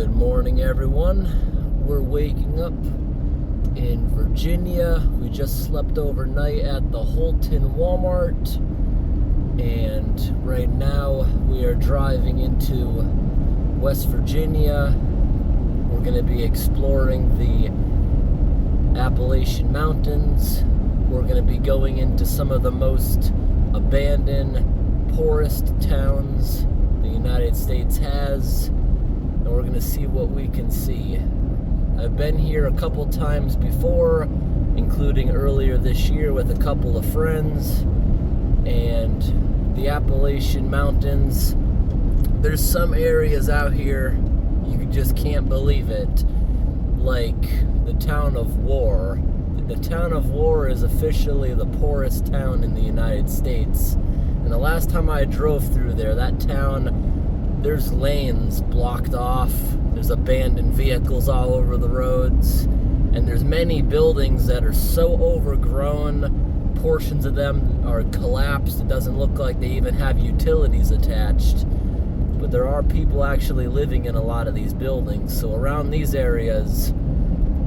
Good morning, everyone. We're waking up in Virginia. We just slept overnight at the Holton Walmart, and right now we are driving into West Virginia. We're going to be exploring the Appalachian Mountains. We're going to be going into some of the most abandoned, poorest towns the United States has, and we're going to see what we can see. I've been here a couple times before, including earlier this year with a couple of friends, and the Appalachian Mountains, there's some areas out here you just can't believe it, like the town of War. The town of War is officially the poorest town in the United States. And the last time I drove through there, that town, there's lanes blocked off, there's abandoned vehicles all over the roads, and there's many buildings that are so overgrown, portions of them are collapsed. It doesn't look like they even have utilities attached. But there are people actually living in a lot of these buildings. So around these areas,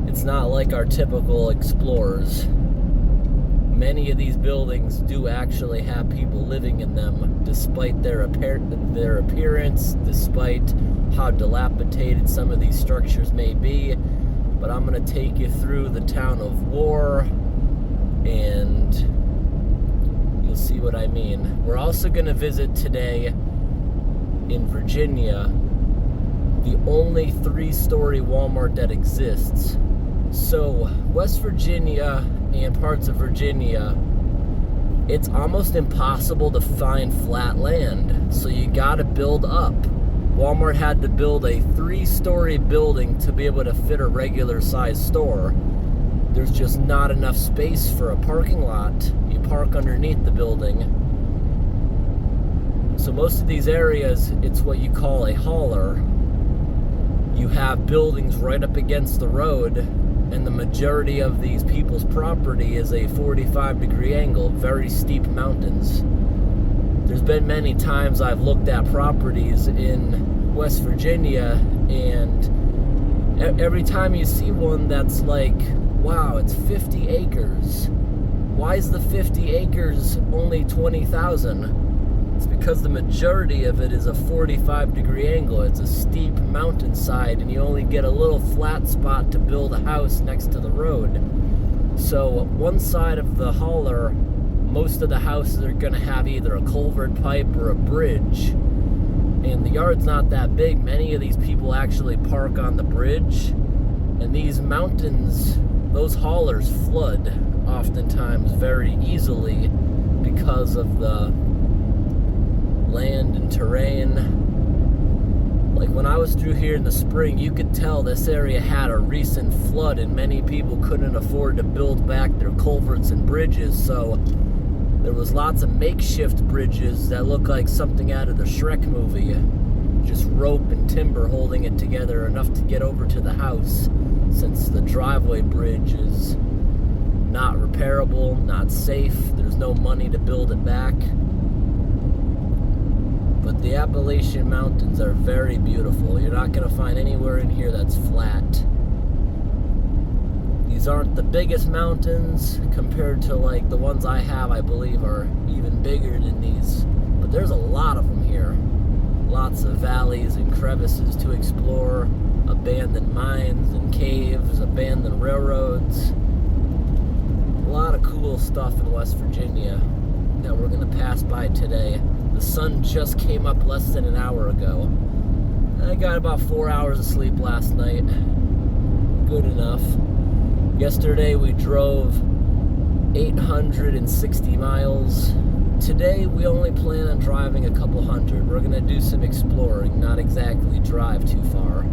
it's not like our typical explorers. Many of these buildings do actually have people living in them, despite their appearance, despite how dilapidated some of these structures may be. But I'm going to take you through the town of War, and you'll see what I mean. We're also going to visit today in Virginia the only 3-story Walmart that exists. So West Virginia and parts of Virginia, it's almost impossible to find flat land, so you gotta build up. Walmart had to build a 3-story building to be able to fit a regular sized store. There's just not enough space for a parking lot. You park underneath the building. So most of these areas, it's what you call a hauler. You have buildings right up against the road, and the majority of these people's property is a 45-degree angle, very steep mountains. There's been many times I've looked at properties in West Virginia, and every time you see one that's like, wow, it's 50 acres. Why is the 50 acres only 20,000? It's because the majority of it is a 45-degree angle. It's a steep mountainside, and you only get a little flat spot to build a house next to the road. So one side of the hauler, most of the houses are going to have either a culvert pipe or a bridge. And the yard's not that big. Many of these people actually park on the bridge. And these mountains, those haulers flood oftentimes very easily because of the land and terrain. Like when I was through here in the spring, you could tell this area had a recent flood, and many people couldn't afford to build back their culverts and bridges, so there was lots of makeshift bridges that look like something out of the Shrek movie. Just rope and timber holding it together enough to get over to the house, since the driveway bridge is not repairable, not safe. There's no money to build it back. But the Appalachian Mountains are very beautiful. You're not going to find anywhere in here that's flat. These aren't the biggest mountains compared to like the ones I have, I believe, are even bigger than these. But there's a lot of them here. Lots of valleys and crevices to explore, abandoned mines and caves, abandoned railroads. A lot of cool stuff in West Virginia that we're going to pass by today. The sun just came up less than an hour ago. I got about 4 hours of sleep last night. Good enough. Yesterday we drove 860 miles. Today we only plan on driving a couple hundred. We're going to do some exploring, not exactly drive too far.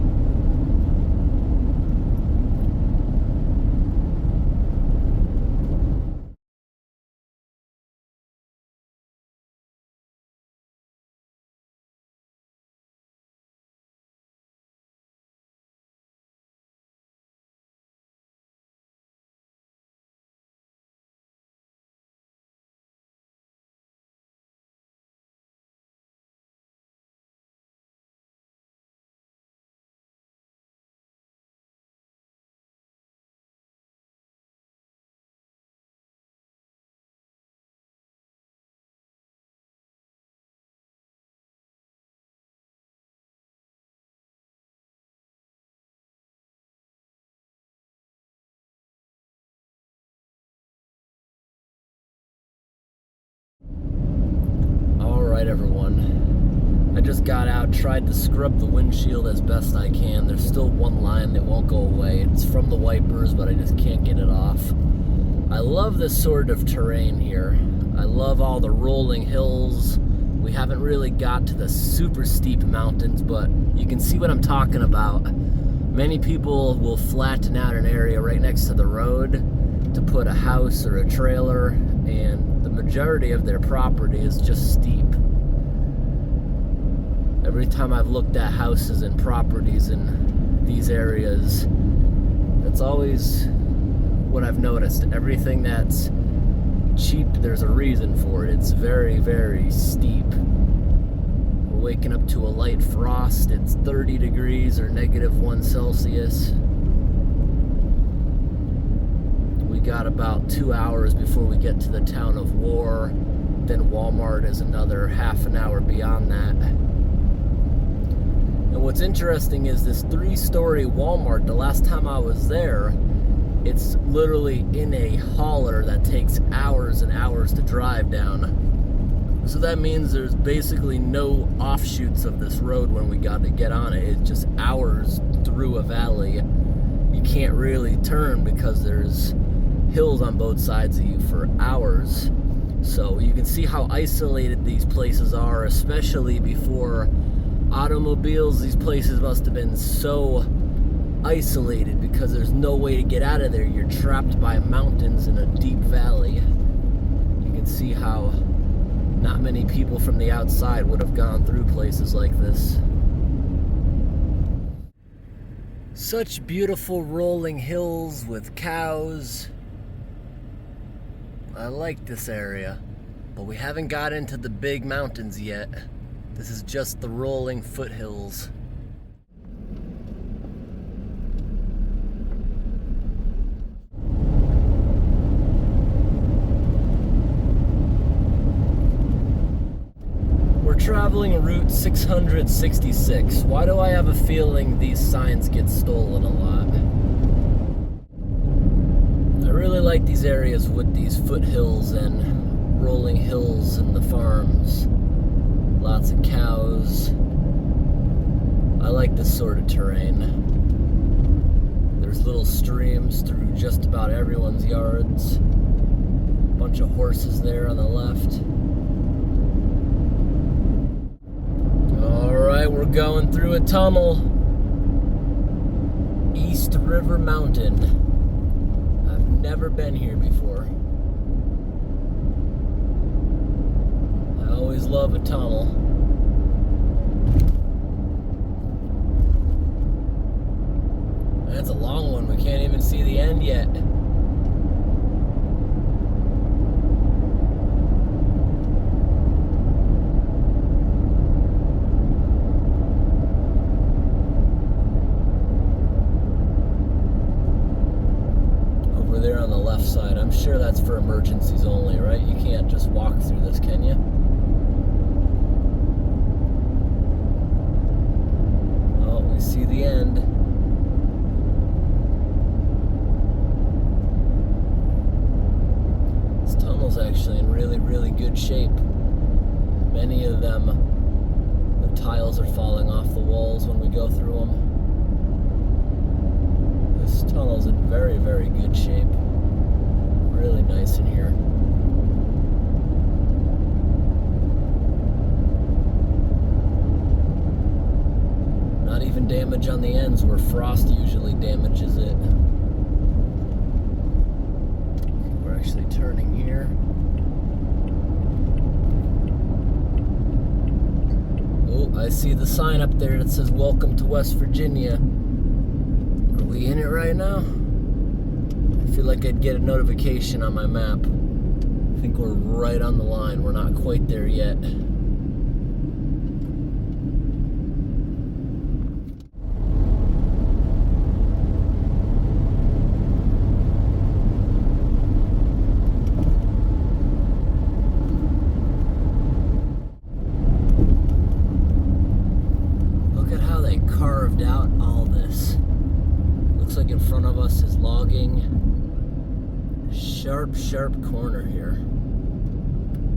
one. I just got out, tried to scrub the windshield as best I can. There's still one line that won't go away. It's from the wipers, but I just can't get it off. I love this sort of terrain here. I love all the rolling hills. We haven't really got to the super steep mountains, but you can see what I'm talking about. Many people will flatten out an area right next to the road to put a house or a trailer, and the majority of their property is just steep. Every time I've looked at houses and properties in these areas, that's always what I've noticed. Everything that's cheap, there's a reason for it. It's very, very steep. We're waking up to a light frost. It's 30 degrees or -1 Celsius. We got about 2 hours before we get to the town of War. Then Walmart is another half an hour beyond that. And what's interesting is this 3-story Walmart, the last time I was there, it's literally in a hauler that takes hours and hours to drive down. So that means there's basically no offshoots of this road when we got to get on it. It's just hours through a valley. You can't really turn because there's hills on both sides of you for hours. So you can see how isolated these places are, especially before automobiles. These places must have been so isolated because there's no way to get out of there. You're trapped by mountains in a deep valley. You can see how not many people from the outside would have gone through places like this. Such beautiful rolling hills with cows. I like this area, but we haven't got into the big mountains yet. This is just the rolling foothills. We're traveling Route 666. Why do I have a feeling these signs get stolen a lot? I really like these areas with these foothills and rolling hills and the farms. Lots of cows. I like this sort of terrain. There's little streams through just about everyone's yards. Bunch of horses there on the left. Alright, we're going through a tunnel. East River Mountain. I've never been here before. I always love a tunnel. That's a long one. We can't even see the end yet. Over there on the left side. I'm sure that's for emergencies only, right? You can't just walk through this, can you? We see the end. This tunnel's actually in really, really good shape. Many of them, the tiles are falling off the walls when we go through them. This tunnel's in very, very good shape. Really nice in here. Not even damage on the ends where frost usually damages it. We're actually turning here. Oh, I see the sign up there that says "Welcome to West Virginia." Are we in it right now? I feel like I'd get a notification on my map. I think we're right on the line. We're not quite there yet. Carved out all this. Looks like in front of us is logging. Sharp, sharp corner here.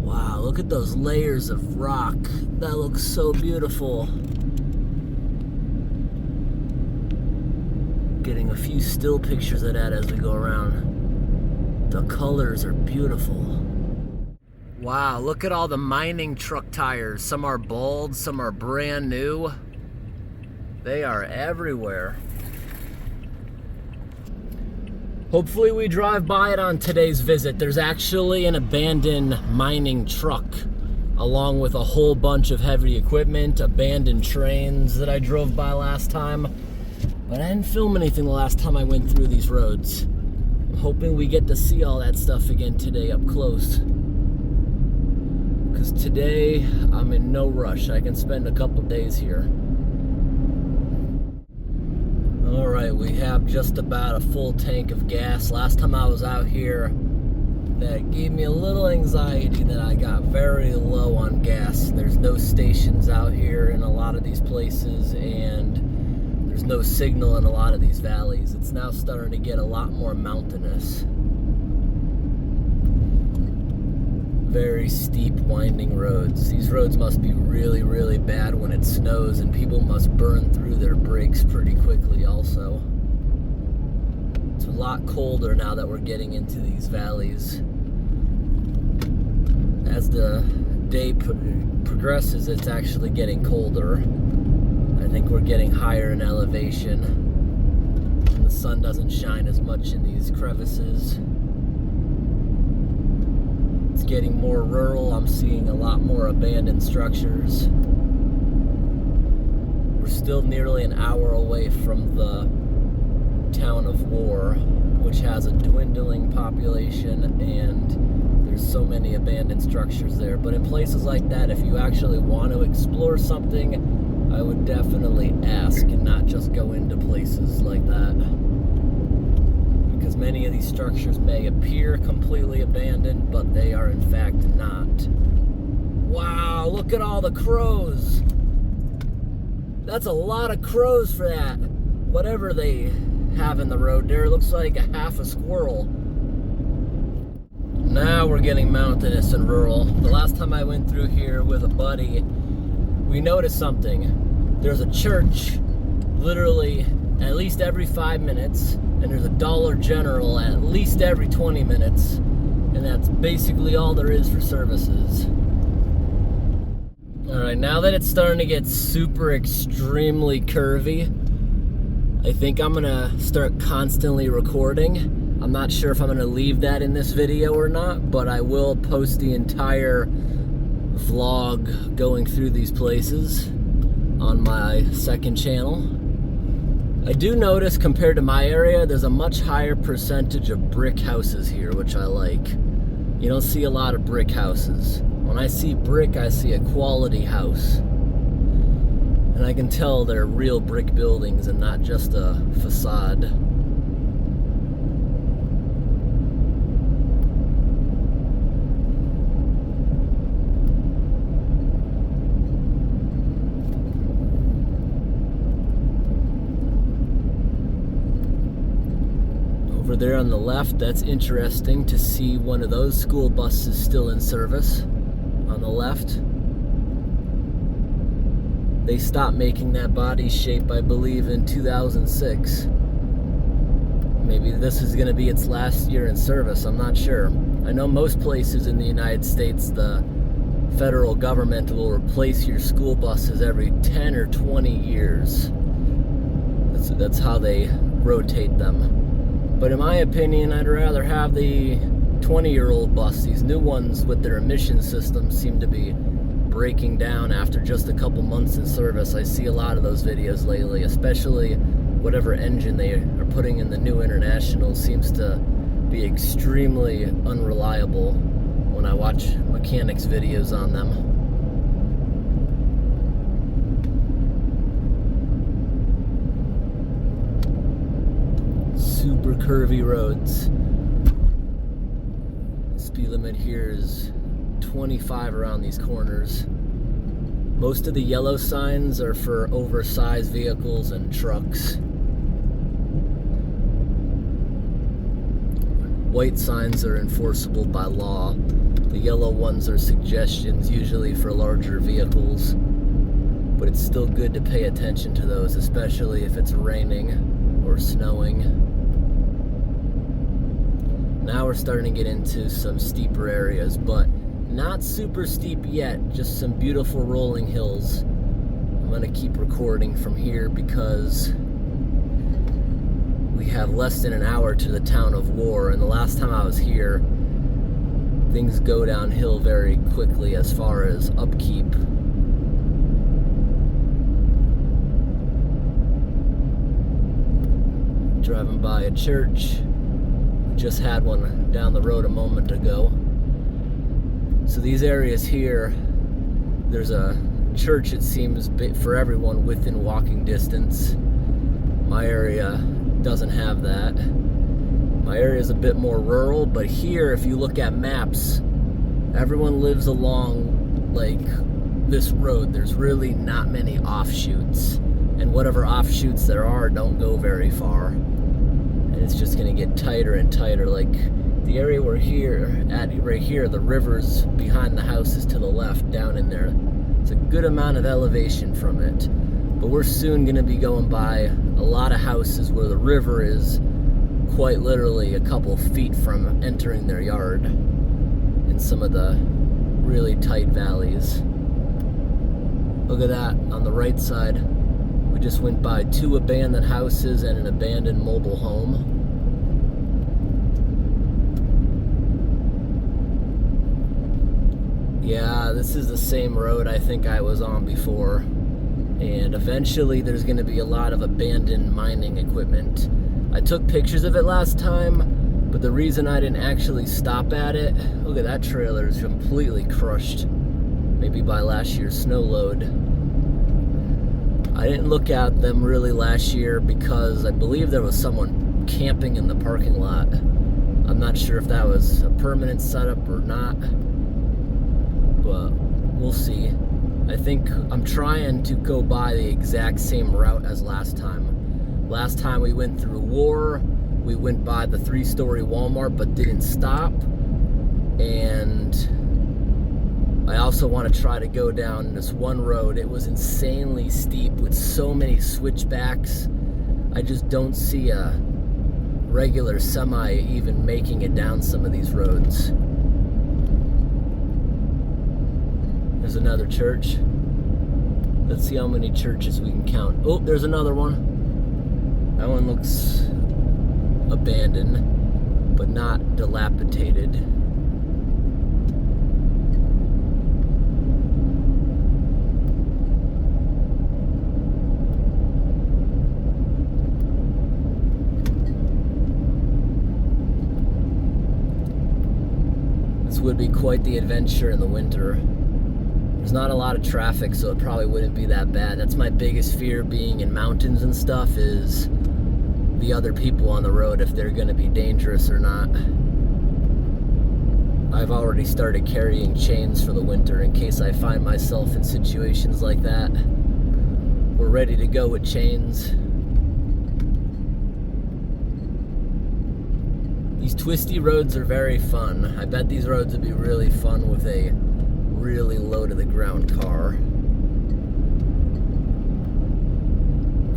Wow, look at those layers of rock. That looks so beautiful. Getting a few still pictures of that as we go around. The colors are beautiful. Wow, look at all the mining truck tires. Some are bald, some are brand new. They are everywhere. Hopefully we drive by it on today's visit. There's actually an abandoned mining truck along with a whole bunch of heavy equipment, abandoned trains that I drove by last time. But I didn't film anything the last time I went through these roads. I'm hoping we get to see all that stuff again today up close. Because today I'm in no rush. I can spend a couple days here. Alright, we have just about a full tank of gas. Last time I was out here, that gave me a little anxiety that I got very low on gas. There's no stations out here in a lot of these places, and there's no signal in a lot of these valleys. It's now starting to get a lot more mountainous. Very steep, winding roads. These roads must be really, really bad when it snows, and people must burn through their brakes pretty quickly also. It's a lot colder now that we're getting into these valleys. As the day progresses, it's actually getting colder. I think we're getting higher in elevation, and the sun doesn't shine as much in these crevices. It's getting more rural. I'm seeing a lot more abandoned structures. We're still nearly an hour away from the town of War, which has a dwindling population, and there's so many abandoned structures there. But in places like that, if you actually want to explore something, I would definitely ask and not just go into places like that. Because many of these structures may appear completely abandoned, but they are in fact not. Wow, look at all the crows. That's a lot of crows for that. Whatever they have in the road there, it looks like a half a squirrel. Now we're getting mountainous and rural. The last time I went through here with a buddy, we noticed something. There's a church literally at least every 5 minutes, and there's a Dollar General at least every 20 minutes, and that's basically all there is for services. Alright, now that it's starting to get super extremely curvy, I think I'm gonna start constantly recording. I'm not sure if I'm gonna leave that in this video or not, but I will post the entire vlog going through these places on my second channel. I do notice, compared to my area, there's a much higher percentage of brick houses here, which I like. You don't see a lot of brick houses. When I see brick, I see a quality house. And I can tell they're real brick buildings and not just a facade. Over there on the left, that's interesting to see one of those school buses still in service. On the left, they stopped making that body shape, I believe, in 2006. Maybe this is going to be its last year in service, I'm not sure. I know most places in the United States, the federal government will replace your school buses every 10 or 20 years. That's how they rotate them. But in my opinion, I'd rather have the 20-year-old bus. These new ones with their emission systems seem to be breaking down after just a couple months in service. I see a lot of those videos lately, especially whatever engine they are putting in the new International seems to be extremely unreliable when I watch mechanics videos on them. Super curvy roads. Speed limit here is 25 around these corners. Most of the yellow signs are for oversized vehicles and trucks. White signs are enforceable by law. The yellow ones are suggestions, usually for larger vehicles, but it's still good to pay attention to those, especially if it's raining or snowing. Now we're starting to get into some steeper areas, but not super steep yet, just some beautiful rolling hills. I'm gonna keep recording from here because we have less than an hour to the town of War, and the last time I was here, things go downhill very quickly as far as upkeep. Driving by a church. We just had one down the road a moment ago. So these areas here, there's a church, it seems, for everyone within walking distance. My area doesn't have that. My area is a bit more rural, but here, if you look at maps, everyone lives along like this road. There's really not many offshoots, and whatever offshoots there are don't go very far, and it's just gonna get tighter and tighter. Like the area we're here at right here, the river's behind the houses to the left down in there. It's a good amount of elevation from it, but we're soon gonna be going by a lot of houses where the river is quite literally a couple feet from entering their yard in some of the really tight valleys. Look at that on the right side. We just went by 2 abandoned houses and an abandoned mobile home. Yeah, this is the same road I think I was on before, and eventually there's going to be a lot of abandoned mining equipment. I took pictures of it last time, but the reason I didn't actually stop at it, look at that trailer, is completely crushed, maybe by last year's snow load. I didn't look at them really last year because I believe there was someone camping in the parking lot. I'm not sure if that was a permanent setup or not, but we'll see. I think I'm trying to go by the exact same route as last time. Last time we went through War, we went by the 3-story Walmart but didn't stop. And I also want to try to go down this one road. It was insanely steep with so many switchbacks. I just don't see a regular semi even making it down some of these roads. There's another church. Let's see how many churches we can count. Oh, there's another one. That one looks abandoned, but not dilapidated. This would be quite the adventure in the winter. There's not a lot of traffic, so it probably wouldn't be that bad. That's my biggest fear being in mountains and stuff, is the other people on the road, if they're going to be dangerous or not. I've already started carrying chains for the winter in case I find myself in situations like that. We're ready to go with chains. These twisty roads are very fun. I bet these roads would be really fun with a really low to the ground car.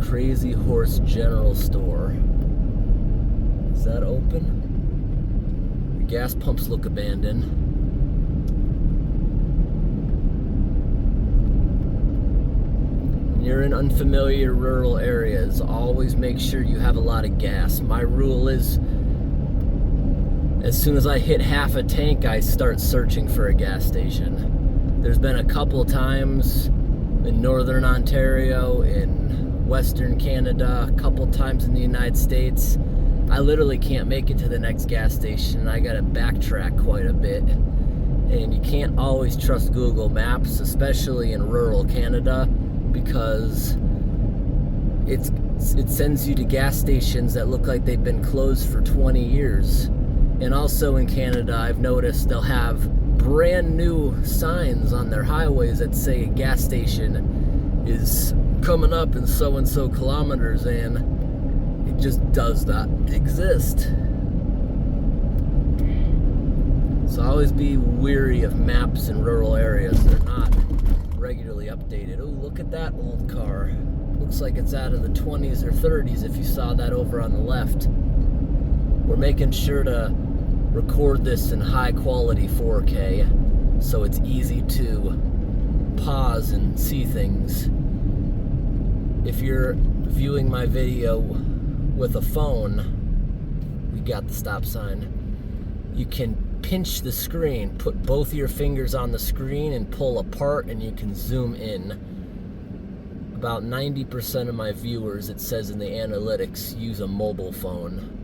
Crazy Horse General Store. Is that open? The gas pumps look abandoned. When you're in unfamiliar rural areas, always make sure you have a lot of gas. My rule is, as soon as I hit half a tank, I start searching for a gas station. There's been a couple times in northern Ontario, in western Canada, a couple times in the United States, I literally can't make it to the next gas station. I gotta backtrack quite a bit. And you can't always trust Google Maps, especially in rural Canada, because it sends you to gas stations that look like they've been closed for 20 years. And also in Canada, I've noticed they'll have brand new signs on their highways that say a gas station is coming up in so and so kilometers, and it just does not exist. So always be weary of maps in rural areas. They're not regularly updated. Oh, look at that old car. Looks like it's out of the 20s or 30s if you saw that over on the left. We're making sure to record this in high quality 4K so it's easy to pause and see things. If you're viewing my video with a phone, we got the stop sign, you can pinch the screen, put both your fingers on the screen and pull apart, and you can zoom in. About 90% of my viewers, it says in the analytics, use a mobile phone.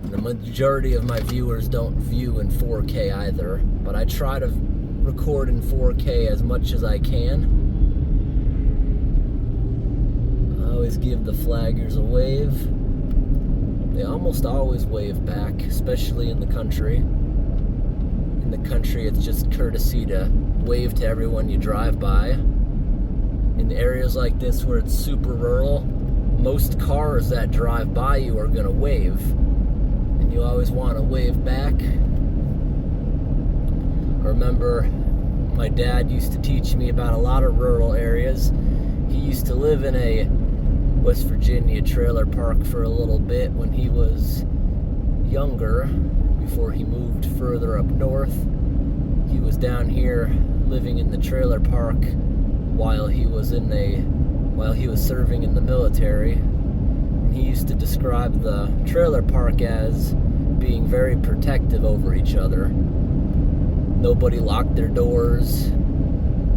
The majority of my viewers don't view in 4K either, but I try to record in 4K as much as I can. I always give the flaggers a wave. They almost always wave back, especially in the country. In the country, it's just courtesy to wave to everyone you drive by. In areas like this where it's super rural, most cars that drive by you are gonna wave. And you always wanna wave back. I remember my dad used to teach me about a lot of rural areas. He used to live in a West Virginia trailer park for a little bit when he was younger, before he moved further up north. He was down here living in the trailer park while he was serving in the military. And he used to describe the trailer park as being very protective over each other. Nobody locked their doors.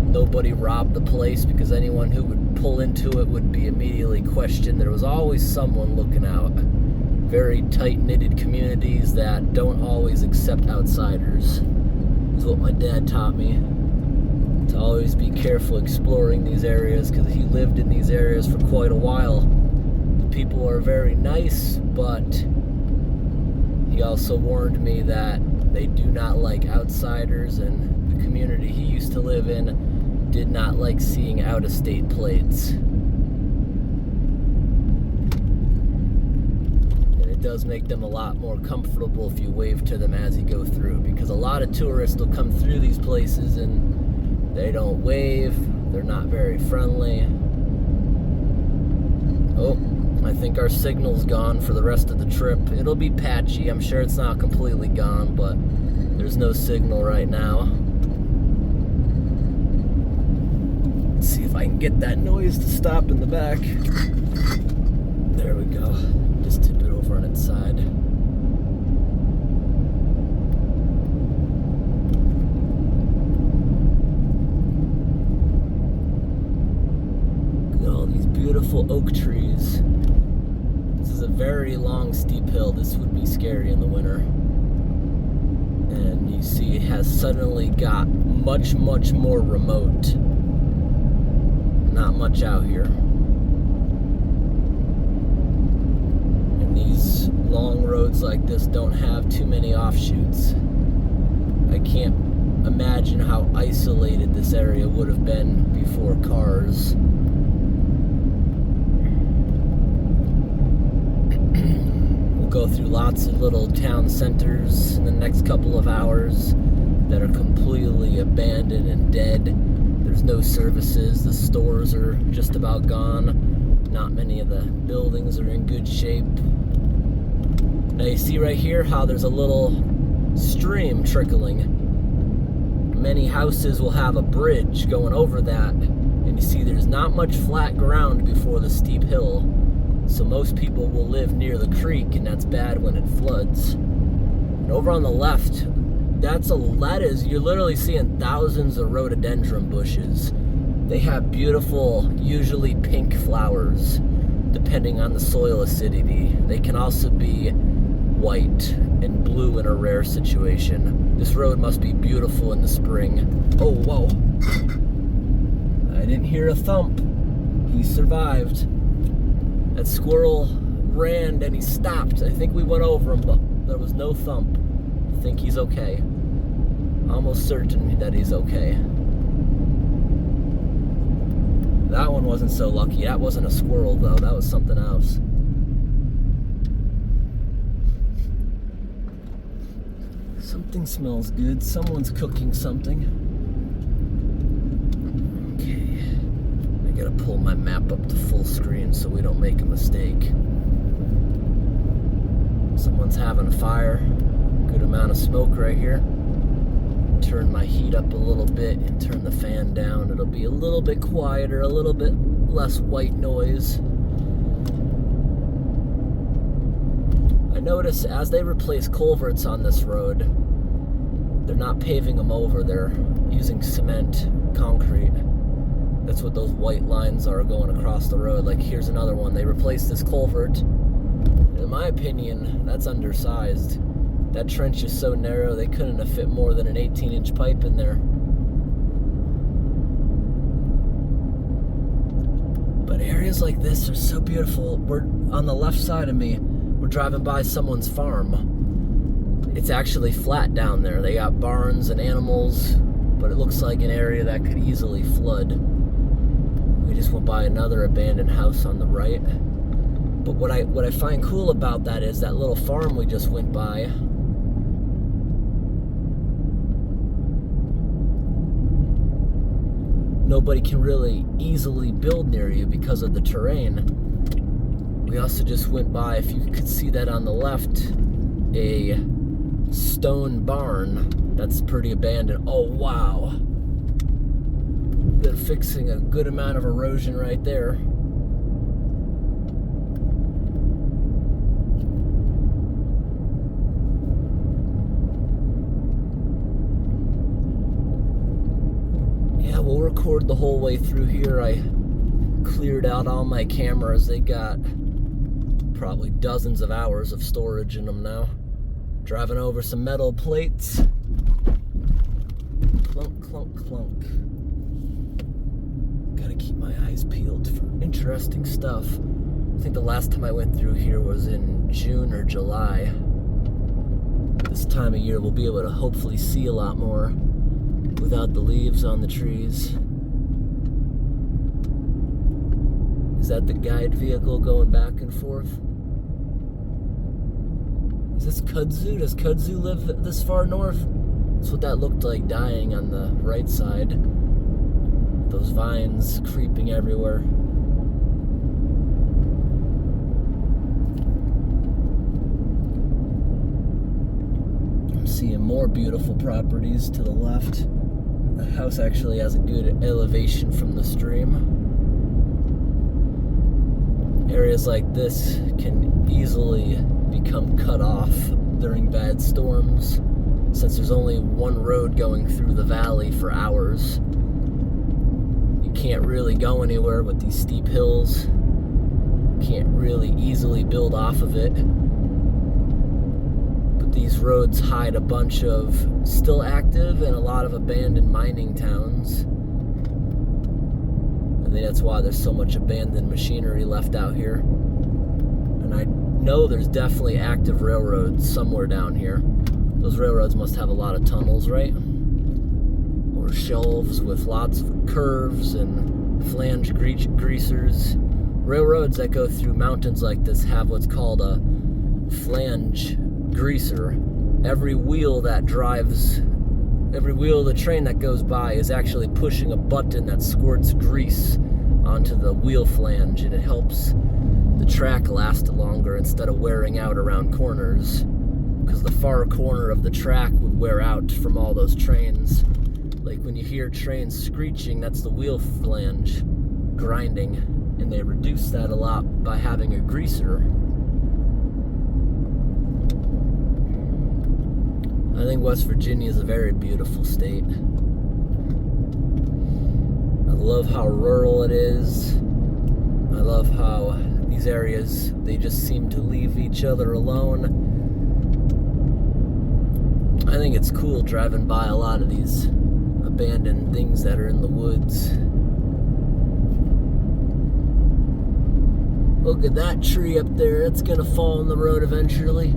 Nobody robbed the place, because anyone who would pull into it would be immediately questioned. There was always someone looking out. Very tight-knitted communities that don't always accept outsiders, is what my dad taught me. To always be careful exploring these areas, because he lived in these areas for quite a while. The people are very nice, but he also warned me that they do not like outsiders, and the community he used to live in did not like seeing out-of-state plates. And it does make them a lot more comfortable if you wave to them as you go through, because a lot of tourists will come through these places and they don't wave, they're not very friendly. Oh, I think our signal's gone for the rest of the trip. It'll be patchy, I'm sure it's not completely gone, but there's no signal right now. Let's see if I can get that noise to stop in the back. There we go. Just tip it over on its side. Look at all these beautiful oak trees. This is a very long, steep hill. This would be scary in the winter. And you see it has suddenly got much, much more remote. Not much out here. And these long roads like this don't have too many offshoots. I can't imagine how isolated this area would have been before cars. We'll go through lots of little town centers in the next couple of hours that are completely abandoned and dead. There's no services, the stores are just about gone. Not many of the buildings are in good shape. Now you see right here how there's a little stream trickling. Many houses will have a bridge going over that, and you see there's not much flat ground before the steep hill. So most people will live near the creek, and that's bad when it floods. And over on the left, you're literally seeing thousands of rhododendron bushes. They have beautiful, usually pink flowers, depending on the soil acidity. They can also be white and blue in a rare situation. This road must be beautiful in the spring. Oh, whoa. I didn't hear a thump. He survived. That squirrel ran and he stopped. I think we went over him, but there was no thump. I think he's okay. Almost certain that he's okay. That one wasn't so lucky. That wasn't a squirrel, though. That was something else. Something smells good. Someone's cooking something. Okay. I gotta pull my map up to full screen so we don't make a mistake. Someone's having a fire. Good amount of smoke right here. Turn my heat up a little bit and turn the fan down. It'll be a little bit quieter, a little bit less white noise. I notice as they replace culverts on this road, they're not paving them over, they're using cement, concrete. That's what those white lines are going across the road. Like here's another one. They replaced this culvert. In my opinion, that's undersized. That trench is so narrow, they couldn't have fit more than an 18-inch pipe in there. But areas like this are so beautiful. We're on the left side of me, we're driving by someone's farm. It's actually flat down there. They got barns and animals, but it looks like an area that could easily flood. We just went by another abandoned house on the right. But what I find cool about that is that little farm we just went by. Nobody can really easily build near you because of the terrain. We also just went by, if you could see that on the left, a stone barn that's pretty abandoned. Oh wow. They're fixing a good amount of erosion right there. Yeah, we'll record the whole way through here. I cleared out all my cameras. They got probably dozens of hours of storage in them now. Driving over some metal plates. Clunk, clunk, clunk. Gotta keep my eyes peeled for interesting stuff. I think the last time I went through here was in June or July. This time of year we'll be able to hopefully see a lot more without the leaves on the trees. Is that the guide vehicle going back and forth? Is this Kudzu? Does Kudzu live this far north? That's what that looked like dying on the right side. Those vines creeping everywhere. I'm seeing more beautiful properties to the left. The house actually has a good elevation from the stream. Areas like this can easily become cut off during bad storms, since there's only one road going through the valley for hours. You can't really go anywhere with these steep hills. Can't really easily build off of it. But these roads hide a bunch of still active and a lot of abandoned mining towns. I think that's why there's so much abandoned machinery left out here. And I know there's definitely active railroads somewhere down here. Those railroads must have a lot of tunnels, right? Or shelves with lots of curves and flange greasers. Railroads that go through mountains like this have what's called a flange greaser. Every wheel of the train that goes by is actually pushing a button that squirts grease onto the wheel flange, and it helps the track last longer instead of wearing out around corners, because the far corner of the track would wear out from all those trains. Like when you hear trains screeching, that's the wheel flange grinding, and they reduce that a lot by having a greaser. I think West Virginia is a very beautiful state. I love how rural it is. I love how these areas, they just seem to leave each other alone. I think it's cool driving by a lot of these abandoned things that are in the woods. Look at that tree up there. It's gonna fall in the road eventually.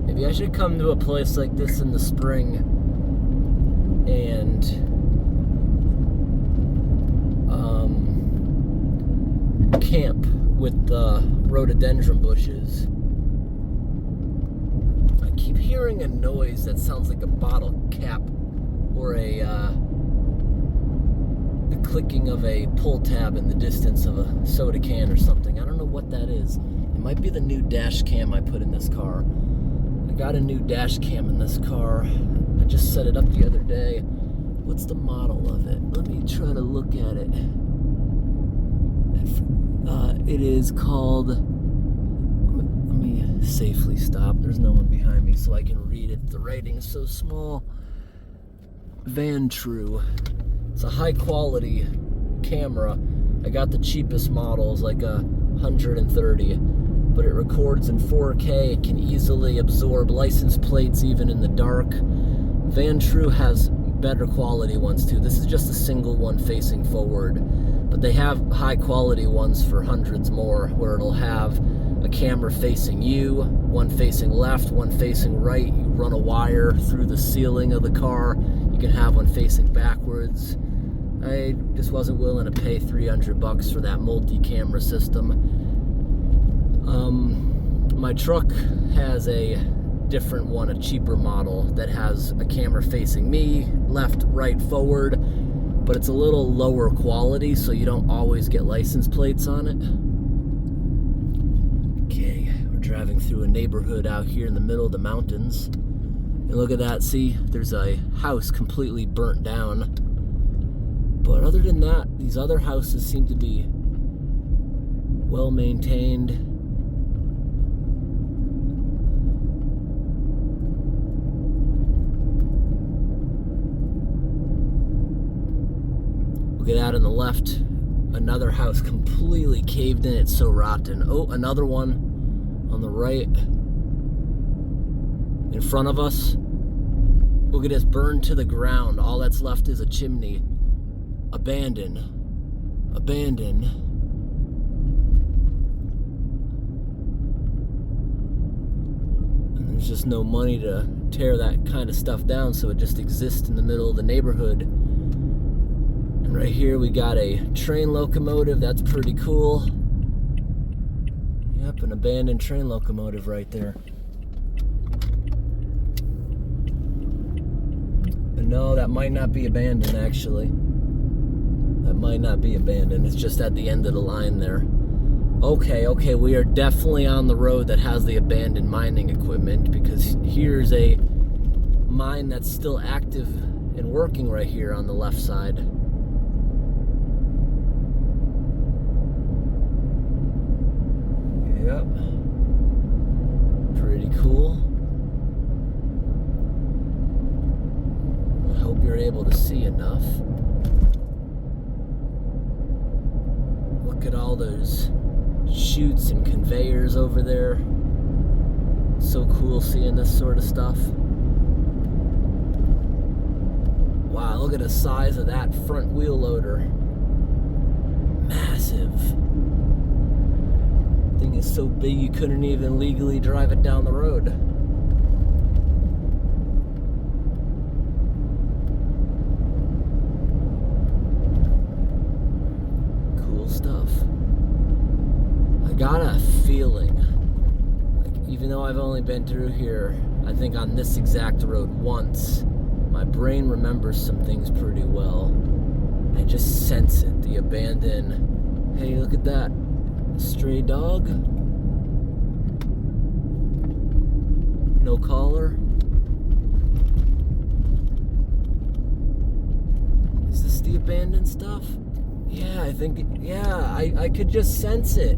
Maybe I should come to a place like this in the spring and camp with the rhododendron bushes. hearing a noise that sounds like a bottle cap or the clicking of a pull tab in the distance of a soda can or something. I don't know what that is. It might be the new dash cam I put in this car. I got a new dash cam in this car. I just set it up the other day. What's the model of it? Let me try to look at it. It is called... Let me safely stop. There's no one behind me so I can read it. The writing is so small. Vantrue. It's a high quality camera. I got the cheapest model, it's like $130, but it records in 4K. It can easily absorb license plates even in the dark. Vantrue has better quality ones too. This is just a single one facing forward, but they have high quality ones for hundreds more, where it'll have a camera facing you, one facing left, one facing right. You run a wire through the ceiling of the car. You can have one facing backwards. I just wasn't willing to pay $300 for that multi-camera system. My truck has a different one, a cheaper model that has a camera facing me, left, right, forward, but it's a little lower quality, so you don't always get license plates on it. Okay, we're driving through a neighborhood out here in the middle of the mountains. And look at that, see, there's a house completely burnt down. But other than that, these other houses seem to be well maintained. Look at that on the left, another house completely caved in, it's so rotten. Oh, another one on the right. In front of us, look at this, burned to the ground. All that's left is a chimney. Abandoned. And there's just no money to tear that kind of stuff down, so it just exists in the middle of the neighborhood. And right here we got a train locomotive. That's pretty cool. Yep, an abandoned train locomotive right there. But no, that might not be abandoned actually. That might not be abandoned. It's just at the end of the line there. Okay, we are definitely on the road that has the abandoned mining equipment, because here's a mine that's still active and working right here on the left side. Yep. Pretty cool. I hope you're able to see enough. Look at all those chutes and conveyors over there. So cool seeing this sort of stuff. Wow, look at the size of that front wheel loader. Massive. Thing is so big you couldn't even legally drive it down the road. Cool stuff. I got a feeling, like, even though I've only been through here, I think on this exact road once, my brain remembers some things pretty well. I just sense it, the abandoned. Hey, look at that. Stray dog. No collar. Is this the abandoned stuff? Yeah, I think, yeah, I could just sense it.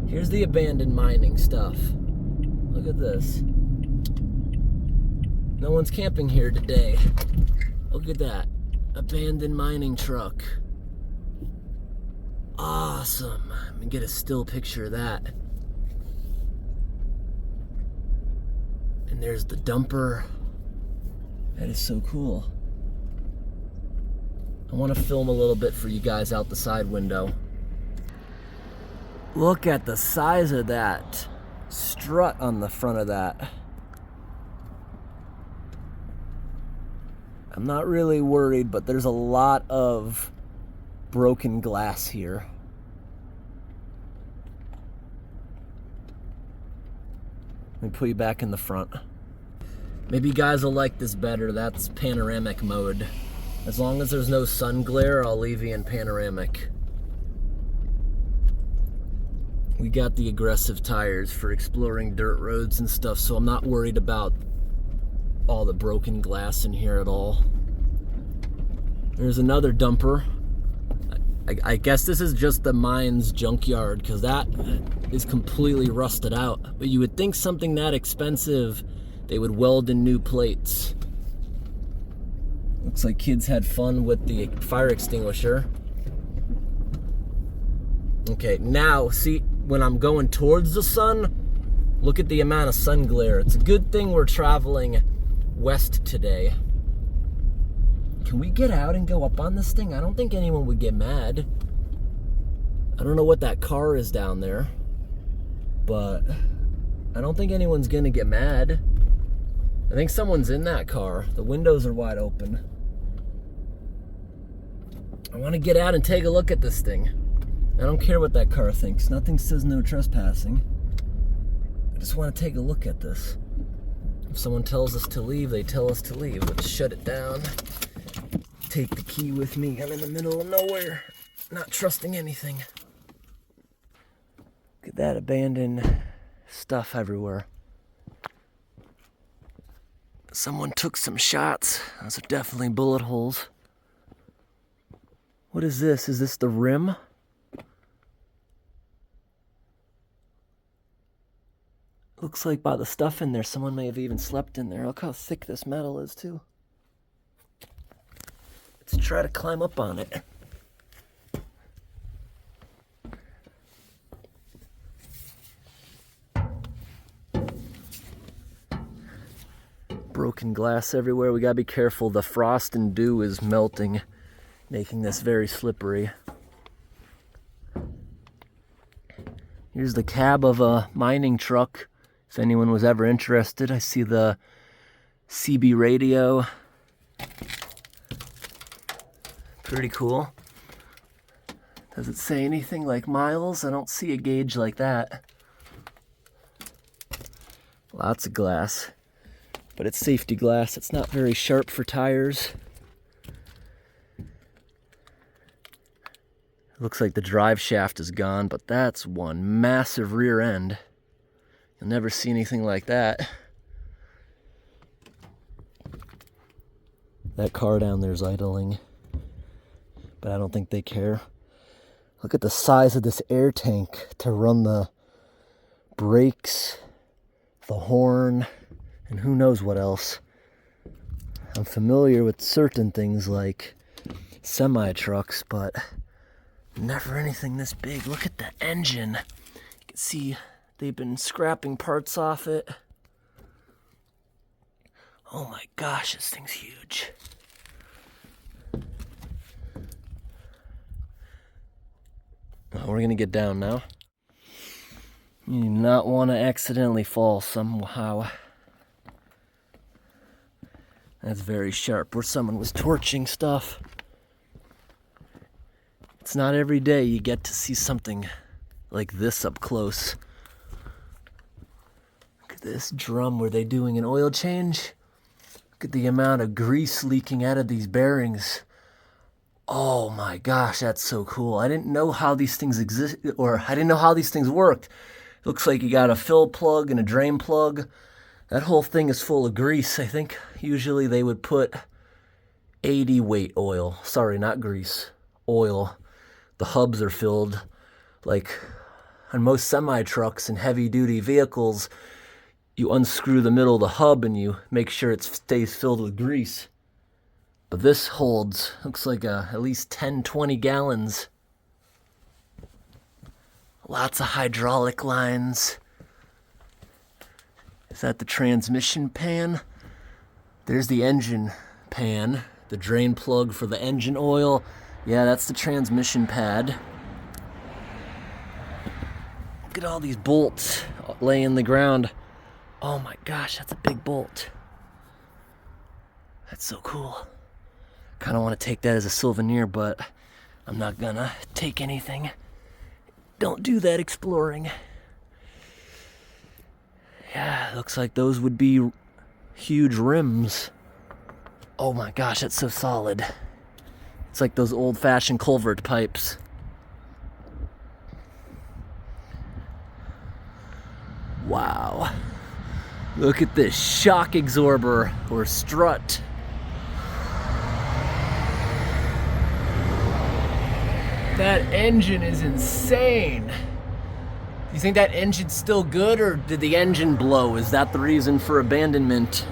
Here's the abandoned mining stuff. Look at this. No one's camping here today. Look at that. Abandoned mining truck. Awesome. Let me get a still picture of that. And there's the dumper. That is so cool. I want to film a little bit for you guys out the side window. Look at the size of that strut on the front of that. I'm not really worried, but there's a lot of broken glass here. Let me put you back in the front. Maybe guys will like this better. That's panoramic mode. As long as there's no sun glare, I'll leave you in panoramic. We got the aggressive tires for exploring dirt roads and stuff, so I'm not worried about all the broken glass in here at all. There's another dumper. I guess this is just the mine's junkyard, because that is completely rusted out. But you would think something that expensive, they would weld in new plates. Looks like kids had fun with the fire extinguisher. Okay, now see, when I'm going towards the sun, look at the amount of sun glare. It's a good thing we're traveling west today. Can we get out and go up on this thing? I don't think anyone would get mad. I don't know what that car is down there, but I don't think anyone's gonna get mad. I think someone's in that car. The windows are wide open. I want to get out and take a look at this thing. I don't care what that car thinks. Nothing says no trespassing. I just want to take a look at this. If someone tells us to leave, they tell us to leave. Let's shut it down. Take the key with me. I'm in the middle of nowhere. Not trusting anything. Look at that abandoned stuff everywhere. Someone took some shots. Those are definitely bullet holes. What is this? Is this the rim? Looks like by the stuff in there, someone may have even slept in there. Look how thick this metal is, too. Let's try to climb up on it. Broken glass everywhere. We gotta be careful. The frost and dew is melting, making this very slippery. Here's the cab of a mining truck. If anyone was ever interested, I see the CB radio. Pretty cool. Does it say anything like miles? I don't see a gauge like that. Lots of glass. But it's safety glass. It's not very sharp for tires. Looks like the drive shaft is gone, but that's one massive rear end. You'll never see anything like that. That car down there is idling, but I don't think they care. Look at the size of this air tank to run the brakes, the horn, and who knows what else. I'm familiar with certain things like semi-trucks, but never anything this big. Look at the engine. You can see they've been scrapping parts off it. Oh my gosh, this thing's huge. We're gonna get down now. You do not want to accidentally fall somehow. That's very sharp, where someone was torching stuff. It's not every day you get to see something like this up close. Look at this drum. Were they doing an oil change? Look at the amount of grease leaking out of these bearings. Oh my gosh, that's so cool. I didn't know how these things exist, or I didn't know how these things worked. Looks like you got a fill plug and a drain plug. That whole thing is full of grease. I think usually they would put 80 weight oil. Sorry, not grease. Oil. The hubs are filled. Like on most semi-trucks and heavy-duty vehicles, you unscrew the middle of the hub and you make sure it stays filled with grease. But this holds, looks like at least 10, 20 gallons. Lots of hydraulic lines. Is that the transmission pan? There's the engine pan, the drain plug for the engine oil. Yeah, that's the transmission pad. Look at all these bolts laying in the ground. Oh my gosh, that's a big bolt. That's so cool. Kind of want to take that as a souvenir, but I'm not gonna take anything. Don't do that exploring. Yeah, looks like those would be huge rims. Oh my gosh, that's so solid. It's like those old-fashioned culvert pipes. Wow. Look at this shock absorber or strut. That engine is insane. Do you think that engine's still good, or did the engine blow? Is that the reason for abandonment?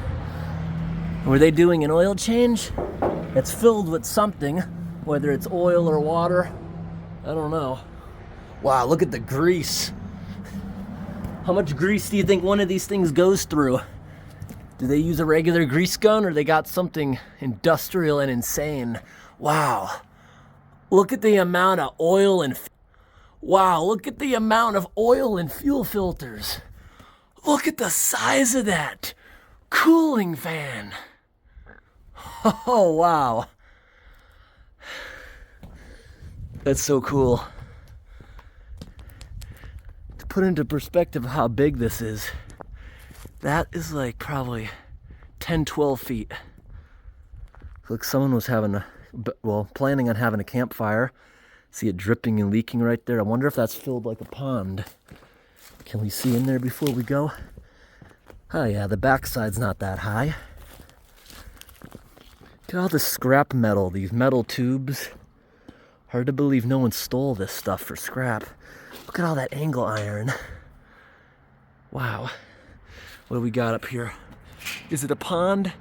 Were they doing an oil change? It's filled with something, whether it's oil or water. I don't know. Wow, look at the grease. How much grease do you think one of these things goes through? Do they use a regular grease gun, or they got something industrial and insane? Wow. Look at the amount of oil and wow, look at the amount of oil and fuel filters. Look at the size of that cooling fan. Oh, wow. That's so cool. To put into perspective how big this is, that is like probably 10, 12 feet. Look, someone was planning on having a campfire. See it dripping and leaking right there. I wonder if that's filled like a pond. Can we see in there before we go? Oh yeah, the backside's not that high. Look at all this scrap metal, these metal tubes. Hard to believe no one stole this stuff for scrap. Look at all that angle iron. Wow. What do we got up here? Is it a pond?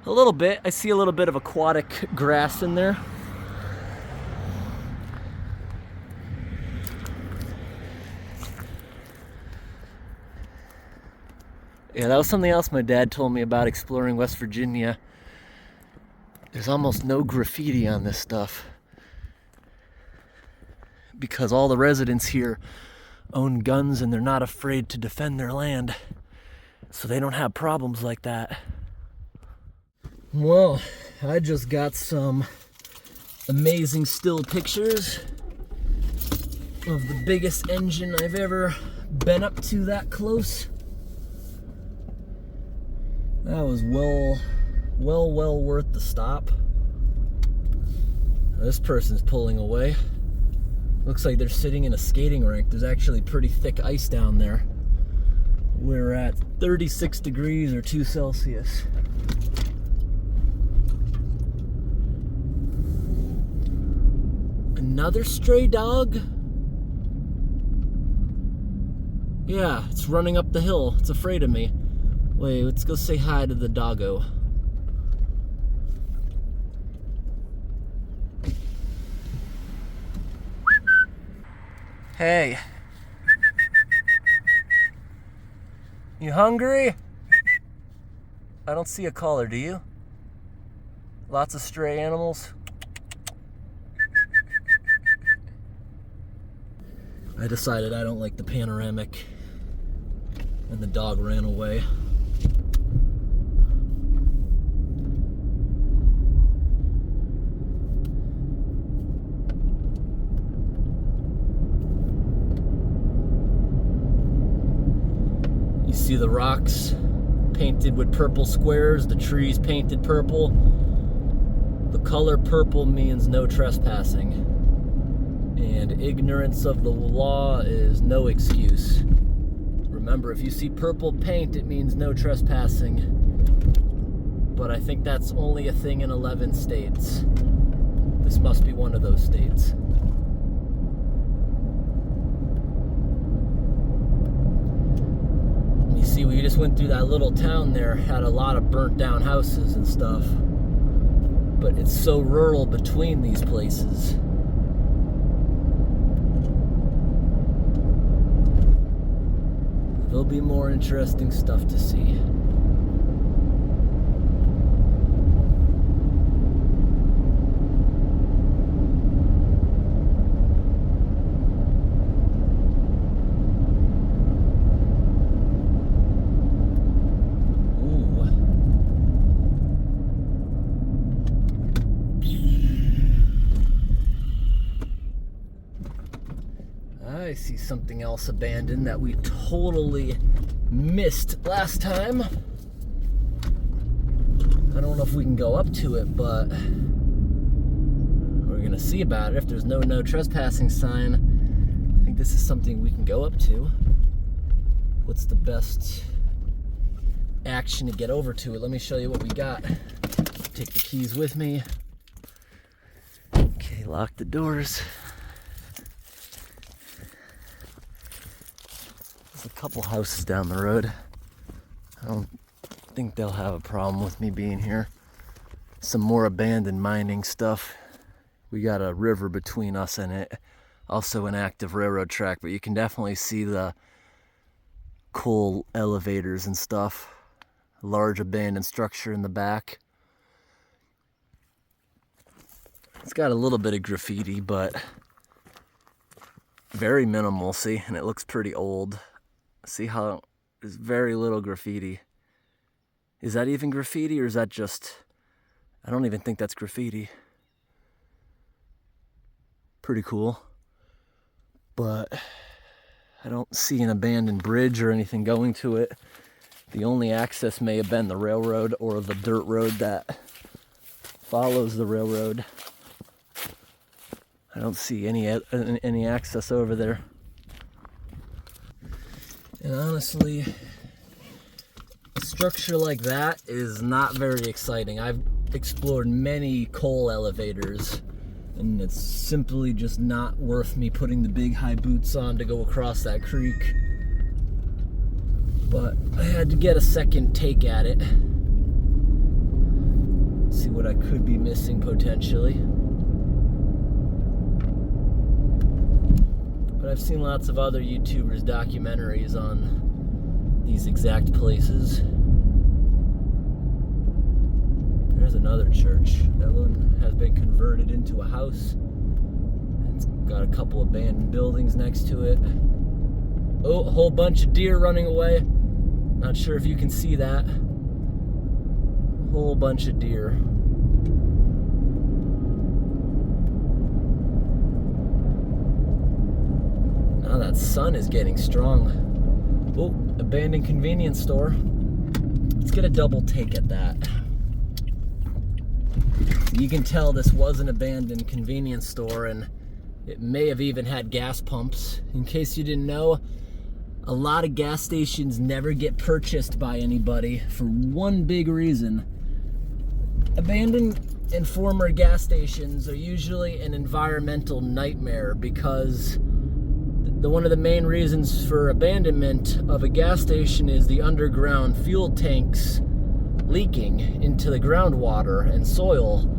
A little bit. I see a little bit of aquatic grass in there. Yeah, that was something else my dad told me about exploring West Virginia. There's almost no graffiti on this stuff because all the residents here own guns and they're not afraid to defend their land, so they don't have problems like that. Well, I just got some amazing still pictures of the biggest engine I've ever been up to that close. That was well worth the stop. This person's pulling away. Looks like they're sitting in a skating rink. There's actually pretty thick ice down there. We're at 36 degrees or 2 Celsius. Another stray dog? Yeah, it's running up the hill. It's afraid of me. Wait, let's go say hi to the doggo. Hey. You hungry? I don't see a collar, do you? Lots of stray animals. I decided I don't like the panoramic, and the dog ran away. You see the rocks painted with purple squares, the trees painted purple. The color purple means no trespassing, and ignorance of the law is no excuse. Remember, if you see purple paint, it means no trespassing. But I think that's only a thing in 11 states. This must be one of those states. You see, we just went through that little town there, had a lot of burnt down houses and stuff. But it's so rural between these places. There'll be more interesting stuff to see. I see something else abandoned that we totally missed last time. I don't know if we can go up to it, but we're gonna see about it. If there's no trespassing sign, I think this is something we can go up to. What's the best action to get over to it? Let me show you what we got. Take the keys with me. Okay, lock the doors. There's a couple houses down the road. I don't think they'll have a problem with me being here. Some more abandoned mining stuff. We got a river between us and it. Also an active railroad track, but you can definitely see the coal elevators and stuff. A large abandoned structure in the back. It's got a little bit of graffiti, but very minimal, see? And it looks pretty old. See how there's very little graffiti. Is that even graffiti, or is that just... I don't even think that's graffiti. Pretty cool. But I don't see an abandoned bridge or anything going to it. The only access may have been the railroad or the dirt road that follows the railroad. I don't see any access over there. And honestly, a structure like that is not very exciting. I've explored many coal elevators, and it's simply just not worth me putting the big high boots on to go across that creek. But I had to get a second take at it. See what I could be missing potentially. But I've seen lots of other YouTubers' documentaries on these exact places. There's another church. That one has been converted into a house. It's got a couple abandoned buildings next to it. Oh, a whole bunch of deer running away. Not sure if you can see that. A whole bunch of deer. Now that sun is getting strong. Oh, abandoned convenience store. Let's get a double take at that. You can tell this was an abandoned convenience store, and it may have even had gas pumps. In case you didn't know, a lot of gas stations never get purchased by anybody for one big reason. Abandoned and former gas stations are usually an environmental nightmare because one of the main reasons for abandonment of a gas station is the underground fuel tanks leaking into the groundwater and soil.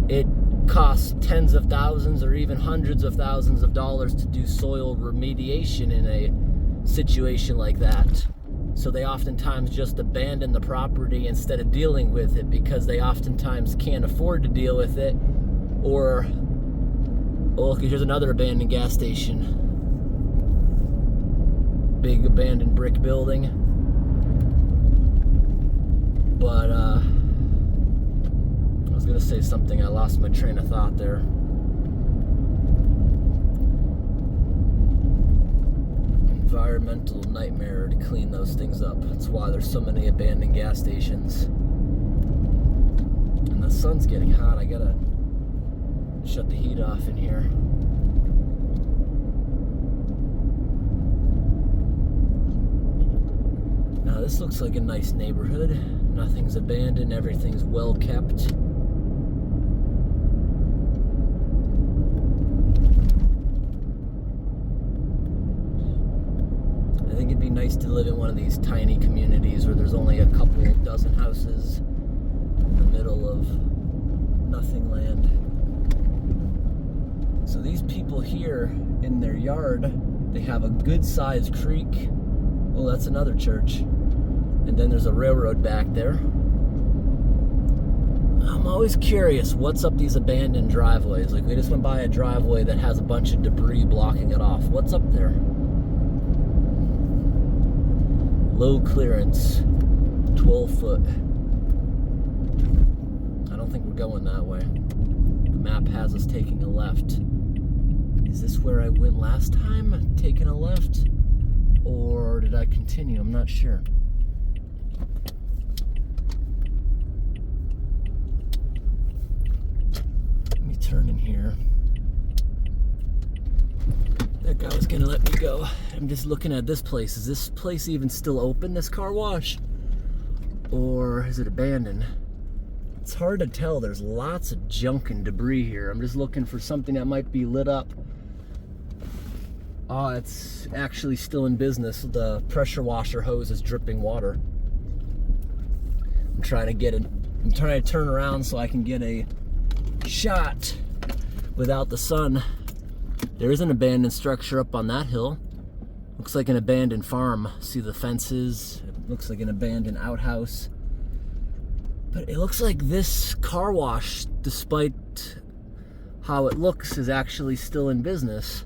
It costs tens of thousands or even hundreds of thousands of dollars to do soil remediation in a situation like that. So they oftentimes just abandon the property instead of dealing with it because they oftentimes can't afford to deal with it. Or, oh, look, here's another abandoned gas station. Big abandoned brick building. But, I was gonna say something, I lost my train of thought there. Environmental nightmare to clean those things up. That's why there's so many abandoned gas stations. And the sun's getting hot, I gotta shut the heat off in here. Now this looks like a nice neighborhood. Nothing's abandoned, everything's well kept. I think it'd be nice to live in one of these tiny communities where there's only a couple dozen houses in the middle of nothing land. So these people here in their yard, they have a good sized creek. Oh, that's another church. And then there's a railroad back there. I'm always curious what's up these abandoned driveways. Like, we just went by a driveway that has a bunch of debris blocking it off. What's up there? Low clearance, 12 foot. I don't think we're going that way. The map has us taking a left. Is this where I went last time? Taking a left? Or did I continue? I'm not sure. turn in here. That guy was gonna let me go. I'm just looking at this place. Is this place even still open, this car wash? Or is it abandoned? It's hard to tell. There's lots of junk and debris here. I'm just looking for something that might be lit up. Oh, it's actually still in business. The pressure washer hose is dripping water. I'm trying to turn around so I can get a shot without the sun. There is an abandoned structure up on that hill. Looks like an abandoned farm. See the fences? It looks like an abandoned outhouse. But it looks like this car wash, despite how it looks, is actually still in business.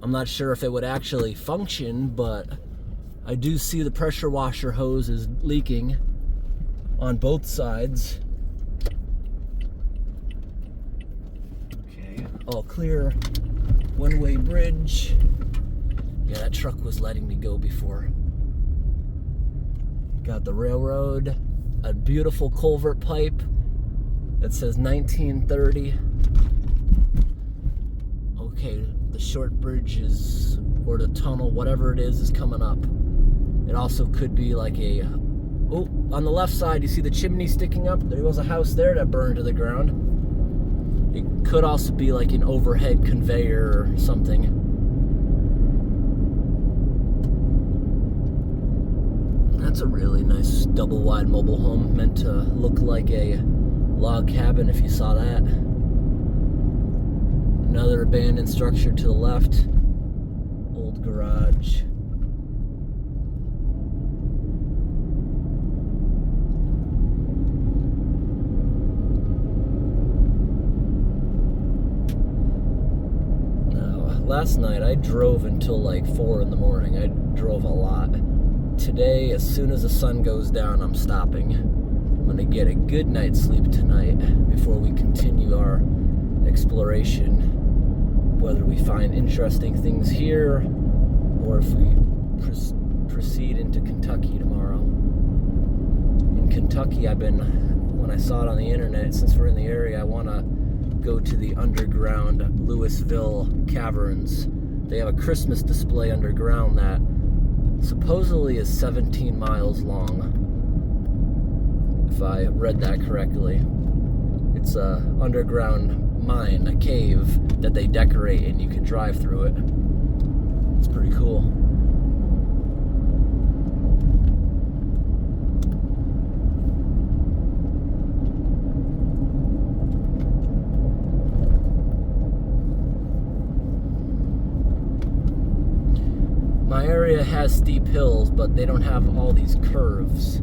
I'm not sure if it would actually function, but I do see the pressure washer hose is leaking on both sides. Okay, all clear. One-way bridge. Yeah, that truck was letting me go before. Got the railroad, a beautiful culvert pipe that says 1930. Okay, the short bridge is, or the tunnel, whatever it is coming up. It also could be like a, oh, on the left side, you see the chimney sticking up? There was a house there that burned to the ground. It could also be like an overhead conveyor or something. That's a really nice double wide mobile home, meant to look like a log cabin if you saw that. Another abandoned structure to the left. Old garage. Now, last night I drove until like 4 in the morning. I drove a lot. Today, as soon as the sun goes down, I'm stopping. I'm gonna get a good night's sleep tonight before we continue our exploration. Whether we find interesting things here or if we proceed into Kentucky tomorrow. In Kentucky, when I saw it on the internet, since we're in the area, I wanna go to the underground Louisville Caverns. They have a Christmas display underground that supposedly is 17 miles long, if I read that correctly. It's a underground mine, a cave that they decorate and you can drive through it. It's pretty cool. My area has steep hills, but they don't have all these curves.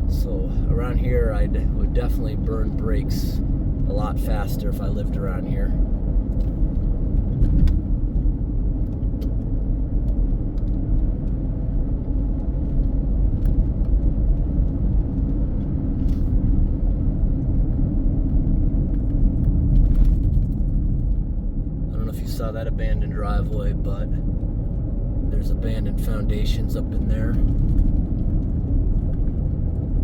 So around here, I would definitely burn brakes a lot faster if I lived around here. I don't know if you saw that abandoned driveway, but there's abandoned foundations up in there.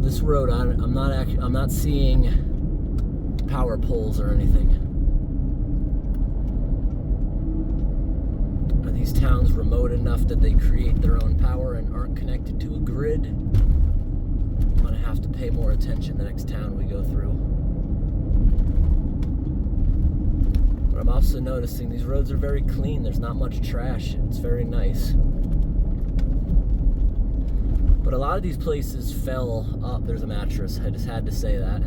This road, I'm not seeing power poles or anything. Are these towns remote enough that they create their own power and aren't connected to a grid? I'm gonna have to pay more attention the next town we go through. But I'm also noticing these roads are very clean. There's not much trash. It's very nice. But a lot of these places fell up. There's a mattress. I just had to say that.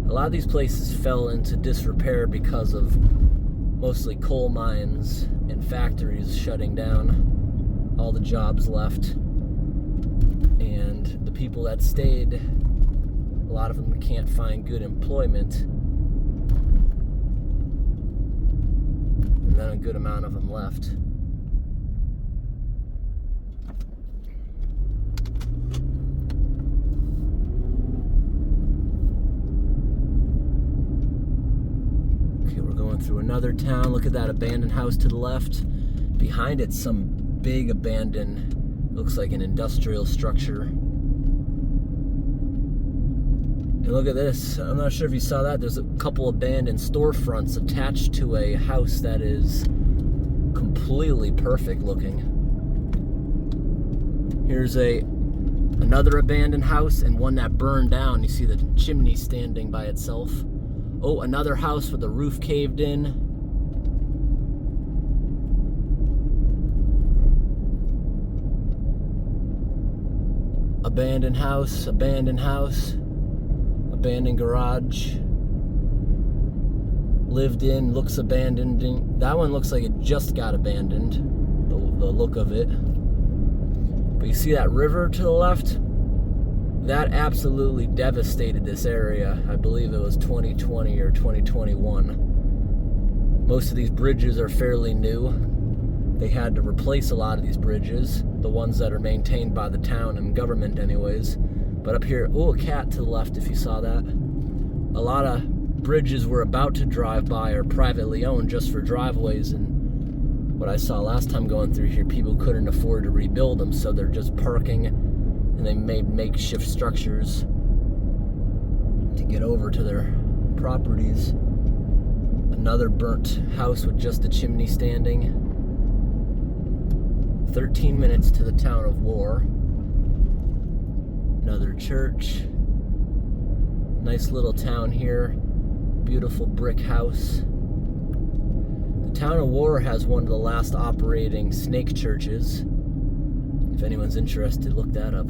A lot of these places fell into disrepair because of mostly coal mines and factories shutting down. All the jobs left. And the people that stayed, a lot of them can't find good employment. And then a good amount of them left. Through another town. Look at that abandoned house to the left. Behind it, some big abandoned, looks like an industrial structure. And look at this. I'm not sure if you saw that. There's a couple abandoned storefronts attached to a house that is completely perfect looking. Here's another abandoned house and one that burned down. You see the chimney standing by itself. Oh, another house with the roof caved in. Abandoned house, abandoned house, abandoned garage. Lived in, looks abandoned. That one looks like it just got abandoned, the look of it. But you see that river to the left? That absolutely devastated this area. I believe it was 2020 or 2021. Most of these bridges are fairly new. They had to replace a lot of these bridges, the ones that are maintained by the town and government anyways. But up here, oh, a cat to the left if you saw that. A lot of bridges we're about to drive by are privately owned just for driveways, and what I saw last time going through here, people couldn't afford to rebuild them, so they're just parking, and they made makeshift structures to get over to their properties. Another burnt house with just the chimney standing. 13 minutes to the town of War. Another church. Nice little town here. Beautiful brick house. The town of War has one of the last operating snake churches. If anyone's interested, look that up.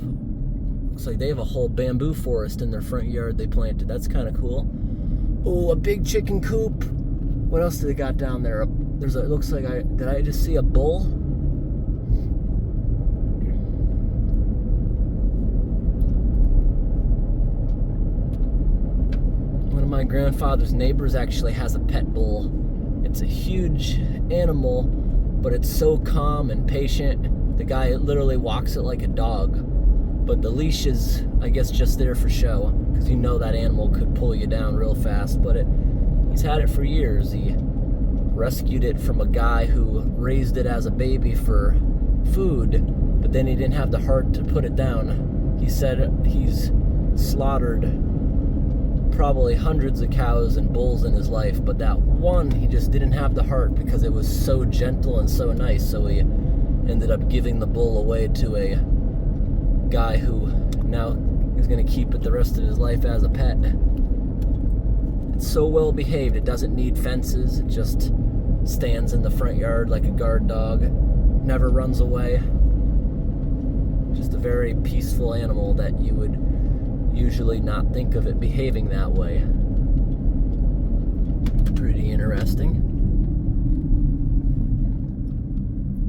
Looks like they have a whole bamboo forest in their front yard they planted. That's kind of cool. Oh, a big chicken coop. What else do they got down there? It looks like did I just see a bull? One of my grandfather's neighbors actually has a pet bull. It's a huge animal, but it's so calm and patient. The guy literally walks it like a dog. But the leash is, I guess, just there for show, because you know that animal could pull you down real fast. But he's had it for years. He rescued it from a guy who raised it as a baby for food, but then he didn't have the heart to put it down. He said he's slaughtered probably hundreds of cows and bulls in his life, but that one he just didn't have the heart because it was so gentle and so nice, so he ended up giving the bull away to a guy who now is going to keep it the rest of his life as a pet. It's so well behaved, it doesn't need fences, it just stands in the front yard like a guard dog, never runs away. Just a very peaceful animal that you would usually not think of it behaving that way. Pretty interesting.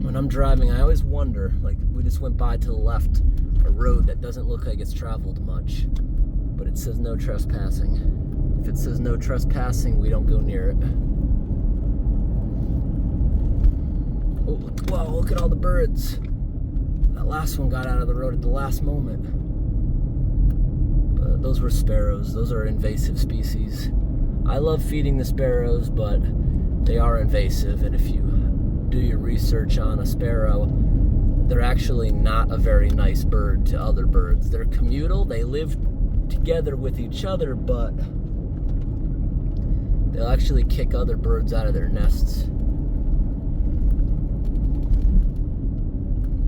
When I'm driving, I always wonder, like we just went by to the left, a road that doesn't look like it's traveled much, but it says no trespassing. If it says no trespassing, we don't go near it. Oh, wow, look at all the birds. That last one got out of the road at the last moment. But those were sparrows. Those are invasive species. I love feeding the sparrows, but they are invasive, and if you do your research on a sparrow, they're actually not a very nice bird to other birds. They're communal, they live together with each other, but they'll actually kick other birds out of their nests.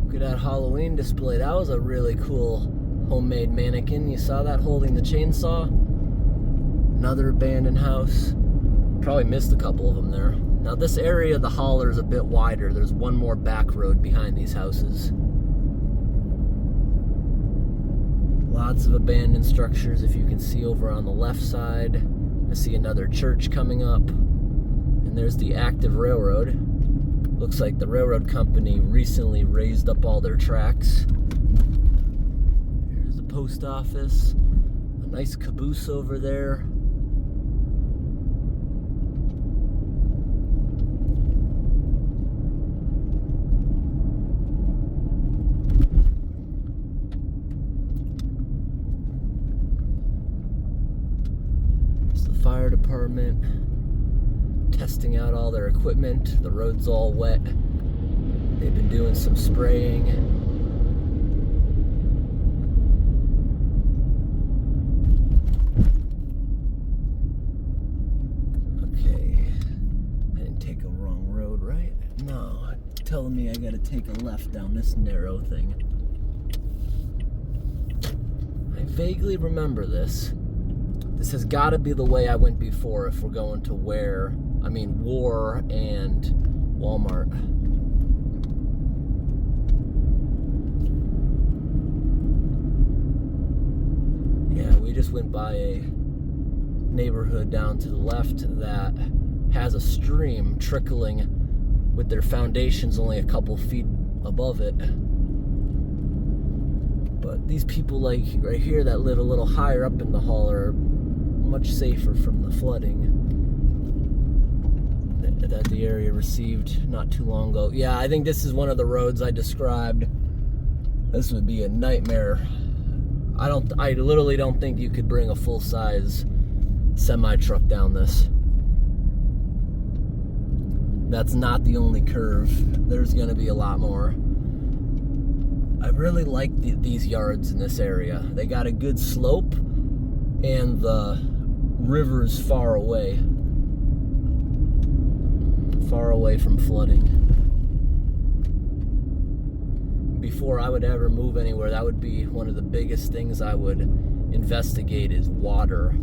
Look at that Halloween display. That was a really cool homemade mannequin. You saw that holding the chainsaw? Another abandoned house. Probably missed a couple of them there. Now this area of the holler is a bit wider. There's one more back road behind these houses. Lots of abandoned structures, if you can see over on the left side. I see another church coming up. And there's the active railroad. Looks like the railroad company recently raised up all their tracks. Here's the post office. A nice caboose over there. Fire department testing out all their equipment. The road's all wet. They've been doing some spraying. right? No, it's telling me I gotta take a left down this narrow thing. I vaguely remember this. This has got to be the way I went before if we're going to War and Walmart. Yeah, we just went by a neighborhood down to the left that has a stream trickling with their foundations only a couple feet above it. But these people like right here that live a little higher up in the haul are much safer from the flooding that the area received not too long ago. Yeah, I think this is one of the roads I described. This would be a nightmare. I literally don't think you could bring a full-size semi-truck down this. That's not the only curve. There's gonna be a lot more. I really like these yards in this area. They got a good slope and the river's far away from flooding. Before I would ever move anywhere, that would be one of the biggest things I would investigate is water.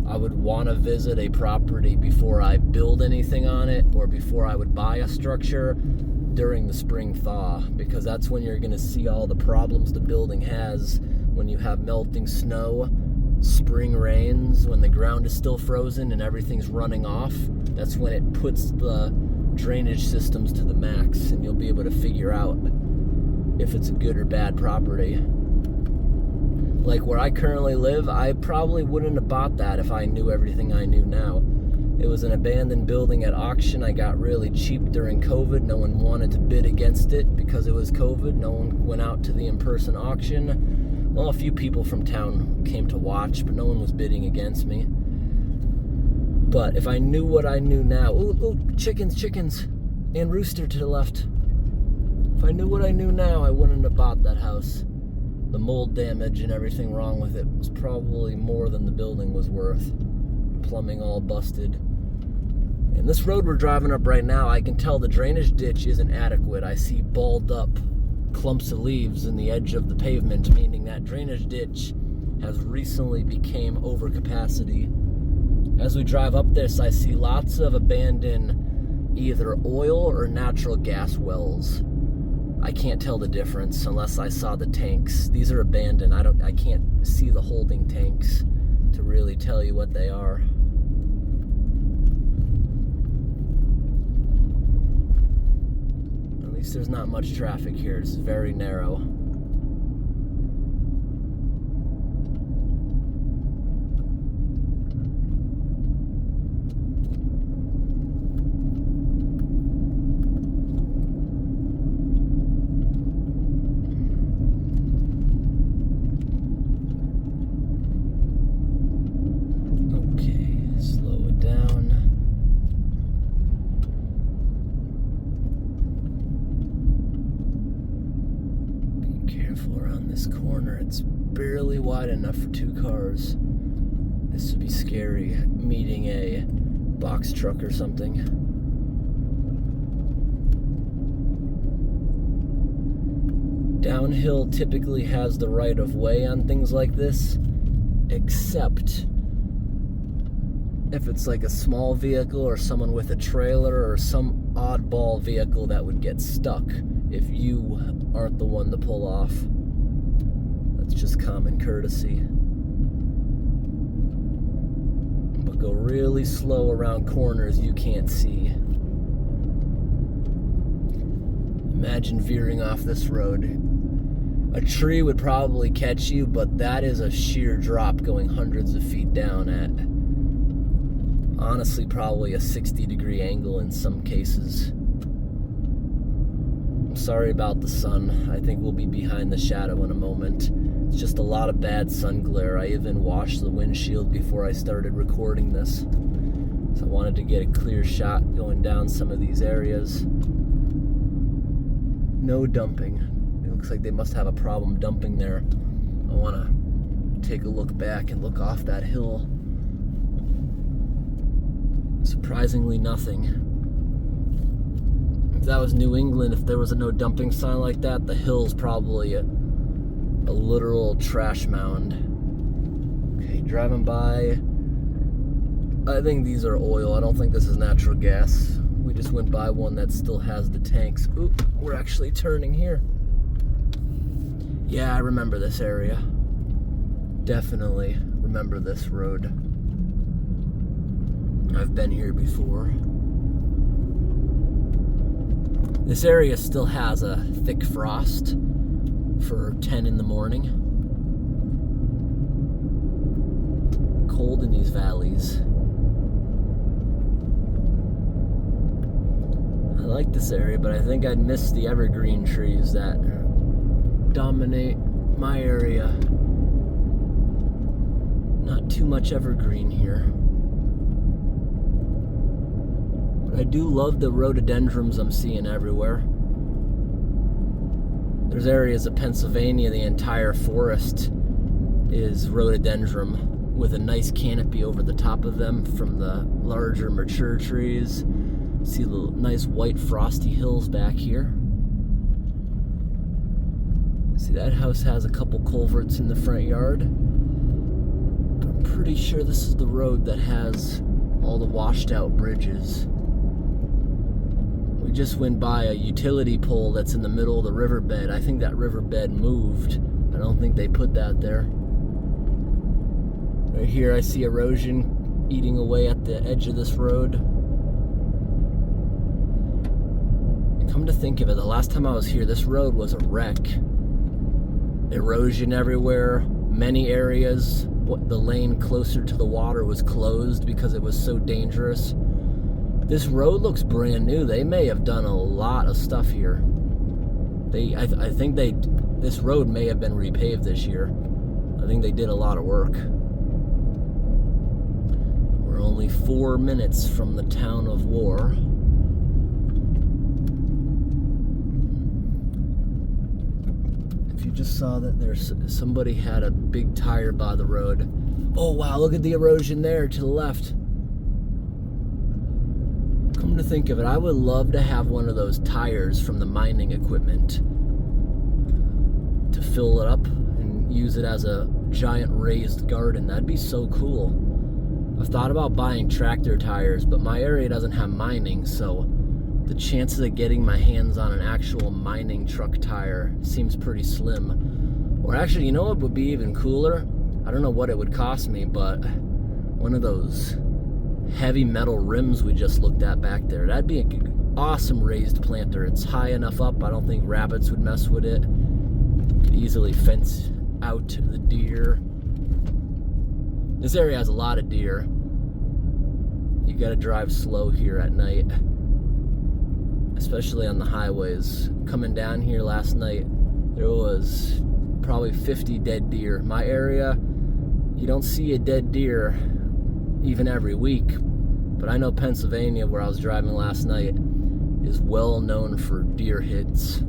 I would want to visit a property before I build anything on it or before I would buy a structure during the spring thaw, because that's when you're going to see all the problems the building has when you have melting snow, spring rains, when the ground is still frozen and everything's running off. That's when it puts the drainage systems to the max, and you'll be able to figure out if it's a good or bad property. Like where I currently live, I probably wouldn't have bought that if I knew everything I knew now. It was an abandoned building at auction. I got really cheap during COVID. No one wanted to bid against it because it was COVID. No one went out to the in-person auction. Well, a few people from town came to watch, but no one was bidding against me. But if I knew what I knew now... Ooh, chickens, and rooster to the left. If I knew what I knew now, I wouldn't have bought that house. The mold damage and everything wrong with it was probably more than the building was worth. Plumbing all busted. And this road we're driving up right now, I can tell the drainage ditch isn't adequate. I see balled up clumps of leaves in the edge of the pavement, meaning that drainage ditch has recently became over capacity. As we drive up this, I see lots of abandoned either oil or natural gas wells. I can't tell the difference unless I saw the tanks. These are abandoned. I can't see the holding tanks to really tell you what they are. At least there's not much traffic here. It's very narrow. This corner, it's barely wide enough for two cars. This would be scary, meeting a box truck or something. Downhill typically has the right of way on things like this, except if it's like a small vehicle or someone with a trailer or some oddball vehicle that would get stuck if you aren't the one to pull off. That's just common courtesy. But go really slow around corners you can't see. Imagine veering off this road. A tree would probably catch you, but that is a sheer drop going hundreds of feet down at, honestly, probably a 60-degree angle in some cases. I'm sorry about the sun. I think we'll be behind the shadow in a moment. It's just a lot of bad sun glare. I even washed the windshield before I started recording this. So I wanted to get a clear shot going down some of these areas. No dumping. It looks like they must have a problem dumping there. I want to take a look back and look off that hill. Surprisingly nothing. If that was New England, if there was a no dumping sign like that, the hill's probably a literal trash mound. Okay, driving by. I think these are oil. I don't think this is natural gas. We just went by one that still has the tanks. Oop, we're actually turning here. Yeah, I remember this area. Definitely remember this road. I've been here before. This area still has a thick frost for 10 in the morning. Cold in these valleys. I like this area, but I think I'd miss the evergreen trees that dominate my area. Not too much evergreen here. But I do love the rhododendrons I'm seeing everywhere. There's areas of Pennsylvania, the entire forest is rhododendron with a nice canopy over the top of them from the larger mature trees. See the nice white frosty hills back here. See, that house has a couple culverts in the front yard. But I'm pretty sure this is the road that has all the washed out bridges. We just went by a utility pole that's in the middle of the riverbed. I think that riverbed moved. I don't think they put that there. Right here I see erosion eating away at the edge of this road. And come to think of it, the last time I was here, this road was a wreck. Erosion everywhere. Many areas, the lane closer to the water was closed because it was so dangerous. This road looks brand new. They may have done a lot of stuff here. I think this road may have been repaved this year. I think they did a lot of work. We're only 4 minutes from the town of War. If you just saw that there's somebody had a big tire by the road. Oh wow, look at the erosion there to the left. Come to think of it, I would love to have one of those tires from the mining equipment to fill it up and use it as a giant raised garden. That'd be so cool. I've thought about buying tractor tires, but my area doesn't have mining, so the chances of getting my hands on an actual mining truck tire seems pretty slim. Or actually, you know what would be even cooler? I don't know what it would cost me, but one of those heavy metal rims we just looked at back there. That'd be an awesome raised planter. It's high enough up, I don't think rabbits would mess with it. Could easily fence out the deer. This area has a lot of deer. You gotta drive slow here at night, especially on the highways. Coming down here last night, there was probably 50 dead deer. My area, you don't see a dead deer even every week, but I know Pennsylvania, where I was driving last night, is well known for deer hits.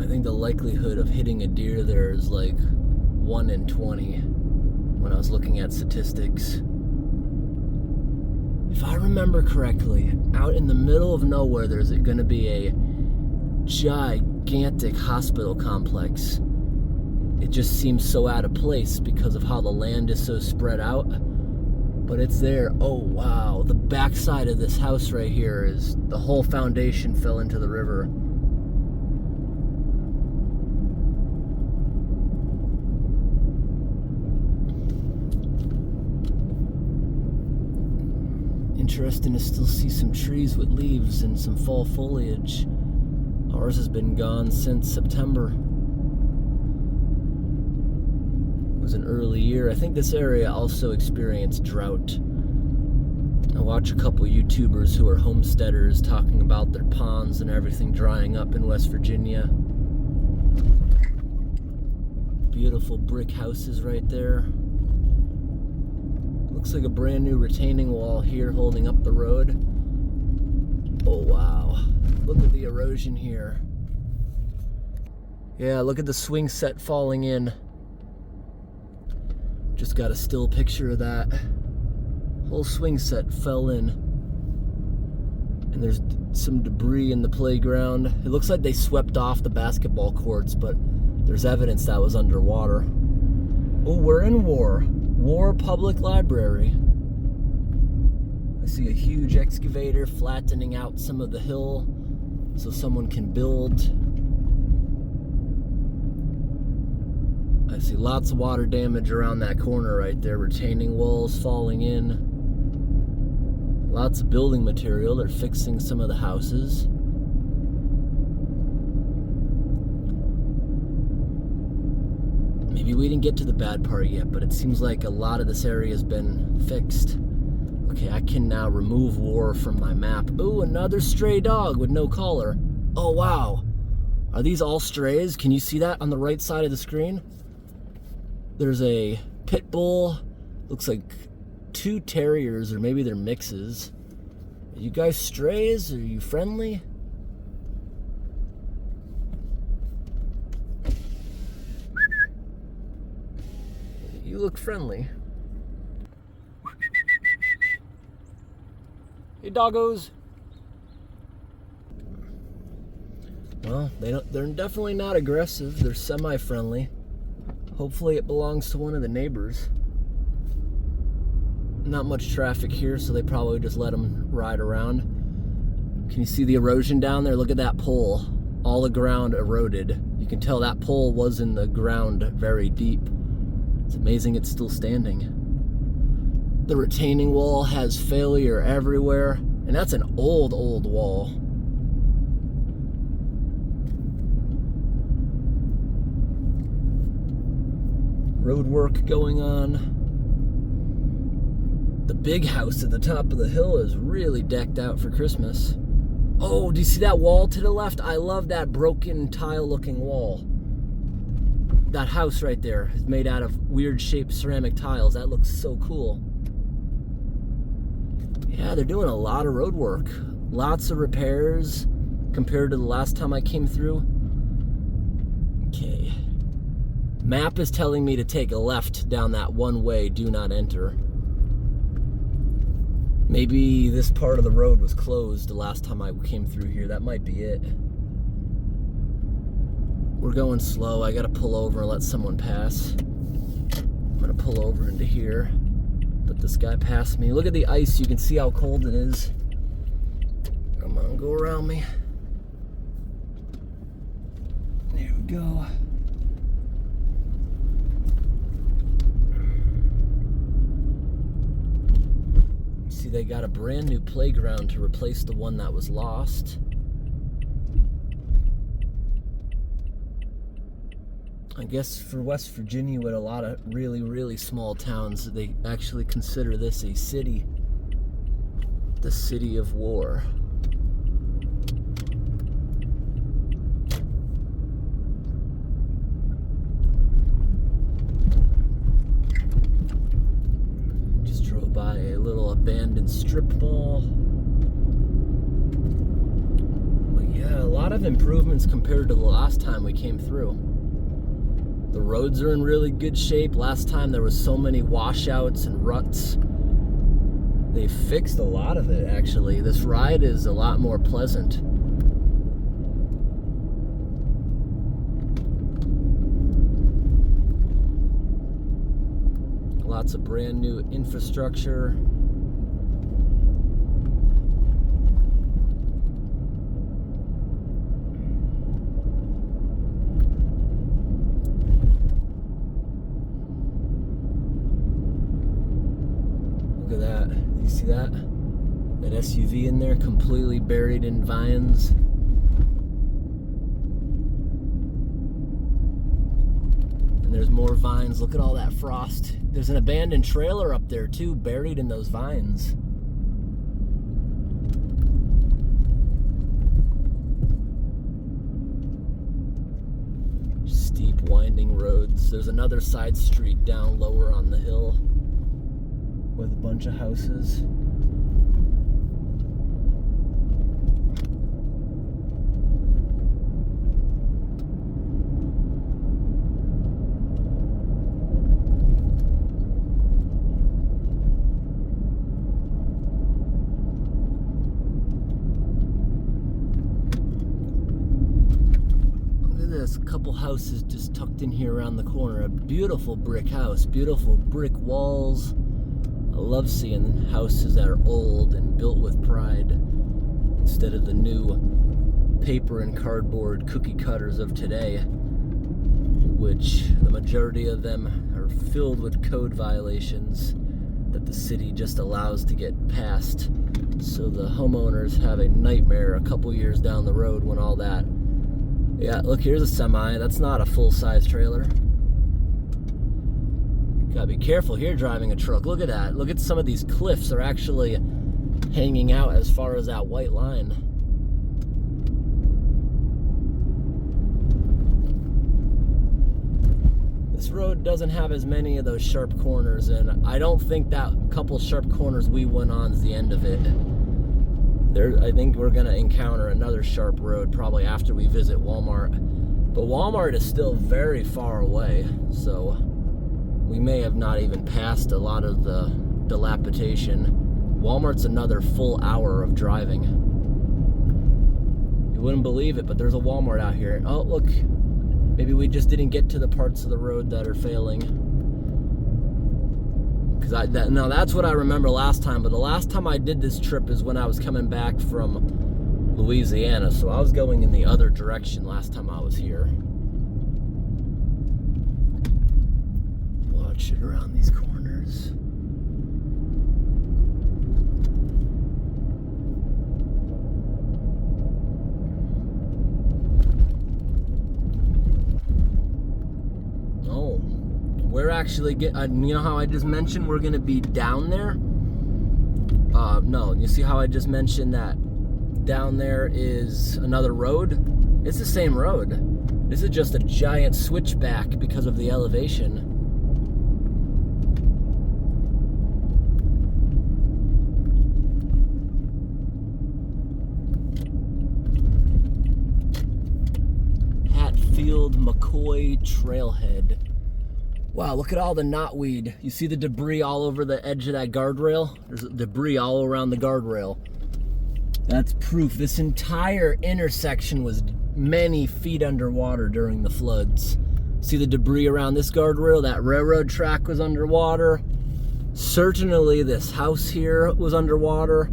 I think the likelihood of hitting a deer there is like 1 in 20 when I was looking at statistics. If I remember correctly, out in the middle of nowhere, there's going to be a gigantic hospital complex. It just seems so out of place because of how the land is so spread out, but it's there. Oh wow, the backside of this house right here is the whole foundation fell into the river. Interesting to still see some trees with leaves and some fall foliage. Ours has been gone since September. It was an early year. I think this area also experienced drought. I watch a couple YouTubers who are homesteaders talking about their ponds and everything drying up in West Virginia. Beautiful brick houses right there. Looks like a brand new retaining wall here holding up the road. Oh wow, look at the erosion here. Yeah, look at the swing set falling in. Just got a still picture of that. Whole swing set fell in. And there's some debris in the playground. It looks like they swept off the basketball courts, but there's evidence that was underwater. Oh, we're in War. War Public Library. I see a huge excavator flattening out some of the hill so someone can build. I see lots of water damage around that corner right there. Retaining walls falling in. Lots of building material. They're fixing some of the houses. Maybe we didn't get to the bad part yet, but it seems like a lot of this area has been fixed. Okay, I can now remove War from my map. Ooh, another stray dog with no collar. Oh, wow. Are these all strays? Can you see that on the right side of the screen? There's a pit bull. Looks like 2 terriers, or maybe they're mixes. Are you guys strays? Are you friendly? You look friendly. Hey, doggos. Well, they're definitely not aggressive. They're semi-friendly. Hopefully it belongs to one of the neighbors. Not much traffic here, so they probably just let them ride around. Can you see the erosion down there? Look at that pole. All the ground eroded. You can tell that pole was in the ground very deep. It's amazing it's still standing. The retaining wall has failure everywhere, and that's an old wall. Road work going on. The big house at the top of the hill is really decked out for Christmas. Oh, do you see that wall to the left? I love that broken tile-looking wall. That house right there is made out of weird-shaped ceramic tiles. That looks so cool. Yeah, they're doing a lot of road work. Lots of repairs compared to the last time I came through. Okay. Map is telling me to take a left down that one-way, do not enter. Maybe this part of the road was closed the last time I came through here. That might be it. We're going slow. I gotta pull over and let someone pass. I'm gonna pull over into here. Let this guy pass me. Look at the ice. You can see how cold it is. Come on, go around me. There we go. See, they got a brand new playground to replace the one that was lost. I guess for West Virginia, with a lot of really small towns, they actually consider this a city. The city of War. Just drove by a little abandoned strip mall. But yeah, a lot of improvements compared to the last time we came through. The roads are in really good shape. Last time there was so many washouts and ruts. They fixed a lot of it, actually. This ride is a lot more pleasant. Lots of brand new infrastructure. Look at that. You see that? That SUV in there, completely buried in vines. And there's more vines. Look at all that frost. There's an abandoned trailer up there too, buried in those vines. Steep winding roads. There's another side street down lower on the hill with a bunch of houses. there's a couple houses just tucked in here around the corner. A beautiful brick house, beautiful brick walls. I love seeing houses that are old and built with pride instead of the new paper and cardboard cookie cutters of today, which the majority of them are filled with code violations that the city just allows to get passed. So the homeowners have a nightmare a couple years down the road when all that. Yeah, look, here's a semi. That's not a full-size trailer. Gotta be careful here driving a truck. Look at that. Look at some of these cliffs are actually hanging out as far as that white line. This road doesn't have as many of those sharp corners, and I don't think that couple sharp corners we went on is the end of it. I think we're gonna encounter another sharp road probably after we visit Walmart. But Walmart is still very far away, so we may have not even passed a lot of the dilapidation. Walmart's another full hour of driving. You wouldn't believe it, but there's a Walmart out here. Oh, look. Maybe we just didn't get to the parts of the road that are failing. Now that's what I remember last time, but the last time I did this trip is when I was coming back from Louisiana, so I was going in the other direction last time I was here. Watch it around these corners. We're actually you know how I just mentioned we're gonna be down there? No, you see how I just mentioned that down there is another road? It's the same road. This is just a giant switchback because of the elevation. Hatfield McCoy Trailhead. Wow, look at all the knotweed. You see the debris all over the edge of that guardrail? There's debris all around the guardrail. That's proof. This entire intersection was many feet underwater during the floods. See the debris around this guardrail? That railroad track was underwater. Certainly this house here was underwater.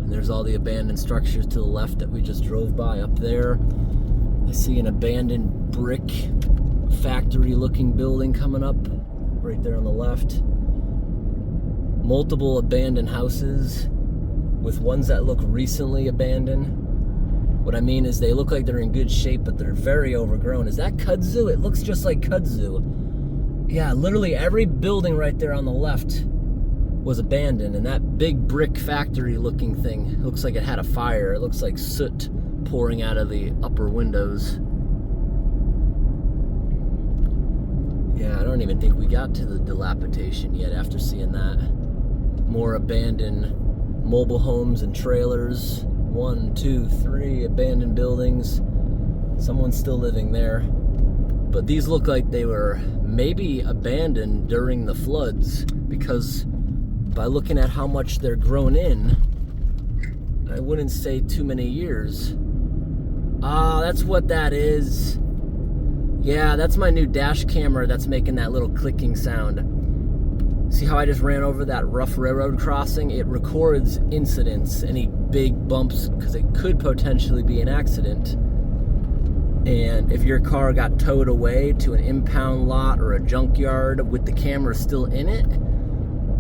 There's all the abandoned structures to the left that we just drove by up there. I see an abandoned brick factory looking building coming up right there on the left. Multiple abandoned houses with ones that look recently abandoned. What I mean is they look like they're in good shape, but they're very overgrown. Is that Kudzu? It looks just like Kudzu. Yeah, literally every building right there on the left was abandoned, and that big brick factory looking thing looks like it had a fire. It looks like soot pouring out of the upper windows. Yeah, I don't even think we got to the dilapidation yet after seeing that. More abandoned mobile homes and trailers. 1, 2, 3 abandoned buildings. Someone's still living there. But these look like they were maybe abandoned during the floods, because by looking at how much they're grown in, I wouldn't say too many years. Ah, that's what that is. Yeah, that's my new dash camera that's making that little clicking sound. See how I just ran over that rough railroad crossing? It records incidents, any big bumps, because it could potentially be an accident. And if your car got towed away to an impound lot or a junkyard with the camera still in it,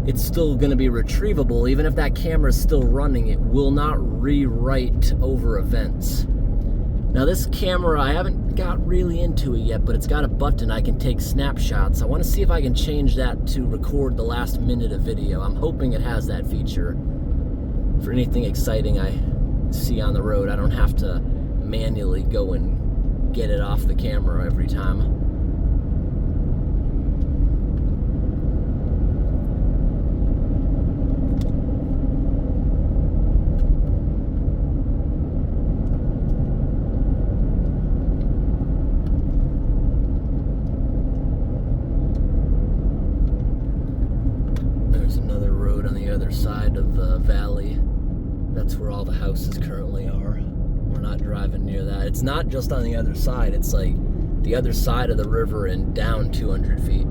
it's still going to be retrievable. Even if that camera is still running, it will not rewrite over events. Now this camera, I haven't got really into it yet, but it's got a button I can take snapshots. I want to see if I can change that to record the last minute of video. I'm hoping it has that feature. For anything exciting I see on the road, I don't have to manually go and get it off the camera every time. There's another road on the other side of valley. That's where all the houses currently are. We're not driving near that. It's not just on the other side. It's like the other side of the river and down 200 feet.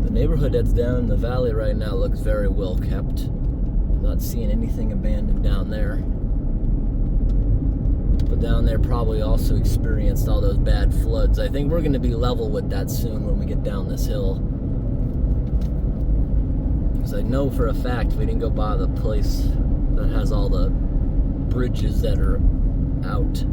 The neighborhood that's down in the valley right now looks very well kept. I'm not seeing anything abandoned down there. But down there probably also experienced all those bad floods. I think we're going to be level with that soon when we get down this hill. Because I know for a fact we didn't go by the place that has all the bridges that are out.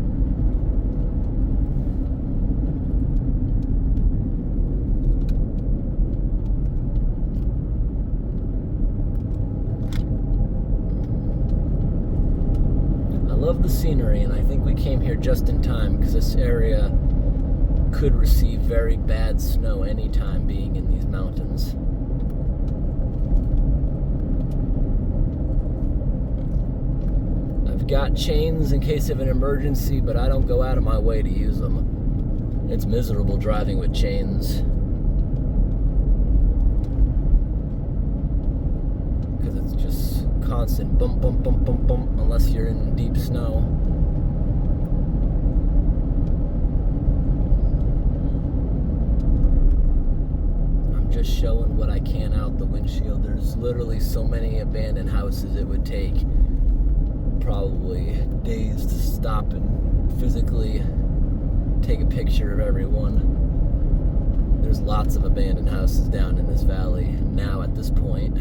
I love the scenery, and I think we came here just in time because this area could receive very bad snow anytime being in these mountains. I've got chains in case of an emergency, but I don't go out of my way to use them. It's miserable driving with chains. Because it's just constant bump, bump, bump, bump, bump, unless you're in deep snow. I'm just showing what I can out the windshield. There's literally so many abandoned houses it would take probably days to stop and physically take a picture of every one. There's lots of abandoned houses down in this valley now at this point.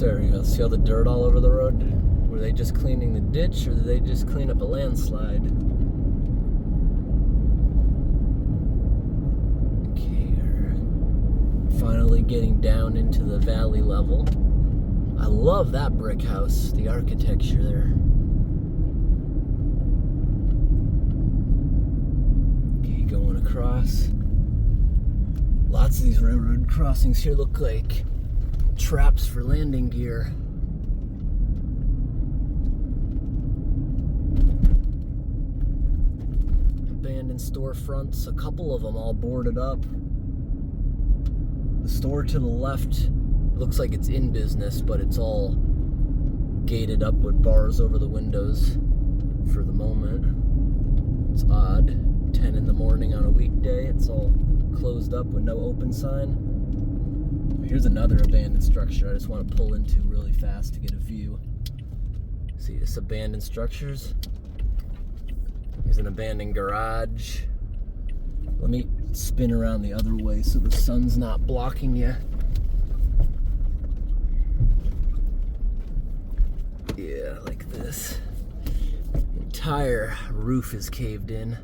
There you go. See all the dirt all over the road? Were they just cleaning the ditch, or did they just clean up a landslide? Okay, we're finally getting down into the valley level. I love that brick house, the architecture there. Okay, going across. Lots of these railroad crossings here look like traps for landing gear. Abandoned storefronts, a couple of them all boarded up. The store to the left looks like it's in business, but it's all gated up with bars over the windows for the moment. It's odd. 10 in the morning on a weekday, it's all closed up with no open sign. Here's another abandoned structure I just want to pull into really fast to get a view. See this abandoned structures? Here's an abandoned garage. Let me spin around the other way so the sun's not blocking you. Yeah, like this. The entire roof is caved in.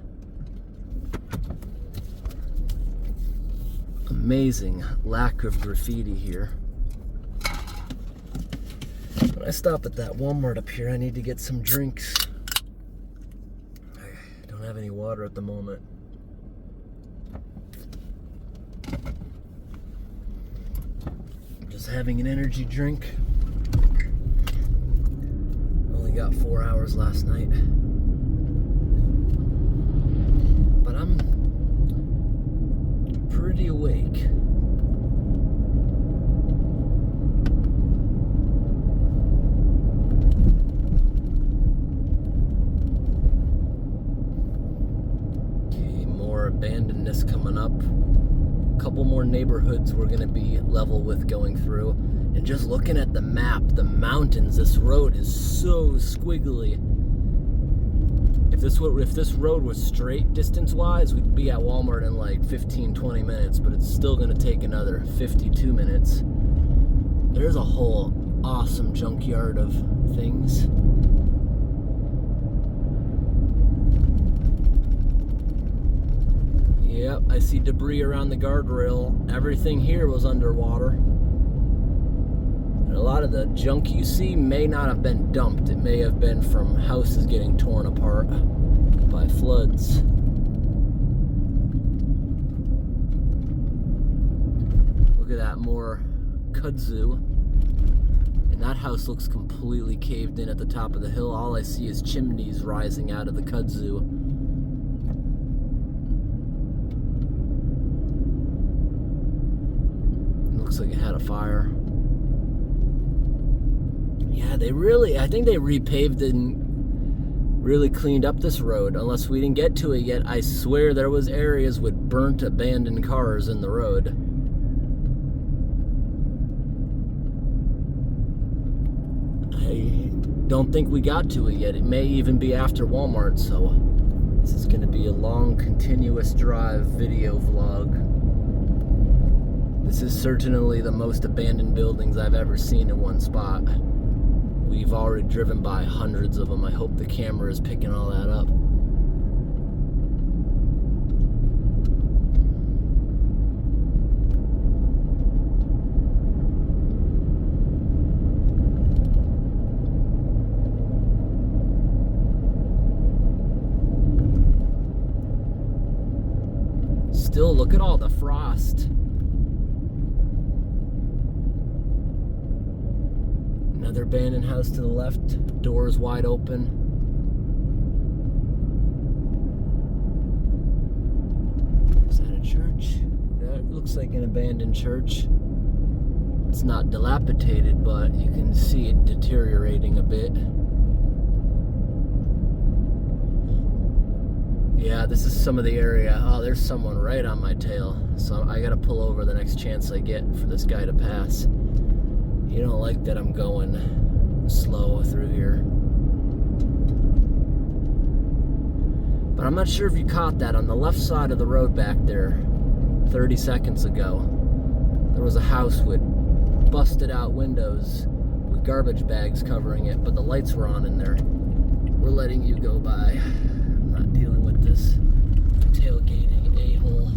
Amazing lack of graffiti here. When I stop at that Walmart up here, I need to get some drinks. I don't have any water at the moment. I'm just having an energy drink. Only got 4 hours last night. But I'm pretty awake. Okay, more abandonedness coming up. A couple more neighborhoods we're going to be level with going through. And just looking at the map, the mountains, this road is so squiggly. If this road was straight distance-wise, we'd be at Walmart in like 15-20 minutes, but it's still going to take another 52 minutes. There's a whole awesome junkyard of things. Yep, I see debris around the guardrail. Everything here was underwater. And a lot of the junk you see may not have been dumped. It may have been from houses getting torn apart by floods. Look at that, more Kudzu. And that house looks completely caved in at the top of the hill. All I see is chimneys rising out of the Kudzu. Looks like it had a fire. Yeah, I think they repaved and really cleaned up this road. Unless we didn't get to it yet, I swear there was areas with burnt, abandoned cars in the road. I don't think we got to it yet. It may even be after Walmart, so this is going to be a long, continuous drive video vlog. This is certainly the most abandoned buildings I've ever seen in one spot. We've already driven by hundreds of them. I hope the camera is picking all that up. Still, look at all the frost. Another abandoned house to the left, doors wide open. Is that a church? That looks like an abandoned church. It's not dilapidated, but you can see it deteriorating a bit. Yeah, this is some of the area. Oh, there's someone right on my tail. So I gotta pull over the next chance I get for this guy to pass. You don't like that I'm going slow through here. But I'm not sure if you caught that on the left side of the road back there 30 seconds ago. There was a house with busted out windows with garbage bags covering it, but the lights were on in there. We're letting you go by. I'm not dealing with this tailgating a-hole.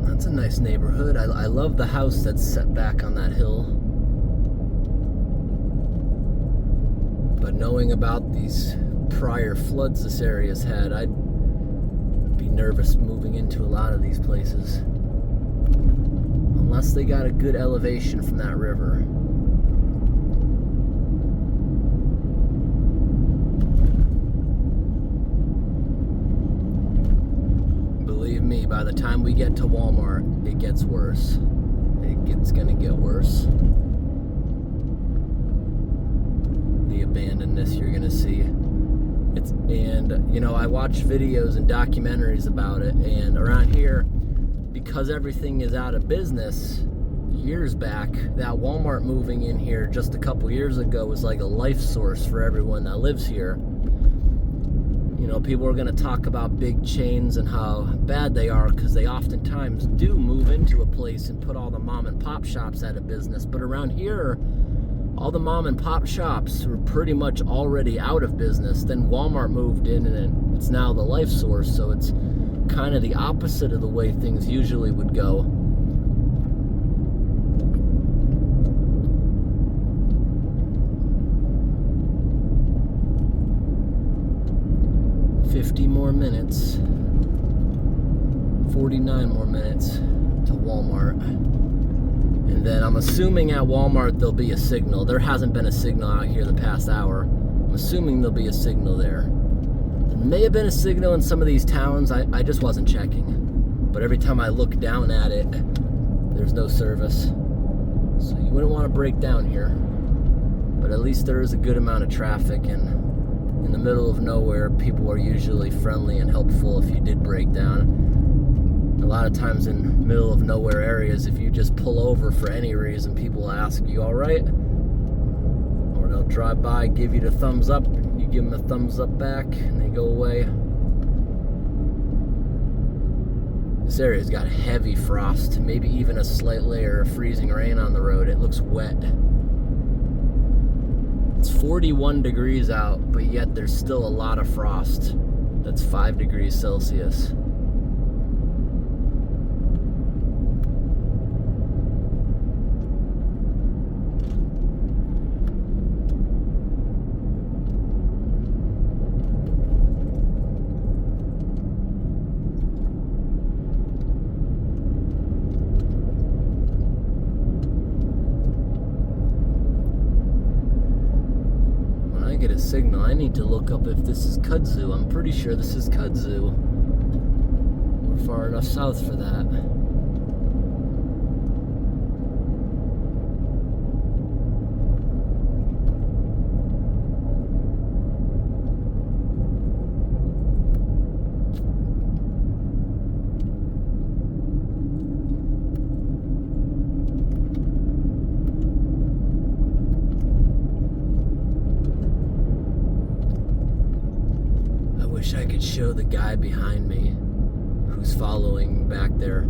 It's a nice neighborhood. I love the house that's set back on that hill. But knowing about these prior floods this area's had, I'd be nervous moving into a lot of these places. Unless they got a good elevation from that river. Believe me, by the time we get to Walmart, it gets worse. It's gonna get worse. The abandonedness you're gonna see. And you know, I watch videos and documentaries about it, and around here, because everything is out of business, years back, that Walmart moving in here just a couple years ago was like a life source for everyone that lives here. You know, people are going to talk about big chains and how bad they are because they oftentimes do move into a place and put all the mom and pop shops out of business. But around here, all the mom and pop shops were pretty much already out of business. Then Walmart moved in and it's now the life source. So it's kind of the opposite of the way things usually would go. More minutes, 49 more minutes to Walmart. And then I'm assuming at Walmart there'll be a signal. There hasn't been a signal out here the past hour. I'm assuming there'll be a signal there. There may have been a signal in some of these towns. I just wasn't checking. But every time I look down at it, there's no service. So you wouldn't want to break down here. But at least there is a good amount of traffic and In the middle of nowhere, people are usually friendly and helpful if you did break down. A lot of times in middle of nowhere areas, if you just pull over for any reason, people will ask, you all right? Or they'll drive by, give you the thumbs up, you give them a thumbs up back, and they go away. This area's got heavy frost, maybe even a slight layer of freezing rain on the road. It looks wet. It's 41 degrees out, but yet there's still a lot of frost. That's 5 degrees Celsius. Get a signal. I need to look up if this is Kudzu. I'm pretty sure this is Kudzu. We're far enough south for that. I could show the guy behind me who's following back there.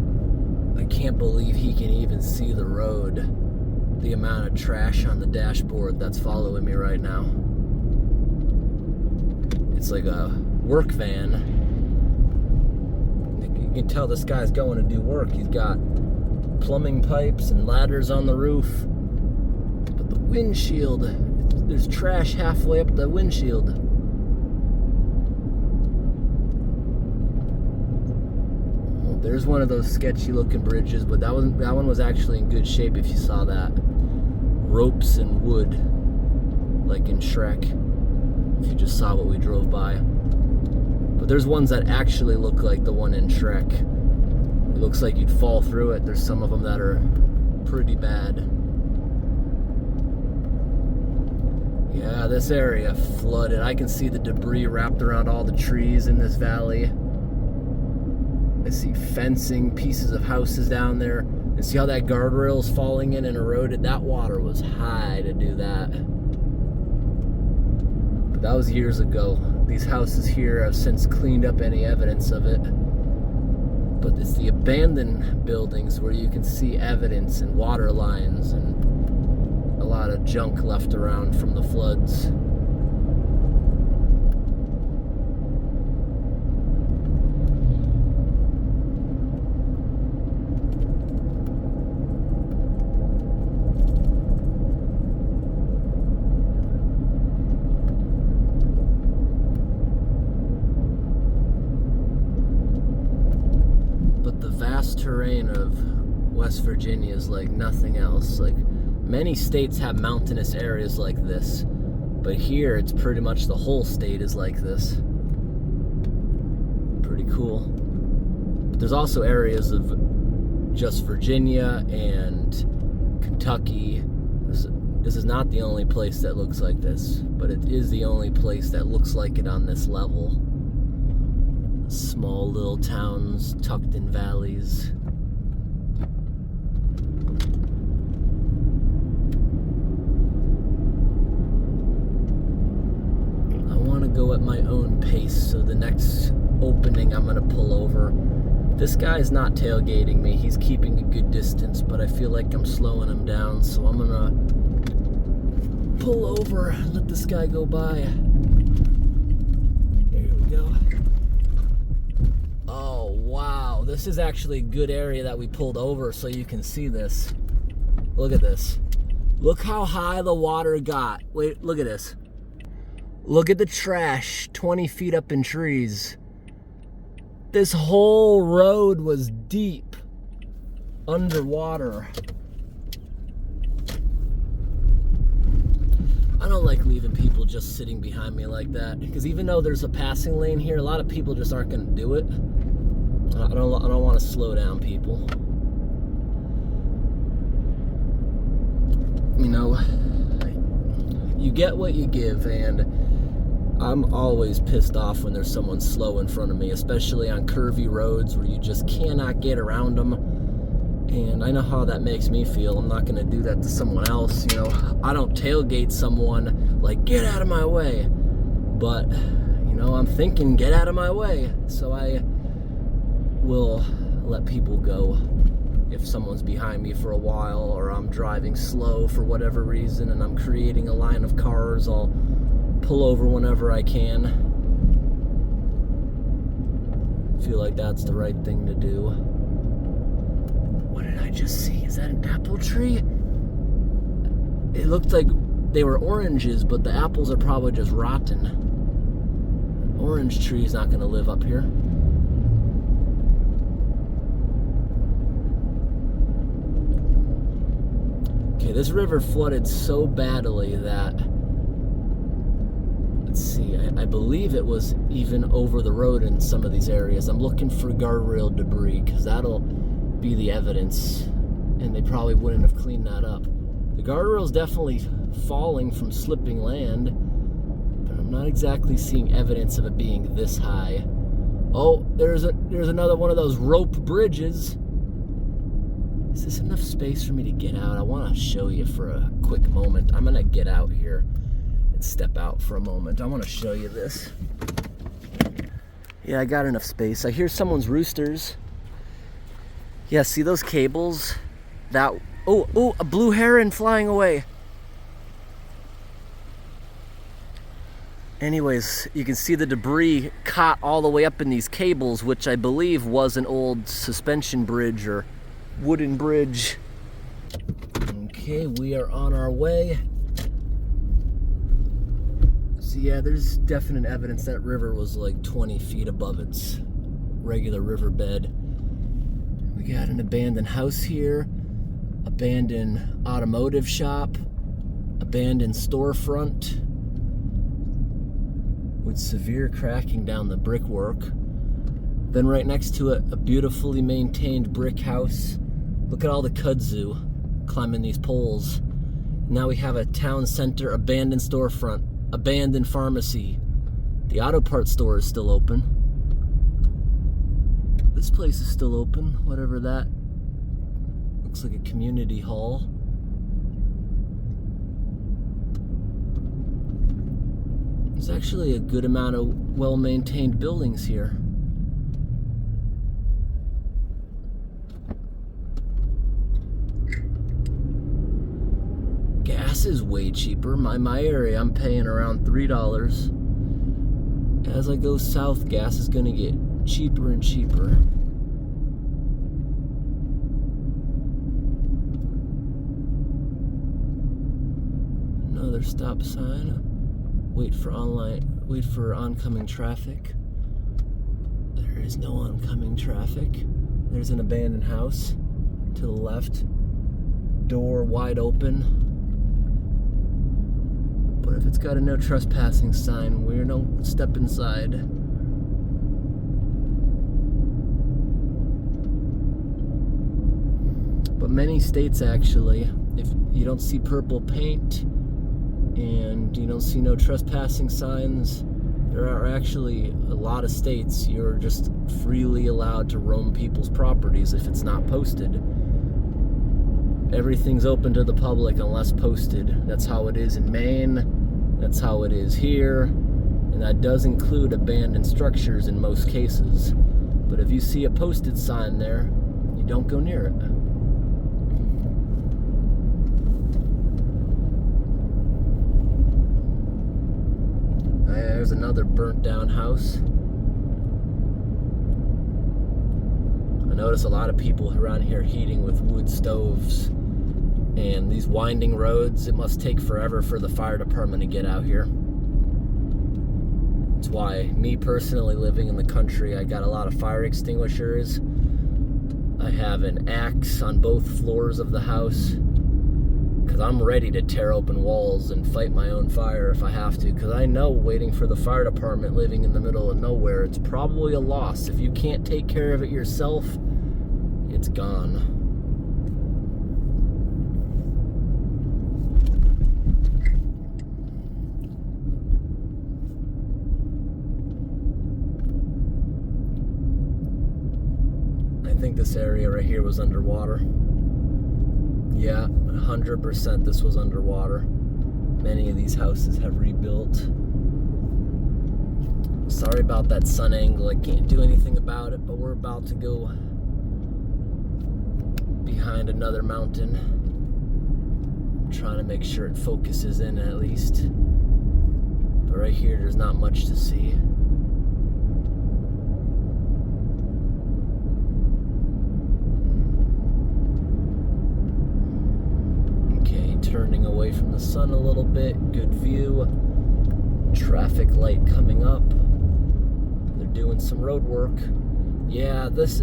I can't believe he can even see the road. The amount of trash on the dashboard that's following me right now. It's like a work van. You can tell this guy's going to do work. He's got plumbing pipes and ladders on the roof. But the windshield, there's trash halfway up the windshield. There's one of those sketchy looking bridges, but that one was actually in good shape if you saw that. Ropes and wood, like in Shrek, if you just saw what we drove by. But there's ones that actually look like the one in Shrek. It looks like you'd fall through it. There's some of them that are pretty bad. Yeah, this area flooded. I can see the debris wrapped around all the trees in this valley. I see fencing, pieces of houses down there. And see how that guardrail's falling in and eroded? That water was high to do that. But that was years ago. These houses here have since cleaned up any evidence of it. But it's the abandoned buildings where you can see evidence and water lines and a lot of junk left around from the floods. Terrain of West Virginia is like nothing else. Like many states have mountainous areas like this, but here it's pretty much the whole state is like this. Pretty cool. But there's also areas of just Virginia and Kentucky. This is not the only place that looks like this, but it is the only place that looks like it on this level. Small little towns tucked in valleys. I want to go at my own pace, so the next opening I'm going to pull over. This guy's not tailgating me. He's keeping a good distance, but I feel like I'm slowing him down, so I'm going to pull over and let this guy go by. Here we go. Oh, wow. This is actually a good area that we pulled over so you can see this. Look at this. Look how high the water got. Wait, look at this. Look at the trash 20 feet up in trees. This whole road was deep underwater. I don't like leaving people just sitting behind me like that, because even though there's a passing lane here, a lot of people just aren't going to do it. I don't want to slow down people. You know, you get what you give, and I'm always pissed off when there's someone slow in front of me, especially on curvy roads where you just cannot get around them. And I know how that makes me feel. I'm not going to do that to someone else. You know, I don't tailgate someone like, get out of my way. But, you know, I'm thinking, get out of my way. So I will let people go if someone's behind me for a while, or I'm driving slow for whatever reason and I'm creating a line of cars. I'll pull over whenever I can. Feel like that's the right thing to do. What did I just see? Is that an apple tree? It looked like they were oranges, but the apples are probably just rotten. Orange tree's not gonna live up here. Okay, this river flooded so badly that, let's see, I believe it was even over the road in some of these areas. I'm looking for guardrail debris, because that'll be the evidence, and they probably wouldn't have cleaned that up. The guardrail's definitely falling from slipping land, but I'm not exactly seeing evidence of it being this high. Oh, there's another one of those rope bridges. Is this enough space for me to get out? I want to show you for a quick moment. I'm gonna get out here and step out for a moment. I want to show you this. Yeah, I got enough space. I hear someone's roosters. Yeah, see those cables? Oh, a blue heron flying away. Anyways, you can see the debris caught all the way up in these cables, which I believe was an old suspension bridge or wooden bridge. Okay, we are on our way. So yeah, there's definite evidence that river was like 20 feet above its regular riverbed. We got an abandoned house here, abandoned automotive shop, abandoned storefront with severe cracking down the brickwork. Then right next to it, a beautifully maintained brick house. Look at all the kudzu climbing these poles. Now we have a town center, abandoned storefront, abandoned pharmacy. The auto parts store is still open. This place is still open, whatever that. Looks like a community hall. There's actually a good amount of well-maintained buildings here. Gas is way cheaper. My area, I'm paying around $3. As I go south, gas is gonna get cheaper and cheaper. Another stop sign. Wait for oncoming traffic. There is no oncoming traffic. There's an abandoned house to the left. Door wide open. But if it's got a no trespassing sign, we don't step inside. But many states actually, if you don't see purple paint and you don't see no trespassing signs, there are actually a lot of states you're just freely allowed to roam people's properties if it's not posted. Everything's open to the public unless posted. That's how it is in Maine. That's how it is here. And that does include abandoned structures in most cases. But if you see a posted sign there, you don't go near it. There's another burnt down house. I notice a lot of people around here heating with wood stoves. And these winding roads, it must take forever for the fire department to get out here. That's why, me personally living in the country, I got a lot of fire extinguishers. I have an axe on both floors of the house, because I'm ready to tear open walls and fight my own fire if I have to, because I know waiting for the fire department living in the middle of nowhere, it's probably a loss. If you can't take care of it yourself, it's gone. this area right here was underwater. Yeah, 100% this was underwater. Many of these houses have rebuilt. Sorry about that sun angle. I can't do anything about it, but we're about to go behind another mountain. I'm trying to make sure it focuses in at least. But right here, there's not much to see. Okay, turning away from the sun a little bit. Good view. Traffic light coming up. They're doing some road work. Yeah, there's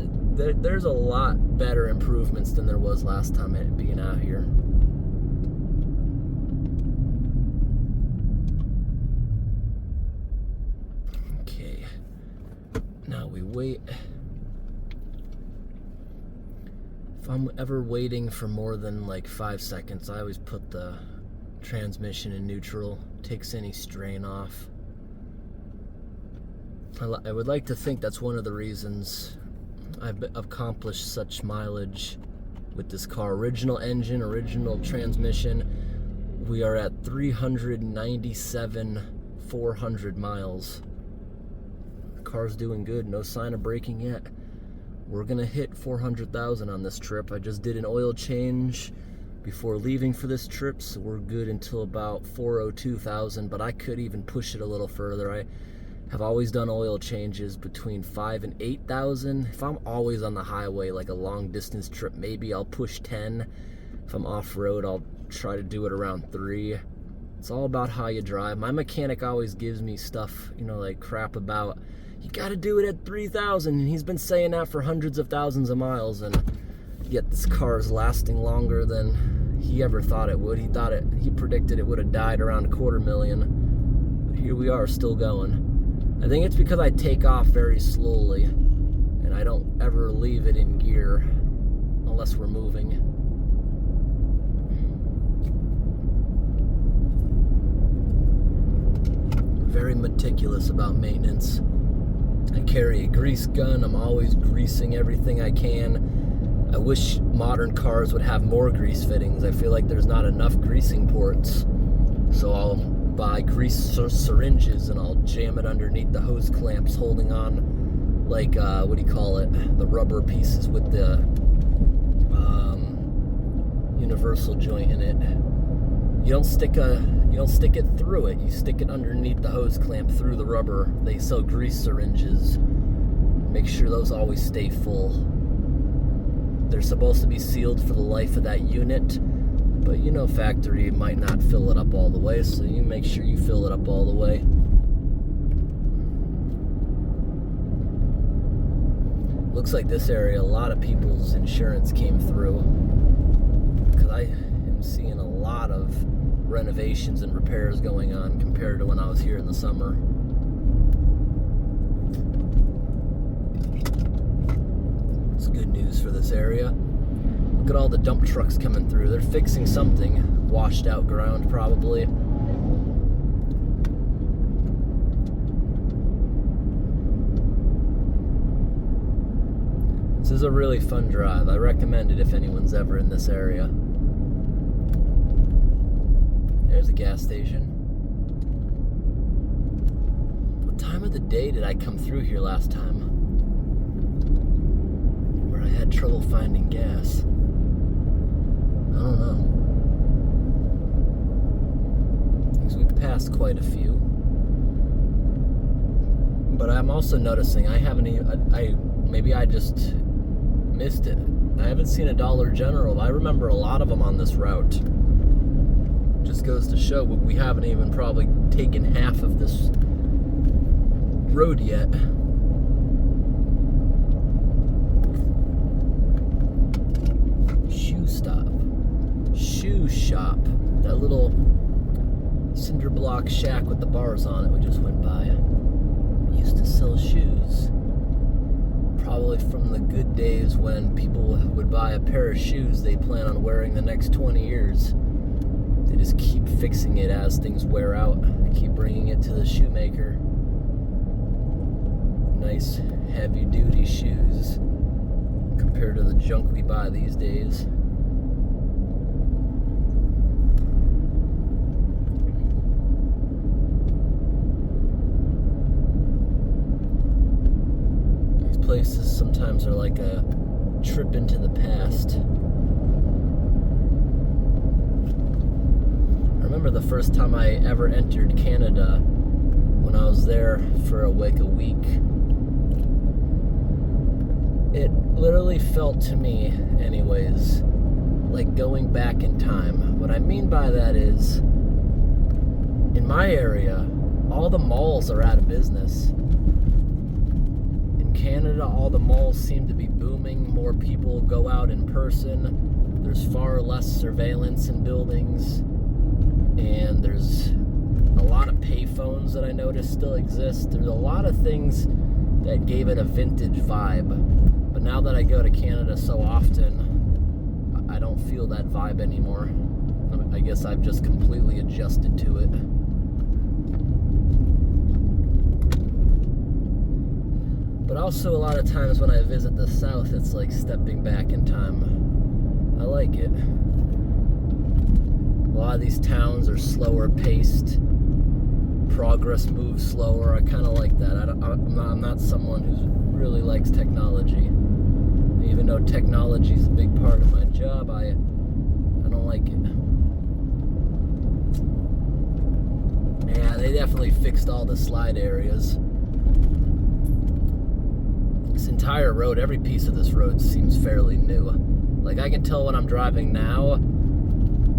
a lot better improvements than there was last time being out here. Okay, now we wait. If I'm ever waiting for more than like 5 seconds, I always put the transmission in neutral. Takes any strain off. I would like to think that's one of the reasons I've accomplished such mileage with this car. Original engine, original transmission. We are at 397,400 miles. The car's doing good. No sign of braking yet. We're gonna hit 400,000 on this trip. I just did an oil change before leaving for this trip, so we're good until about 402,000, but I could even push it a little further. I have always done oil changes between 5,000 and 8,000. If I'm always on the highway, like a long distance trip, maybe I'll push 10. If I'm off-road, I'll try to do it around 3. It's all about how you drive. My mechanic always gives me stuff, like crap about, you gotta do it at 3,000, and he's been saying that for hundreds of thousands of miles, and yet this car is lasting longer than he ever thought it would. He predicted it would have died around 250,000, but here we are still going. I think it's because I take off very slowly, and I don't ever leave it in gear unless we're moving. Very meticulous about maintenance. I carry a grease gun. I'm always greasing everything I can. I wish modern cars would have more grease fittings. I feel like there's not enough greasing ports. So I'll buy grease syringes and I'll jam it underneath the hose clamps holding on, like, the rubber pieces with the universal joint in it. You don't stick it through it. You stick it underneath the hose clamp through the rubber. They sell grease syringes. Make sure those always stay full. They're supposed to be sealed for the life of that unit, but factory might not fill it up all the way, so you make sure you fill it up all the way. Looks like this area, a lot of people's insurance came through, because I am seeing a lot of renovations and repairs going on compared to when I was here in the summer. It's good news for this area. Look at all the dump trucks coming through. They're fixing something. Washed out ground, probably. This is a really fun drive. I recommend it if anyone's ever in this area. There's a gas station. What time of the day did I come through here last time? Where I had trouble finding gas. I don't know. Because we've passed quite a few. But I'm also noticing maybe I just missed it. I haven't seen a Dollar General. I remember a lot of them on this route. Just goes to show we haven't even probably taken half of this road yet. Shoe shop. That little cinder block shack with the bars on it we just went by. Used to sell shoes. Probably from the good days when people would buy a pair of shoes they plan on wearing the next 20 years. They just keep fixing it as things wear out. Keep bringing it to the shoemaker. Nice heavy duty shoes. compared to the junk we buy these days. These places sometimes are like a trip into the past. I remember the first time I ever entered Canada when I was there for a week. It literally felt to me, anyways, like going back in time. What I mean by that is, in my area, all the malls are out of business. In Canada, all the malls seem to be booming. More people go out in person. There's far less surveillance in buildings. And there's a lot of payphones that I noticed still exist. There's a lot of things that gave it a vintage vibe. But now that I go to Canada so often, I don't feel that vibe anymore. I guess I've just completely adjusted to it. But also a lot of times when I visit the South, it's like stepping back in time. I like it. A lot of these towns are slower paced. Progress moves slower. I kind of like that. I'm not someone who really likes technology. Even though technology is a big part of my job, I don't like it. Yeah, they definitely fixed all the slide areas. This entire road, every piece of this road seems fairly new. Like, I can tell when I'm driving now,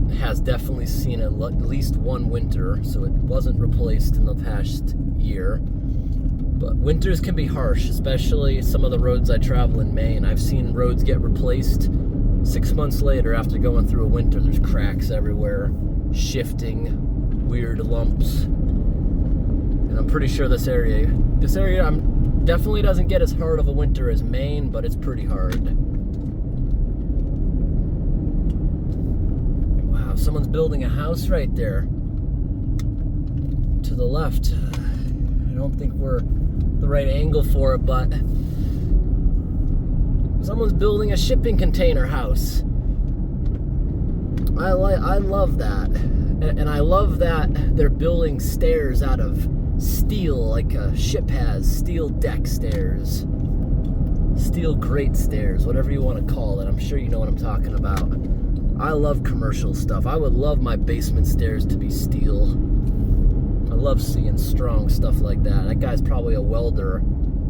it has definitely seen at least one winter, so it wasn't replaced in the past year. But winters can be harsh, especially some of the roads I travel in Maine. I've seen roads get replaced 6 months later after going through a winter. There's cracks everywhere, shifting, weird lumps. And I'm pretty sure this area definitely doesn't get as hard of a winter as Maine, but it's pretty hard. Wow, someone's building a house right there. To the left. I don't think we're the right angle for it, but someone's building a shipping container house. I love that. And I love that they're building stairs out of steel, like a ship has, steel deck stairs, steel grate stairs, whatever you want to call it. I'm sure you know what I'm talking about. I love commercial stuff. I would love my basement stairs to be steel. I love seeing strong stuff like that. That guy's probably a welder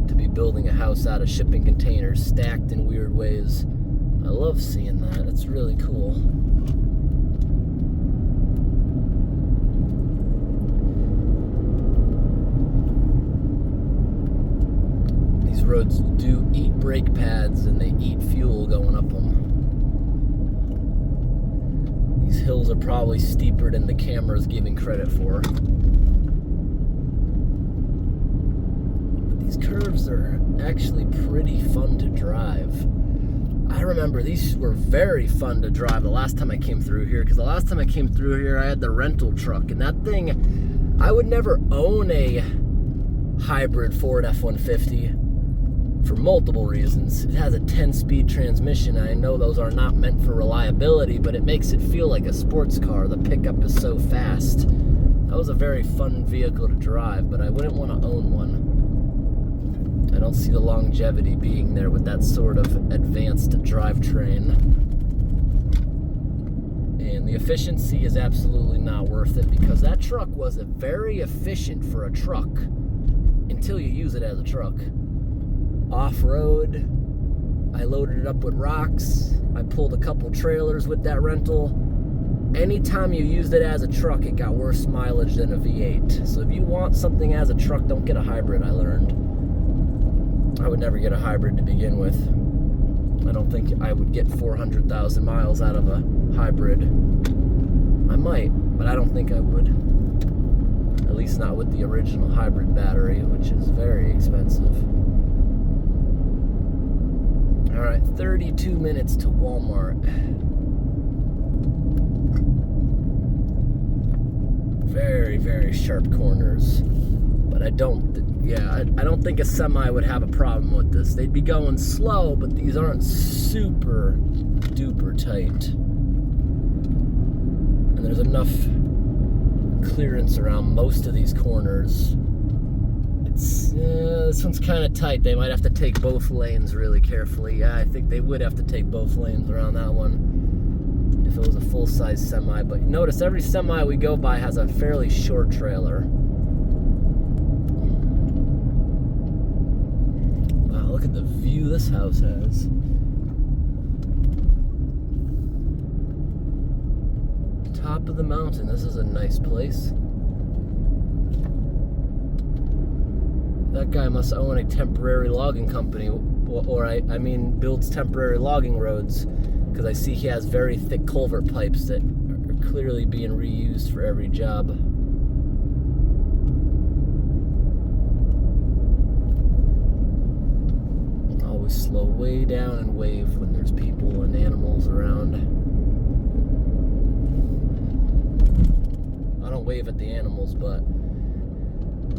to be building a house out of shipping containers stacked in weird ways. I love seeing that. It's really cool. These roads do eat brake pads and they eat fuel going up them. These hills are probably steeper than the camera's giving credit for. These curves are actually pretty fun to drive. I remember these were very fun to drive the last time I came through here, because the last time I came through here I had the rental truck, and that thing, I would never own a hybrid Ford F-150 for multiple reasons. It has a 10-speed transmission, and I know those are not meant for reliability, but it makes it feel like a sports car. The pickup is so fast. That was a very fun vehicle to drive, but I wouldn't want to own one. I don't see the longevity being there with that sort of advanced drivetrain. And the efficiency is absolutely not worth it, because that truck was very efficient for a truck until you use it as a truck. Off-road, I loaded it up with rocks. I pulled a couple trailers with that rental. Anytime you used it as a truck, it got worse mileage than a V8. So if you want something as a truck, don't get a hybrid, I learned. I would never get a hybrid to begin with. I don't think I would get 400,000 miles out of a hybrid. I might, but I don't think I would. At least not with the original hybrid battery, which is very expensive. Alright, 32 minutes to Walmart. Very, very sharp corners. But I don't Yeah, I don't think a semi would have a problem with this. They'd be going slow, but these aren't super duper tight. And there's enough clearance around most of these corners. This one's kind of tight. They might have to take both lanes really carefully. Yeah, I think they would have to take both lanes around that one if it was a full-size semi. But notice every semi we go by has a fairly short trailer. Wow, look at the view this house has. Top of the mountain. This is a nice place. That guy must own a temporary logging company, or I mean builds temporary logging roads, because I see he has very thick culvert pipes that are clearly being reused for every job. Always slow way down and wave when there's people and animals around. I don't wave at the animals, but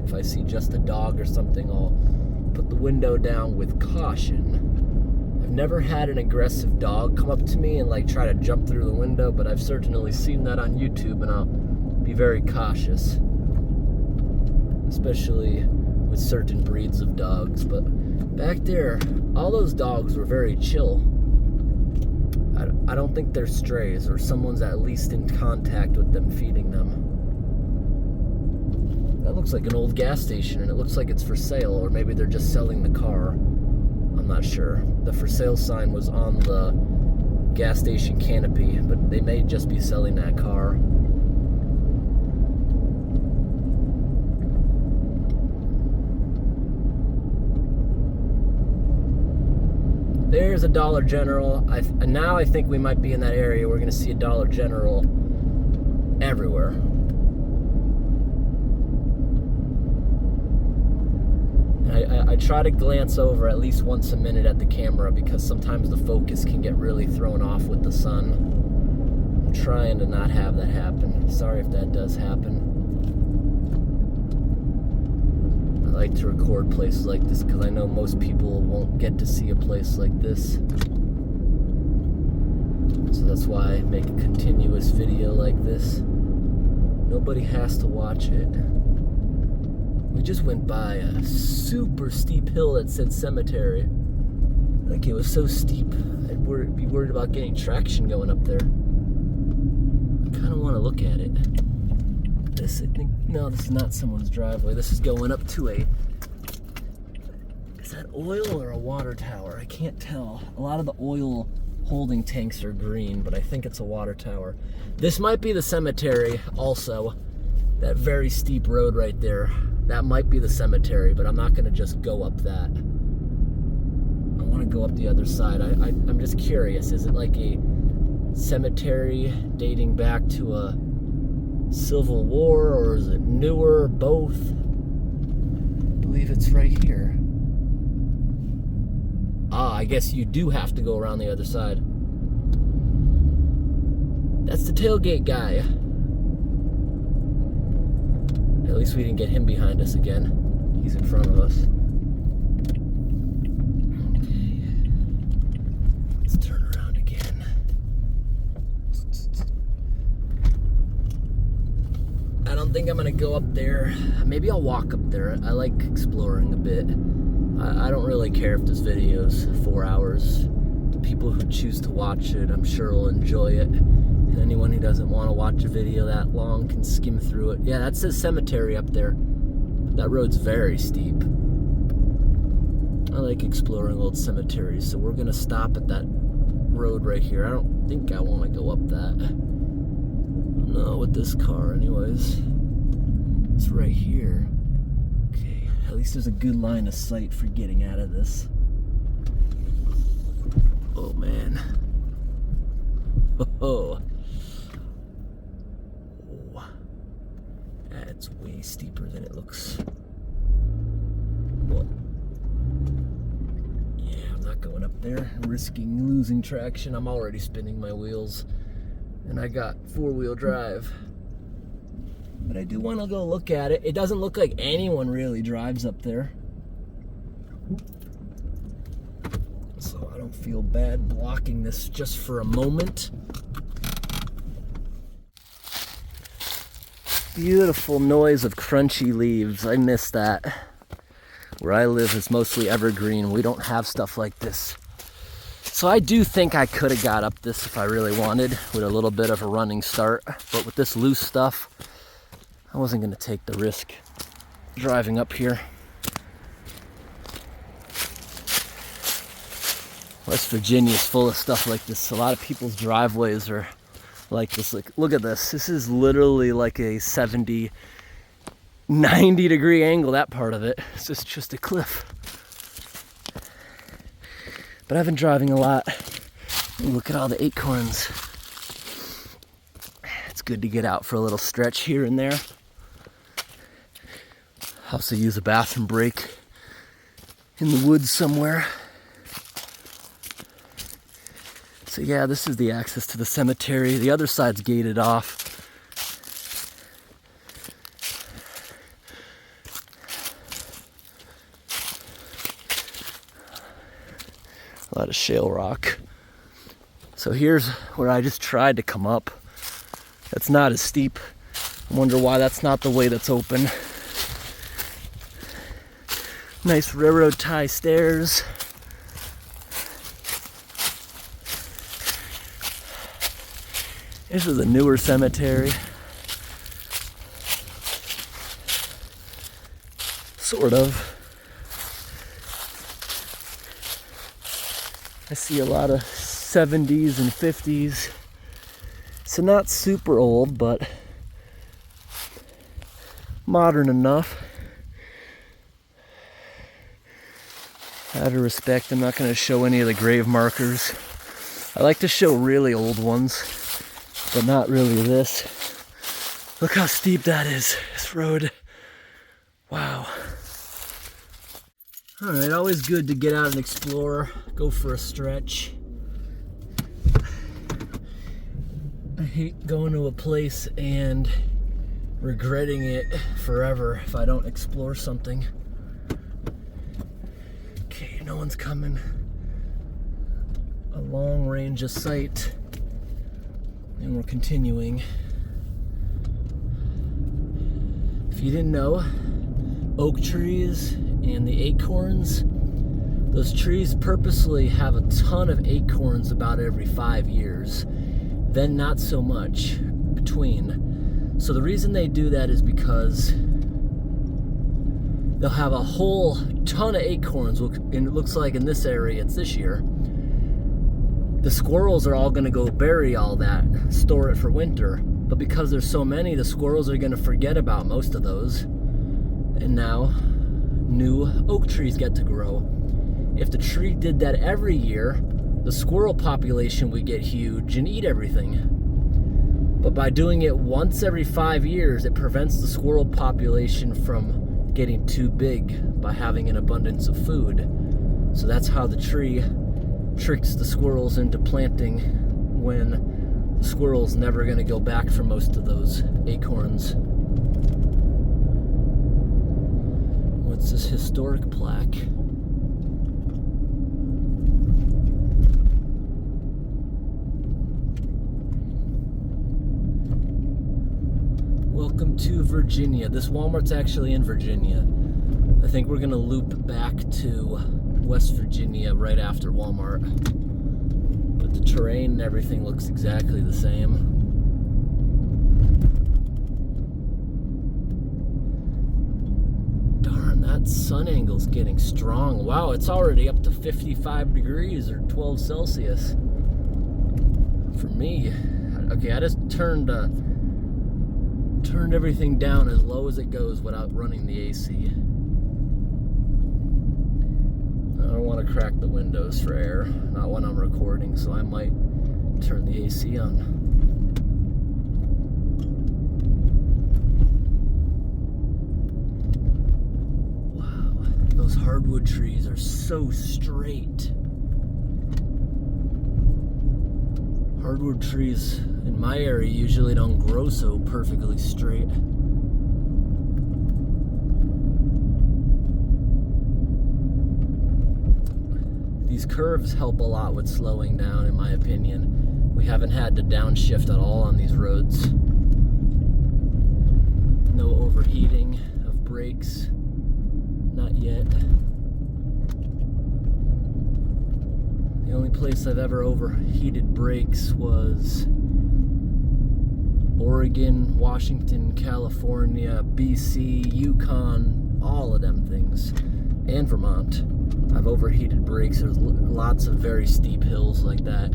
if I see just a dog or something, I'll put the window down with caution. I've never had an aggressive dog come up to me and like try to jump through the window, but I've certainly seen that on YouTube, and I'll be very cautious, especially with certain breeds of dogs. But back there, all those dogs were very chill. I don't think they're strays, or someone's at least in contact with them feeding them. That looks like an old gas station, and it looks like it's for sale, or maybe they're just selling the car. I'm not sure. The for sale sign was on the gas station canopy, but they may just be selling that car. There's a Dollar General. Now I think we might be in that area. We're going to see a Dollar General everywhere. I try to glance over at least once a minute at the camera, because sometimes the focus can get really thrown off with the sun. I'm trying to not have that happen. Sorry if that does happen. I like to record places like this because I know most people won't get to see a place like this. So that's why I make a continuous video like this. Nobody has to watch it. We just went by a super steep hill that said cemetery. Like, it was so steep, I'd be worried about getting traction going up there. I kind of want to look at it. This, I think, no, this is not someone's driveway. This is going up to a, is that oil or a water tower? I can't tell. A lot of the oil holding tanks are green, but I think it's a water tower. This might be the cemetery also. That very steep road right there. That might be the cemetery, but I'm not going to just go up that. I want to go up the other side. I'm just curious. Is it like a cemetery dating back to a Civil War, or is it newer? Both? I believe it's right here. Ah, I guess you do have to go around the other side. That's the tailgate guy. At least we didn't get him behind us again. He's in front of us. Okay. Let's turn around again. I don't think I'm gonna go up there. Maybe I'll walk up there. I like exploring a bit. I don't really care if this video's 4 hours. The people who choose to watch it, I'm sure will enjoy it. And anyone who doesn't want to watch a video that long can skim through it. Yeah, that says cemetery up there. That road's very steep. I like exploring old cemeteries, so we're gonna stop at that road right here. I don't think I want to go up that. No, with this car anyways. It's right here. Okay, at least there's a good line of sight for getting out of this. Oh man. Oh. That's way steeper than it looks. What? Yeah, I'm not going up there, risking losing traction. I'm already spinning my wheels, and I got 4-wheel drive. But I do want to go look at it. It doesn't look like anyone really drives up there. So I don't feel bad blocking this just for a moment. Beautiful noise of crunchy leaves. I miss that. Where I live is mostly evergreen. We don't have stuff like this. So I do think I could have got up this if I really wanted with a little bit of a running start. But with this loose stuff, I wasn't going to take the risk driving up here. West Virginia is full of stuff like this. A lot of people's driveways are like this. Like, look at this. This is literally like a 70, 90 degree angle, that part of it. It's just a cliff. But I've been driving a lot. Look at all the acorns. It's good to get out for a little stretch here and there. Also use a bathroom break in the woods somewhere. So yeah, this is the access to the cemetery. The other side's gated off. A lot of shale rock. So here's where I just tried to come up. That's not as steep. I wonder why that's not the way that's open. Nice railroad tie stairs. This is a newer cemetery. Sort of. I see a lot of 70s and 50s. So not super old, but modern enough. Out of respect, I'm not going to show any of the grave markers. I like to show really old ones, but not really this. Look how steep that is, this road. Wow. Alright, always good to get out and explore, go for a stretch. I hate going to a place and regretting it forever if I don't explore something. Okay, no one's coming. A long range of sight. And we're continuing. If you didn't know, oak trees and the acorns, those trees purposely have a ton of acorns about every 5 years, then not so much between. So the reason they do that is because they'll have a whole ton of acorns, and it looks like in this area it's this year. The squirrels are all going to go bury all that, store it for winter, but because there's so many, the squirrels are going to forget about most of those, and now new oak trees get to grow. If the tree did that every year, the squirrel population would get huge and eat everything. But by doing it once every 5 years, it prevents the squirrel population from getting too big by having an abundance of food. So that's how the tree tricks the squirrels into planting when the squirrel's never going to go back for most of those acorns. What's this historic plaque? Welcome to Virginia. This Walmart's actually in Virginia. I think we're gonna loop back to West Virginia right after Walmart. But the terrain and everything looks exactly the same. That sun angle's getting strong. Wow, it's already up to 55 degrees or 12 Celsius. For me, okay, I just turned everything down as low as it goes without running the AC. I don't want to crack the windows for air, not when I'm recording, so I might turn the AC on. Those hardwood trees are so straight. Hardwood trees in my area usually don't grow so perfectly straight. These curves help a lot with slowing down, in my opinion. We haven't had to downshift at all on these roads. No overheating of brakes, not yet. The only place I've ever overheated brakes was Oregon, Washington, California, BC, Yukon, all of them things, and Vermont. I've overheated brakes. There's lots of very steep hills like that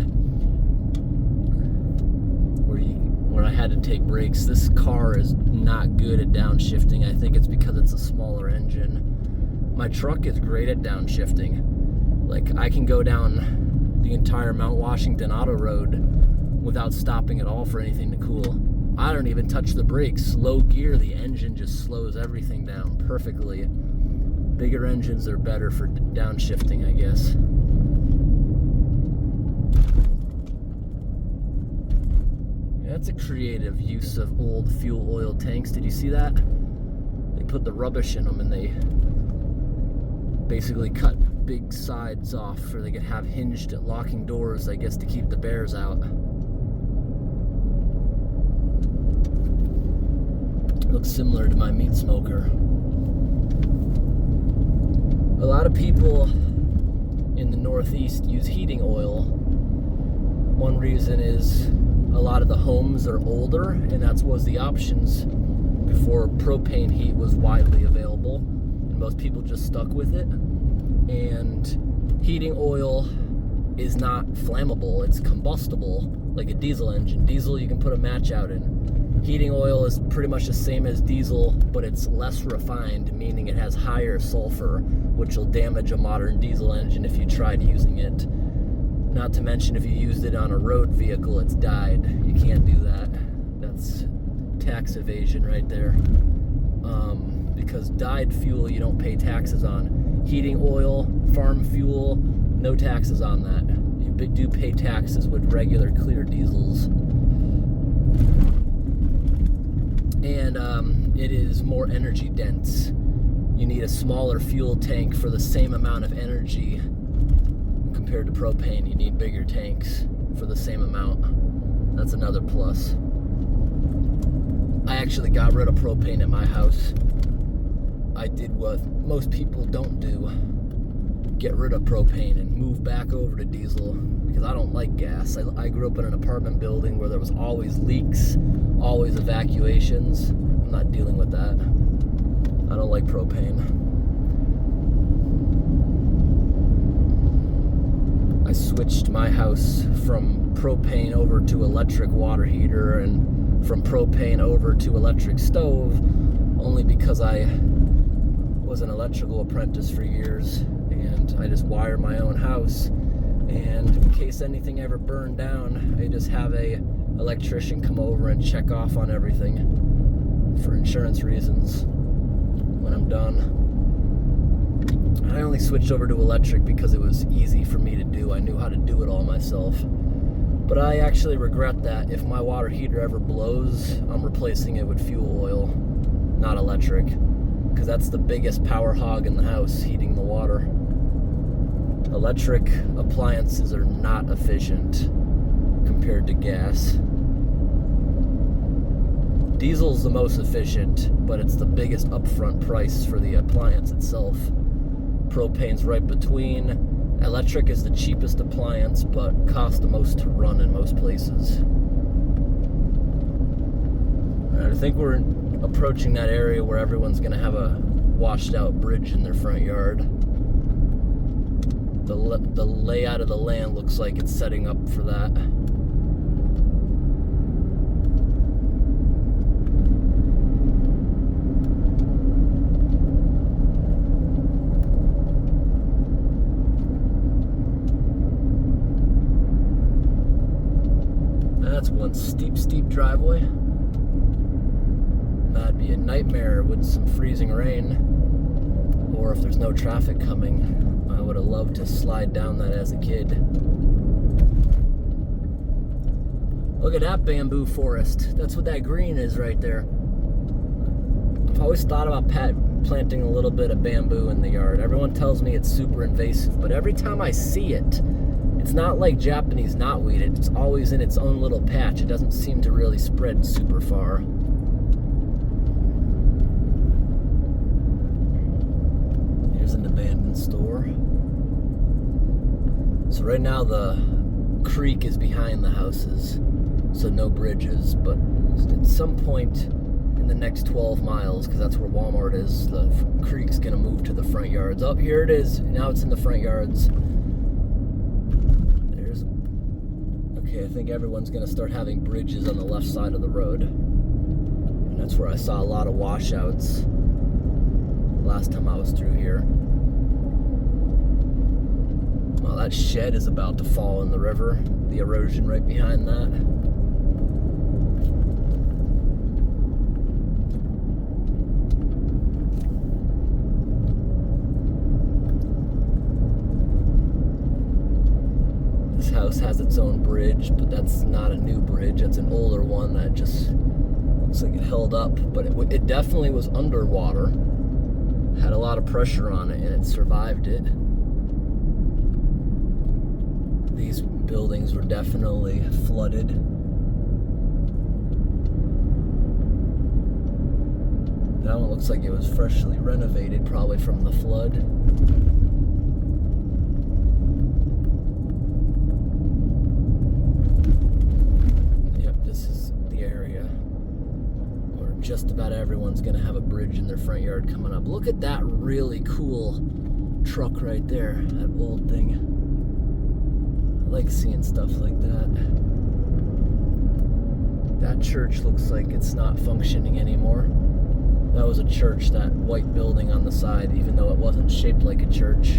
where I had to take brakes. This car is not good at downshifting. I think it's because it's a smaller engine. My truck is great at downshifting. Like, I can go down the entire Mount Washington Auto Road without stopping at all for anything to cool. I don't even touch the brakes. Low gear, the engine just slows everything down perfectly. Bigger engines are better for downshifting, I guess. That's a creative use of old fuel oil tanks. Did you see that? They put the rubbish in them and they basically cut big sides off so they could have hinged locking doors, I guess, to keep the bears out. Looks similar to my meat smoker. A lot of people in the Northeast use heating oil. One reason is a lot of the homes are older, and that was the options before propane heat was widely available, and most people just stuck with it. And heating oil is not flammable, it's combustible, like a diesel engine. Diesel you can put a match out in. Heating oil is pretty much the same as diesel, but it's less refined, meaning it has higher sulfur, which will damage a modern diesel engine if you tried using it. Not to mention, if you used it on a road vehicle, it's dyed. You can't do that. That's tax evasion right there. Because dyed fuel you don't pay taxes on. Heating oil, farm fuel, no taxes on that. You do pay taxes with regular clear diesels. And it is more energy dense. You need a smaller fuel tank for the same amount of energy. Compared to propane, you need bigger tanks for the same amount. That's another plus. I actually got rid of propane at my house. I did what most people don't do. Get rid of propane and move back over to diesel, because I don't like gas. I grew up in an apartment building where there was always leaks, always evacuations. I'm not dealing with that. I don't like propane. I switched my house from propane over to electric water heater and from propane over to electric stove only because I was an electrical apprentice for years, and I just wire my own house, and in case anything ever burned down, I just have a electrician come over and check off on everything for insurance reasons when I'm done. I only switched over to electric because it was easy for me to do. I knew how to do it all myself. But I actually regret that. If my water heater ever blows, I'm replacing it with fuel oil, not electric, because that's the biggest power hog in the house, heating the water. Electric appliances are not efficient compared to gas. Diesel's the most efficient, but it's the biggest upfront price for the appliance itself. Propane's right between. Electric is the cheapest appliance, but costs the most to run in most places. I think we're approaching that area where everyone's going to have a washed out bridge in their front yard. The layout of the land looks like it's setting up for that. That's one steep driveway. That'd be a nightmare with some freezing rain, or if there's no traffic coming. I would have loved to slide down that as a kid. Look at that bamboo forest. That's what that green is right there. I've always thought about planting a little bit of bamboo in the yard. Everyone tells me it's super invasive, but every time I see it, it's not like Japanese knotweed. It's always in its own little patch. It doesn't seem to really spread super far. Here's an abandoned store. So right now the creek is behind the houses, so no bridges, but at some point in the next 12 miles, because that's where Walmart is, the creek's gonna move to the front yards. Oh, here it is. Now it's in the front yards. Okay, I think everyone's gonna start having bridges on the left side of the road. And that's where I saw a lot of washouts last time I was through here. Well, that shed is about to fall in the river. The erosion right behind that. This house has its own bridge, but that's not a new bridge. That's an older one that just looks like it held up, but it definitely was underwater. Had a lot of pressure on it, and it survived it. These buildings were definitely flooded. That one looks like it was freshly renovated, probably from the flood. Yep, this is the area where just about everyone's gonna have a bridge in their front yard coming up. Look at that really cool truck right there, that old thing. I like seeing stuff like that. That church looks like it's not functioning anymore. That was a church, that white building on the side, even though it wasn't shaped like a church.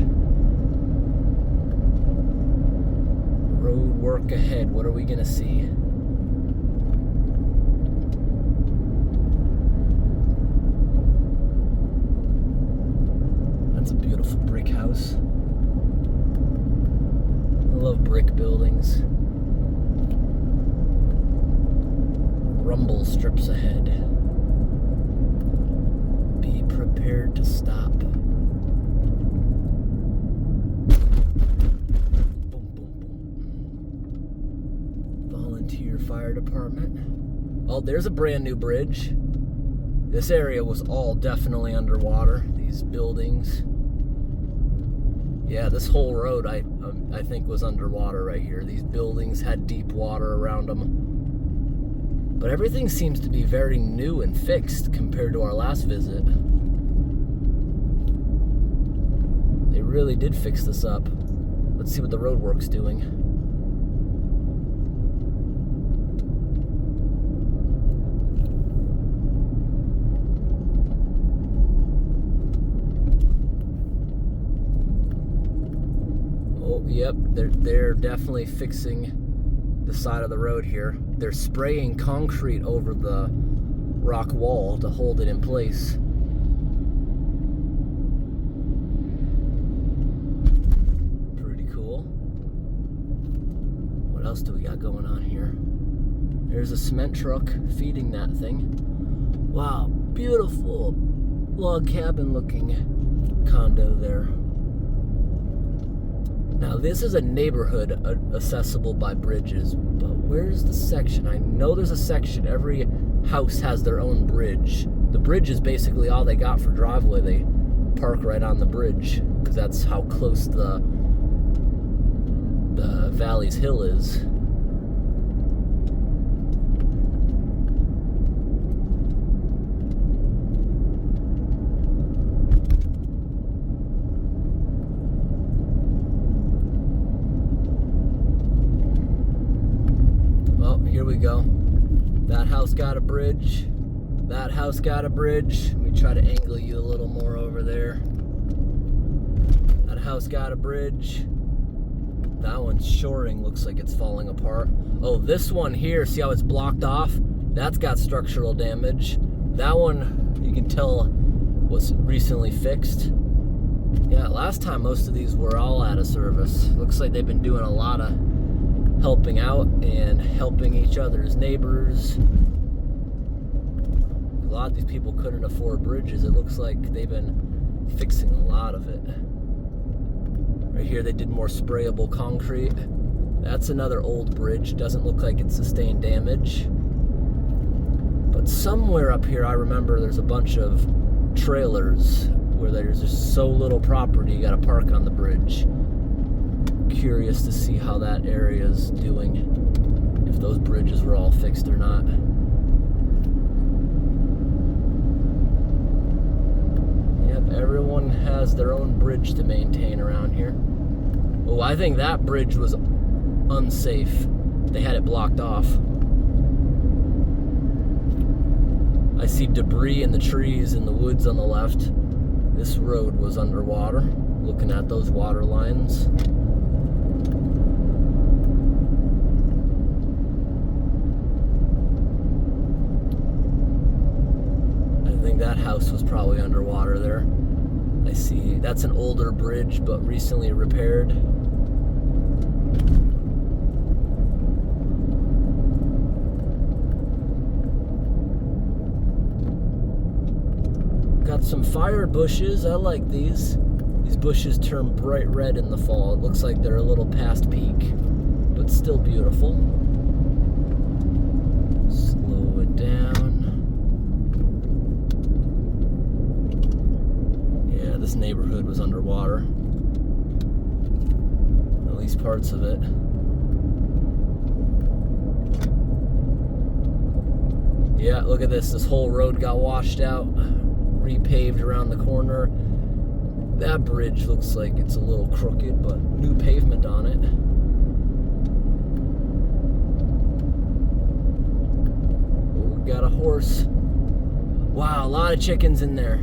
Road work ahead. What are we gonna see? That's a beautiful brick house. I love brick buildings. Rumble strips ahead. Be prepared to stop. Boom, boom, boom. Volunteer fire department. Oh, there's a brand new bridge. This area was all definitely underwater. These buildings. Yeah, this whole road I think was underwater right here. These buildings had deep water around them. But everything seems to be very new and fixed compared to our last visit. They really did fix this up. Let's see what the roadwork's doing. Yep, they're definitely fixing the side of the road here. They're spraying concrete over the rock wall to hold it in place. Pretty cool. What else do we got going on here? There's a cement truck feeding that thing. Wow, beautiful log cabin looking condo there. Now this is a neighborhood accessible by bridges, but where's the section? I know there's a section. Every house has their own bridge. The bridge is basically all they got for driveway. They park right on the bridge because that's how close the Valley's Hill is. Here we go. That house got a bridge. That house got a bridge. Let me try to angle you a little more over there. That house got a bridge. That one's shoring. Looks like it's falling apart. Oh, this one here, see how it's blocked off? That's got structural damage. That one, you can tell, was recently fixed. Yeah, last time most of these were all out of service. Looks like they've been doing a lot of helping out and helping each other's neighbors. A lot of these people couldn't afford bridges. It looks like they've been fixing a lot of it. Right here they did more sprayable concrete. That's another old bridge. Doesn't look like it sustained damage. But somewhere up here I remember there's a bunch of trailers where there's just so little property you gotta park on the bridge. Curious to see how that area is doing, if those bridges were all fixed or not. Yep, everyone has their own bridge to maintain around here. Oh, I think that bridge was unsafe. They had it blocked off. I see debris in the trees in the woods on the left. This road was underwater. Looking at those water lines. I think that house was probably underwater there. I see that's an older bridge, but recently repaired. Got some fire bushes. I like these. These bushes turn bright red in the fall. It looks like they're a little past peak, but still beautiful. Slow it down. Yeah, this neighborhood was underwater. At least parts of it. Yeah, look at this. This whole road got washed out. Repaved around the corner. That bridge looks like it's a little crooked, but new pavement on it. Oh, we got a horse. Wow, a lot of chickens in there.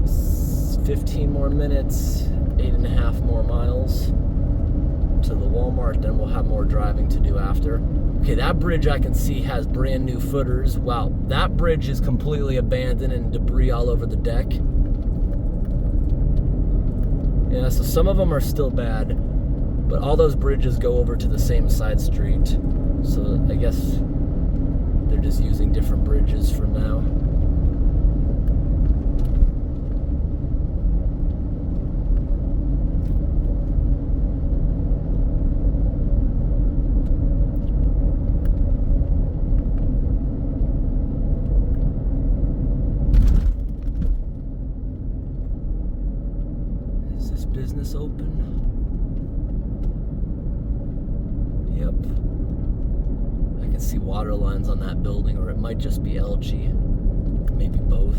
It's 15 more minutes, 8.5 more miles to the Walmart, then we'll have more driving to do after. Okay, that bridge I can see has brand new footers. Wow, that bridge is completely abandoned and debris all over the deck. Yeah, so some of them are still bad, but all those bridges go over to the same side street. So I guess they're just using different bridges for now. Business open? Yep. I can see water lines on that building, or it might just be algae. Maybe both.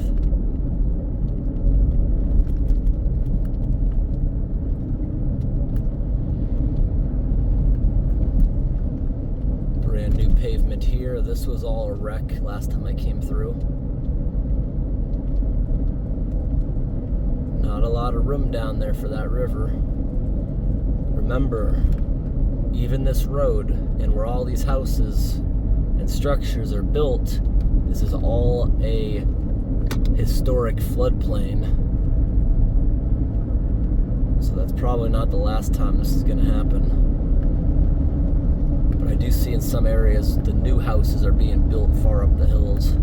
Brand new pavement here. This was all a wreck last time I came through. Not a lot of room down there for that river. Remember, even this road and where all these houses and structures are built, this is all a historic floodplain. So that's probably not the last time this is going to happen. But I do see in some areas the new houses are being built far up the hills.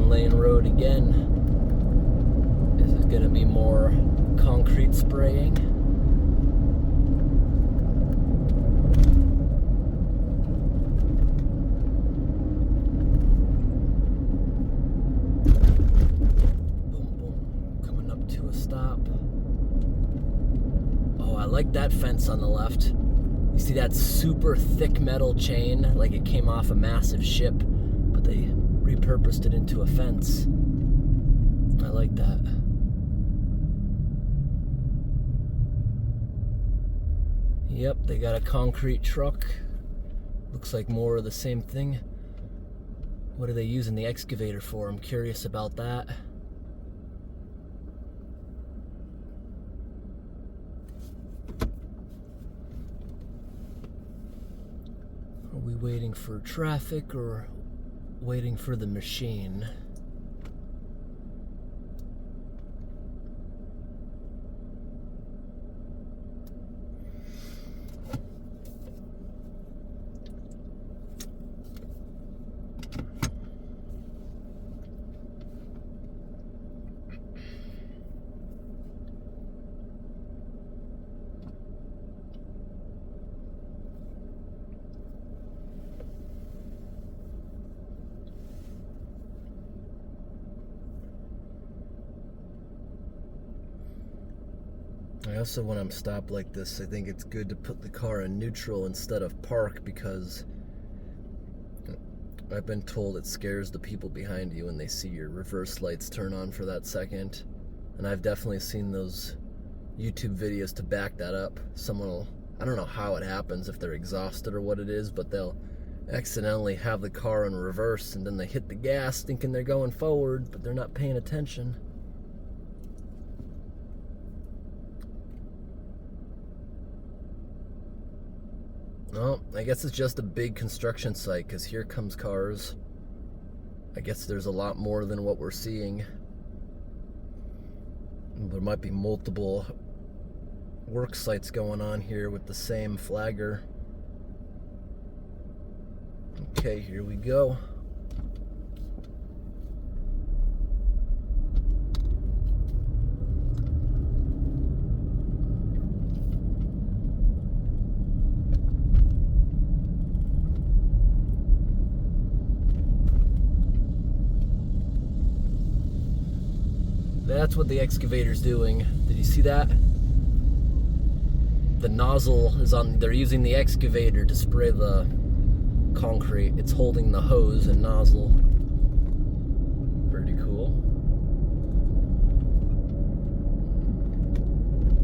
Lane road again. Is it going to be more concrete spraying? Boom, boom. Coming up to a stop. Oh, I like that fence on the left. You see that super thick metal chain, like it came off a massive ship, but they repurposed it into a fence. I like that. Yep, they got a concrete truck. Looks like more of the same thing. What are they using the excavator for? I'm curious about that. waiting for traffic or waiting for the machine? I also, when I'm stopped like this, I think it's good to put the car in neutral instead of park, because I've been told it scares the people behind you when they see your reverse lights turn on for that second. And I've definitely seen those YouTube videos to back that up. Someone will, I don't know how it happens, if they're exhausted or what it is, but they'll accidentally have the car in reverse and then they hit the gas thinking they're going forward, but they're not paying attention. Well, I guess it's just a big construction site, because here comes cars. I guess there's a lot more than what we're seeing. There might be multiple work sites going on here with the same flagger. Okay, here we go. That's what the excavator's doing. Did you see that? The nozzle is on, they're using the excavator to spray the concrete. It's holding the hose and nozzle. Pretty cool.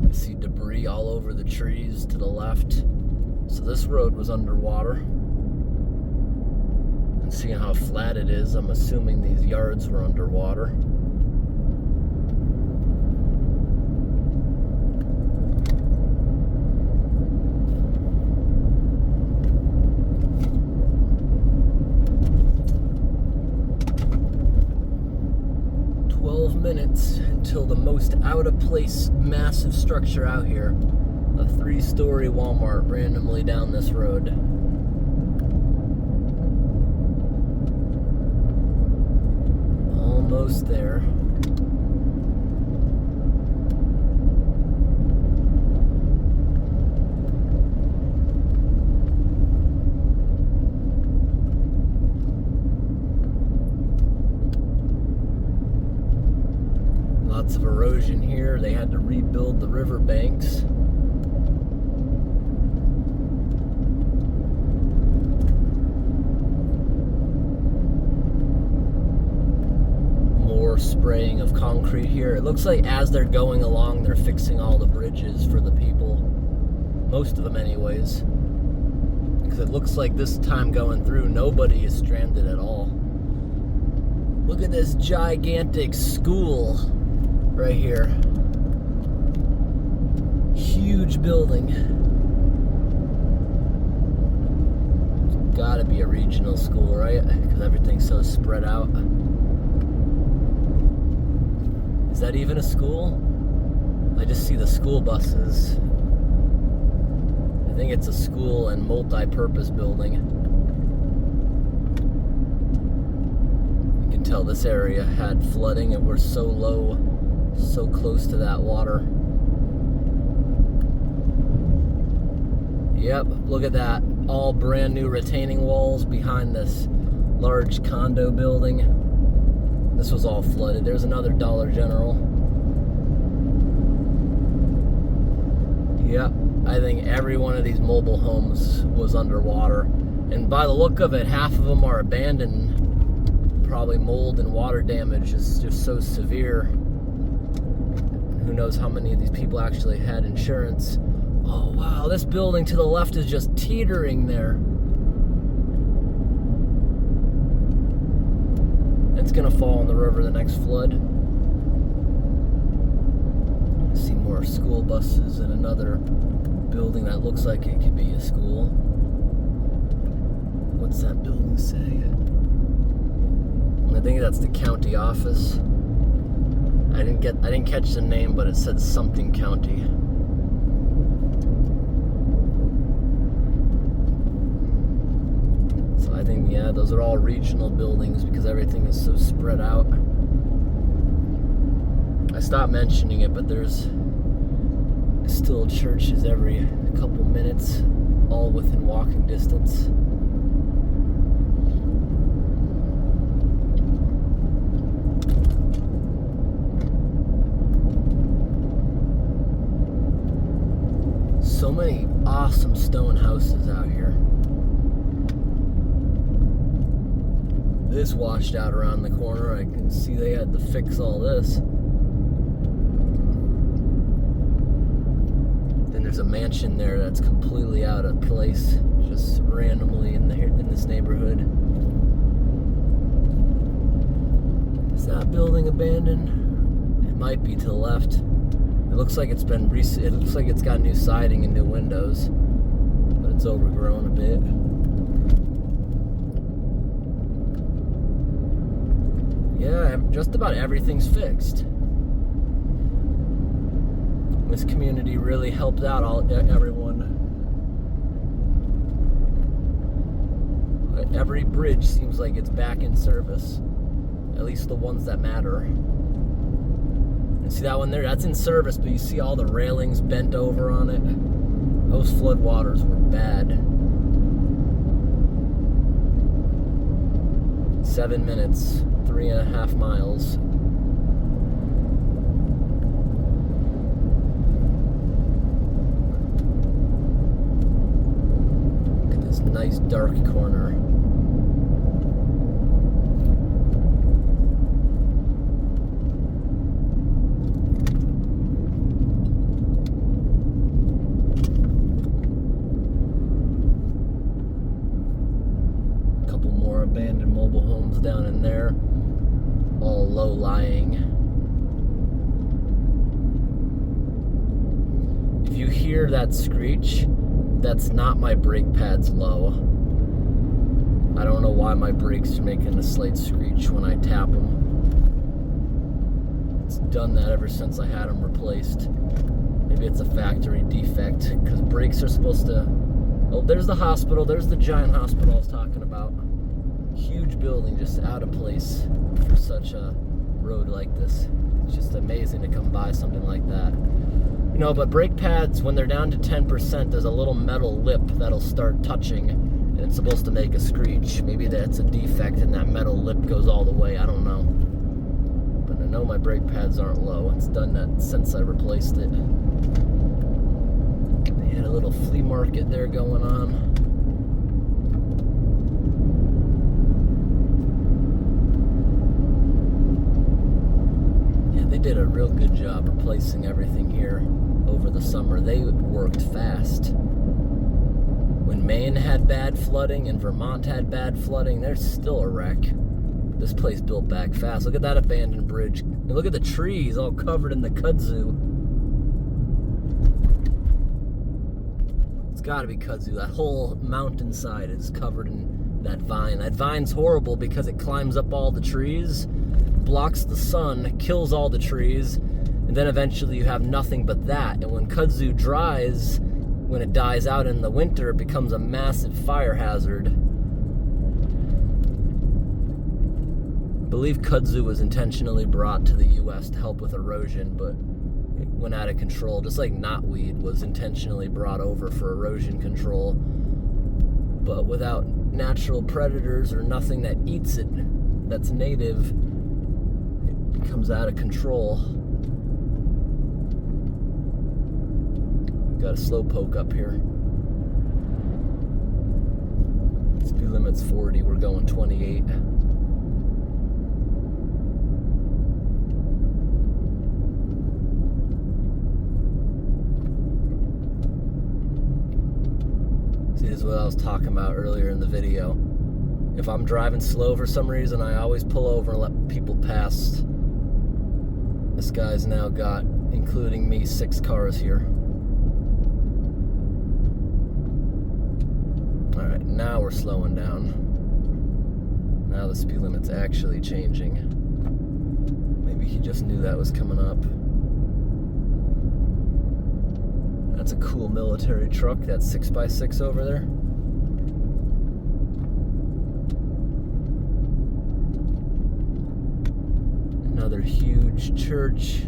I see debris all over the trees to the left. So this road was underwater. And seeing how flat it is, I'm assuming these yards were underwater. Minutes until the most out-of-place massive structure out here, a 3-story Walmart randomly down this road. Almost there. Lots of erosion here. They had to rebuild the river banks. More spraying of concrete here. It looks like as they're going along, they're fixing all the bridges for the people. Most of them anyways. Because it looks like this time going through, nobody is stranded at all. Look at this gigantic school right here. Huge building. It's gotta be a regional school, right? Because everything's so spread out. Is that even a school? I just see the school buses. I think it's a school and multi-purpose building. You can tell this area had flooding and we're so low, so close to that water. Yep, look at that. All brand new retaining walls behind this large condo building. This was all flooded. There's another Dollar General. Yep, I think every one of these mobile homes was underwater. And by the look of it, half of them are abandoned. Probably mold and water damage is just so severe. Who knows how many of these people actually had insurance. Oh wow, this building to the left is just teetering there. It's gonna fall in the river the next flood. I see more school buses and another building that looks like it could be a school. What's that building say? I think that's the county office. I didn't catch the name, but it said something county. So I think, yeah, those are all regional buildings because everything is so spread out. I stopped mentioning it, but there's still churches every couple minutes, all within walking distance. So many awesome stone houses out here. This washed out around the corner. I can see they had to fix all this. Then there's a mansion there that's completely out of place, just randomly in this neighborhood. Is that building abandoned? It might be to the left. It looks like it's got new siding and new windows, but it's overgrown a bit. Yeah, just about everything's fixed. This community really helped out everyone. Every bridge seems like it's back in service, at least the ones that matter. See that one there? That's in service, but you see all the railings bent over on it. Those floodwaters were bad. 7 minutes, 3.5 miles. Look at this nice dark corner. Abandoned mobile homes down in there, all low-lying. If you hear that screech, that's not my brake pads low. I don't know why my brakes are making a slight screech when I tap them. It's done that ever since I had them replaced. Maybe it's a factory defect, because brakes are supposed to... Oh, there's the hospital. There's the giant hospital I was talking about. Huge building, just out of place for such a road like this. It's just amazing to come by something like that. You know, but brake pads, when they're down to 10%, there's a little metal lip that'll start touching, and it's supposed to make a screech. Maybe that's a defect and that metal lip goes all the way. I don't know. But I know my brake pads aren't low. It's done that since I replaced it. They had a little flea market there going on. They did a real good job replacing everything here over the summer. They worked fast. When Maine had bad flooding and Vermont had bad flooding, there's still a wreck. This place built back fast. Look at that abandoned bridge. And look at the trees all covered in the kudzu. It's gotta be kudzu. That whole mountainside is covered in that vine. That vine's horrible because it climbs up all the trees, blocks the sun, kills all the trees, and then eventually you have nothing but that. And when kudzu dries, when it dies out in the winter, it becomes a massive fire hazard. I believe kudzu was intentionally brought to the U.S. to help with erosion, but it went out of control, just like knotweed was intentionally brought over for erosion control. But without natural predators or nothing that eats it that's native, comes out of control. Got a slow poke up here. Speed limit's 40, we're going 28. See, this is what I was talking about earlier in the video. If I'm driving slow for some reason, I always pull over and let people pass. This guy's now got, including me, 6 cars here. Alright. Alright, now we're slowing down. Now the speed limit's actually changing. Maybe he just knew that was coming up. That's a cool military truck, that 6x6 over there. Another huge church.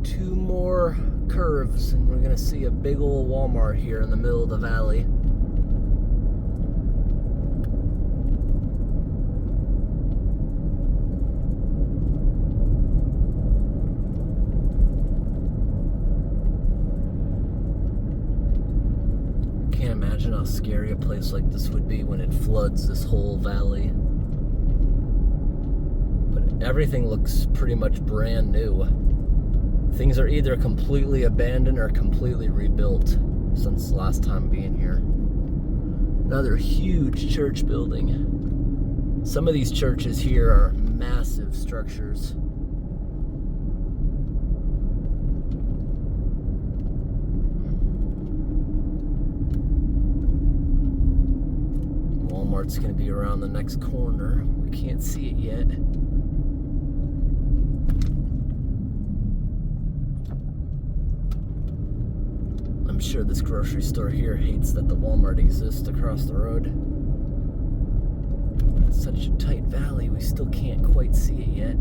Two more curves and we're gonna see a big old Walmart here in the middle of the valley. Can't imagine how scary a place like this would be when it floods this whole valley. But everything looks pretty much brand new. Things are either completely abandoned or completely rebuilt since last time being here. Another huge church building. Some of these churches here are massive structures. Walmart's gonna be around the next corner. We can't see it yet. I'm sure this grocery store here hates that the Walmart exists across the road. It's such a tight valley, we still can't quite see it yet.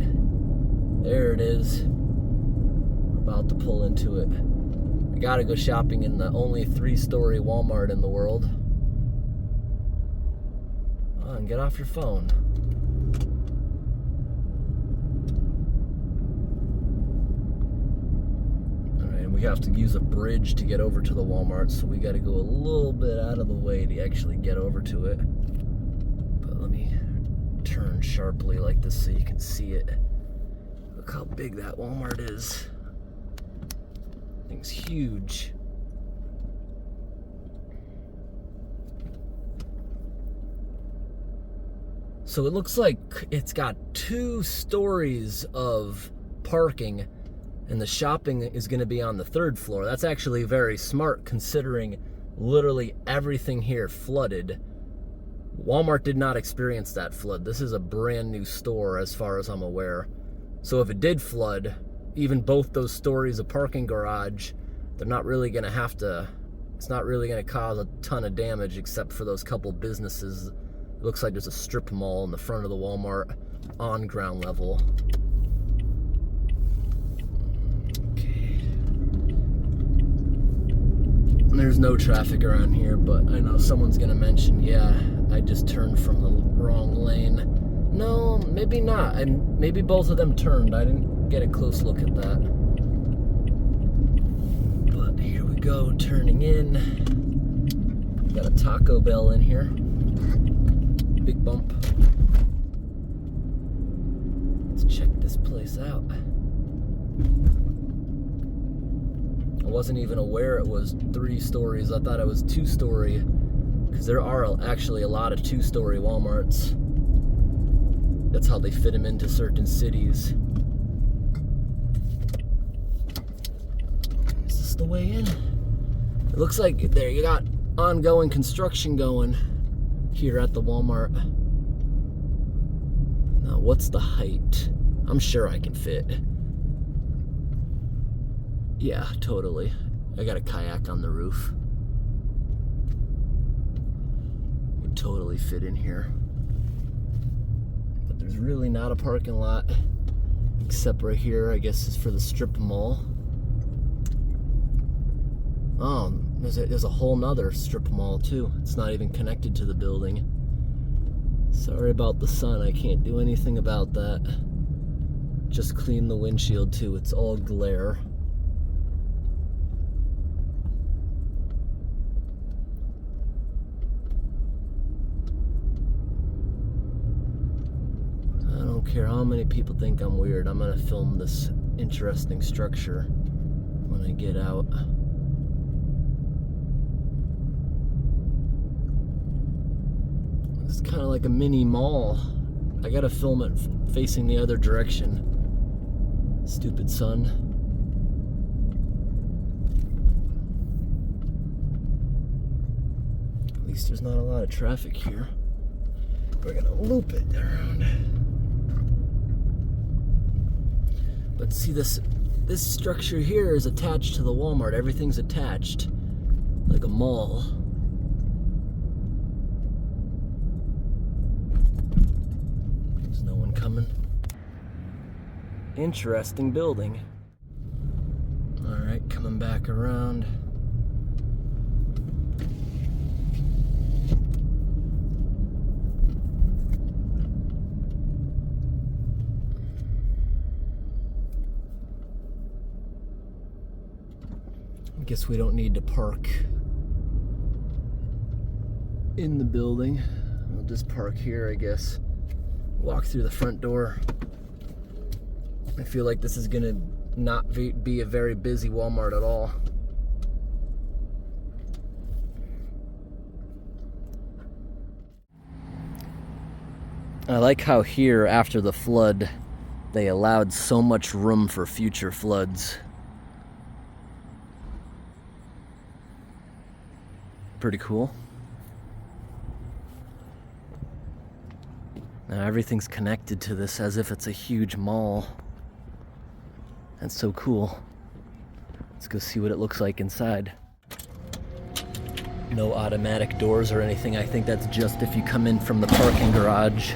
There it is. We're about to pull into it. I gotta go shopping in the only 3-story Walmart in the world. Oh, and get off your phone. We have to use a bridge to get over to the Walmart, so we got to go a little bit out of the way to actually get over to it. But let me turn sharply like this so you can see it. Look how big that Walmart is. Thing's huge. So it looks like it's got 2 stories of parking, and the shopping is going to be on the 3rd floor. That's actually very smart considering literally everything here flooded. Walmart did not experience that flood. This is a brand new store as far as I'm aware. So if it did flood, even both those stories of parking garage, they're not really going to have to, it's not really going to cause a ton of damage except for those couple businesses. It looks like there's a strip mall in the front of the Walmart on ground level. There's no traffic around here, but I know someone's gonna mention, yeah, I just turned from the wrong lane. No, maybe not. And maybe both of them turned. I didn't get a close look at that. But here we go, turning in. Got a Taco Bell in here. Big bump. Let's check this place out. I wasn't even aware it was 3 stories. I thought it was 2-story, because there are actually a lot of 2-story Walmarts. That's how they fit them into certain cities. Is this the way in? It looks like there you got ongoing construction going here at the Walmart. Now, what's the height? I'm sure I can fit. Yeah, totally. I got a kayak on the roof. Would totally fit in here. But there's really not a parking lot, except right here, I guess, is for the strip mall. Oh, there's a whole nother strip mall too. It's not even connected to the building. Sorry about the sun, I can't do anything about that. Just clean the windshield too, it's all glare. I don't care how many people think I'm weird, I'm gonna film this interesting structure when I get out. It's kind of like a mini mall. I gotta film it facing the other direction. Stupid sun. At least there's not a lot of traffic here. We're gonna loop it around. But see, this structure here is attached to the Walmart. Everything's attached, like a mall. There's no one coming. Interesting building. All right, coming back around. I guess we don't need to park in the building. We'll just park here, I guess. Walk through the front door. I feel like this is gonna not be a very busy Walmart at all. I like how here, after the flood, they allowed so much room for future floods. Pretty cool. Now everything's connected to this as if it's a huge mall. That's so cool. Let's go see what it looks like inside. No automatic doors or anything. I think that's just if you come in from the parking garage.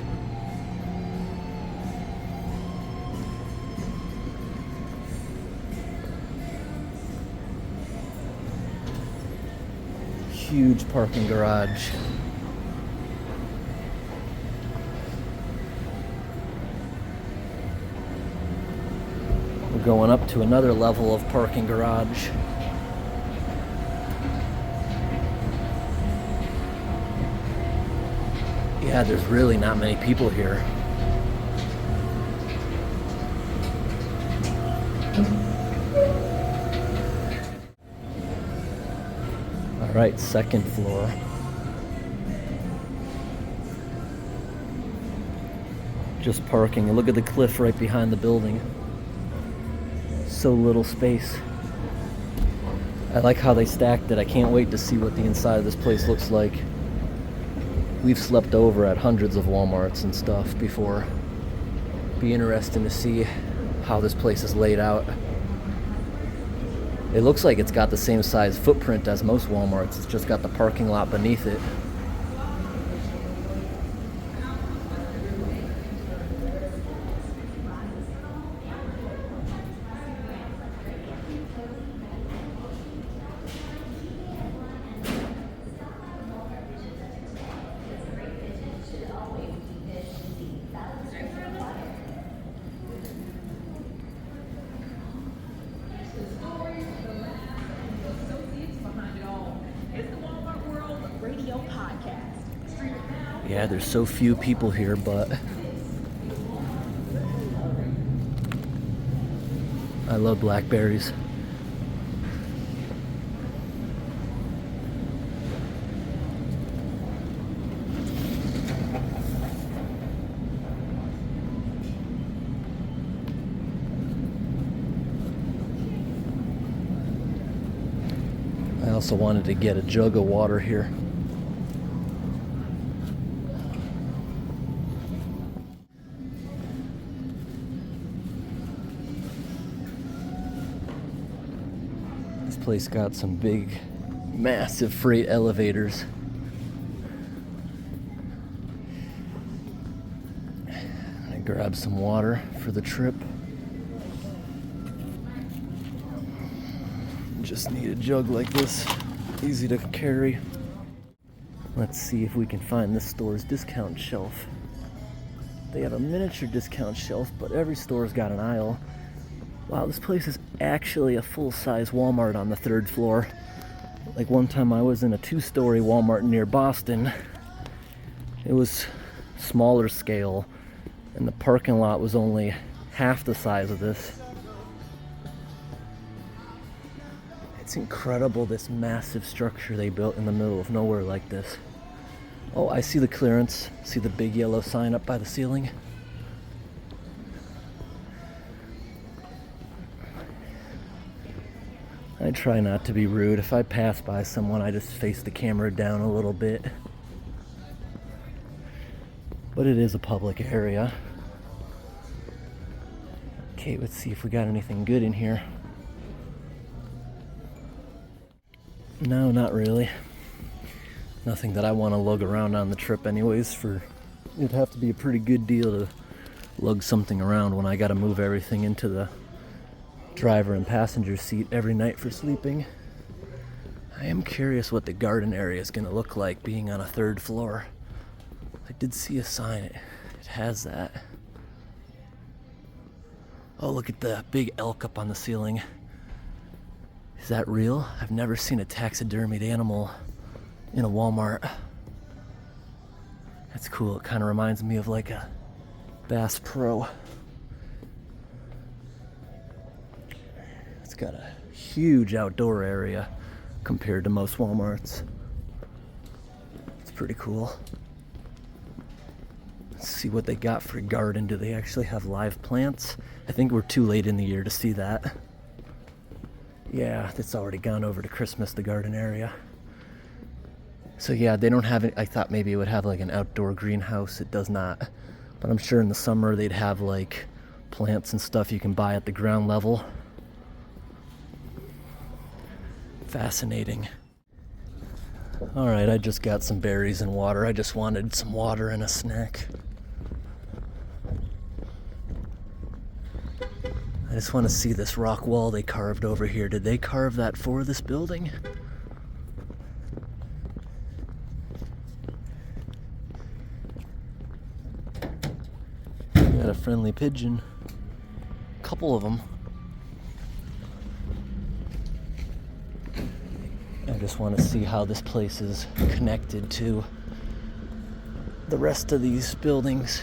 Huge parking garage. We're going up to another level of parking garage. Yeah, there's really not many people here. All right, second floor. Just parking. And look at the cliff right behind the building. So little space. I like how they stacked it. I can't wait to see what the inside of this place looks like. We've slept over at hundreds of Walmarts and stuff before. Be interesting to see how this place is laid out. It looks like it's got the same size footprint as most Walmarts. It's just got the parking lot beneath it. Yeah, there's so few people here, but I love blackberries. I also wanted to get a jug of water here. This place got some big, massive freight elevators. I grabbed some water for the trip. Just need a jug like this, easy to carry. Let's see if we can find this store's discount shelf. They have a miniature discount shelf, but every store's got an aisle. Wow, this place is actually a full-size Walmart on the third floor. Like one time I was in a 2-story Walmart near Boston. It was smaller scale, and the parking lot was only half the size of this. It's incredible, this massive structure they built in the middle of nowhere like this. Oh, I see the clearance. See the big yellow sign up by the ceiling? I try not to be rude. If I pass by someone, I just face the camera down a little bit. But it is a public area. Okay, let's see if we got anything good in here. No, not really. Nothing that I want to lug around on the trip anyways. It'd have to be a pretty good deal to lug something around when I gotta move everything into the driver and passenger seat every night for sleeping. I am curious what the garden area is going to look like being on a 3rd floor. I did see a sign, it has that. Oh, look at the big elk up on the ceiling. Is that real? I've never seen a taxidermied animal in a Walmart. That's cool. It kind of reminds me of like a Bass Pro. It's got a huge outdoor area compared to most Walmarts. It's pretty cool. Let's see what they got for a garden. Do they actually have live plants? I think we're too late in the year to see that. Yeah, it's already gone over to Christmas, the garden area. So yeah, they don't have it. I thought maybe it would have like an outdoor greenhouse. It does not. But I'm sure in the summer they'd have like plants and stuff you can buy at the ground level. Fascinating. All right, I just got some berries and water. I just wanted some water and a snack. I just want to see this rock wall they carved over here. Did they carve that for this building? Got a friendly pigeon. Couple of them. I just want to see how this place is connected to the rest of these buildings.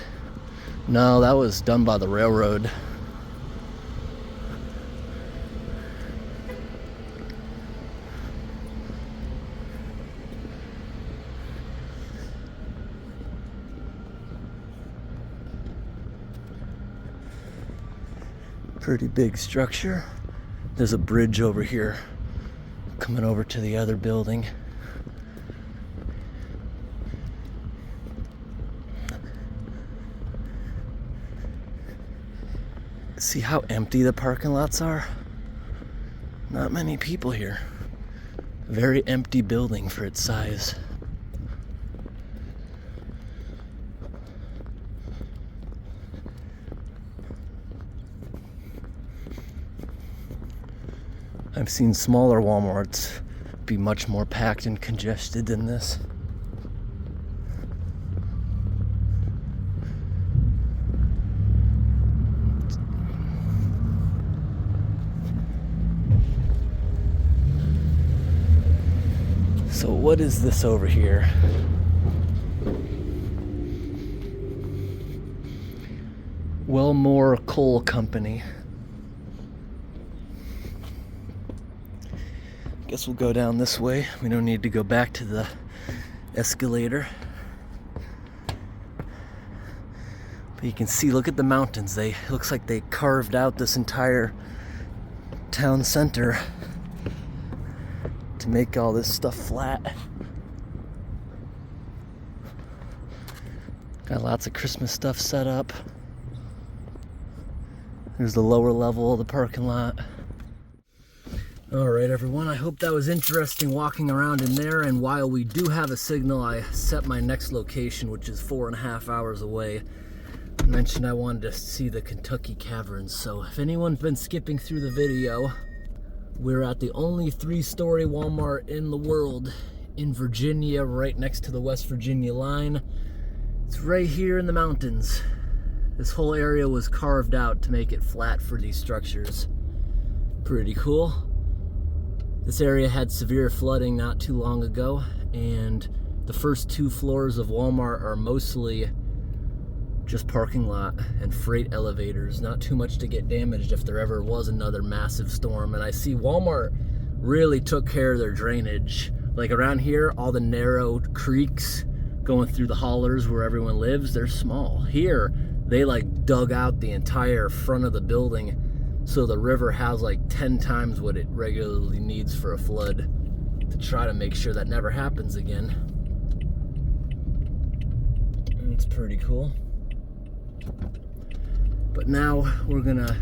No, that was done by the railroad. Pretty big structure. There's a bridge over here coming over to the other building. See how empty the parking lots are? Not many people here. Very empty building for its size. I've seen smaller Walmarts be much more packed and congested than this. So what is this over here? Wellmore Coal Company. Guess we'll go down this way. We don't need to go back to the escalator. But you can see, look at the mountains. It looks like they carved out this entire town center to make all this stuff flat. Got lots of Christmas stuff set up. There's the lower level of the parking lot. Alright everyone, I hope that was interesting walking around in there, and while we do have a signal, I set my next location, which is 4.5 hours away. I mentioned I wanted to see the Kentucky Caverns, so if anyone's been skipping through the video, we're at the only 3-story Walmart in the world in Virginia, right next to the West Virginia line. It's right here in the mountains. This whole area was carved out to make it flat for these structures. Pretty cool. This area had severe flooding not too long ago, and the first 2 floors of Walmart are mostly just parking lot and freight elevators. Not too much to get damaged if there ever was another massive storm. And I see Walmart really took care of their drainage. Like around here, all the narrow creeks going through the hollers where everyone lives, they're small. Here, they like dug out the entire front of the building, so the river has like 10 times what it regularly needs for a flood, to try to make sure that never happens again. It's pretty cool. But now we're gonna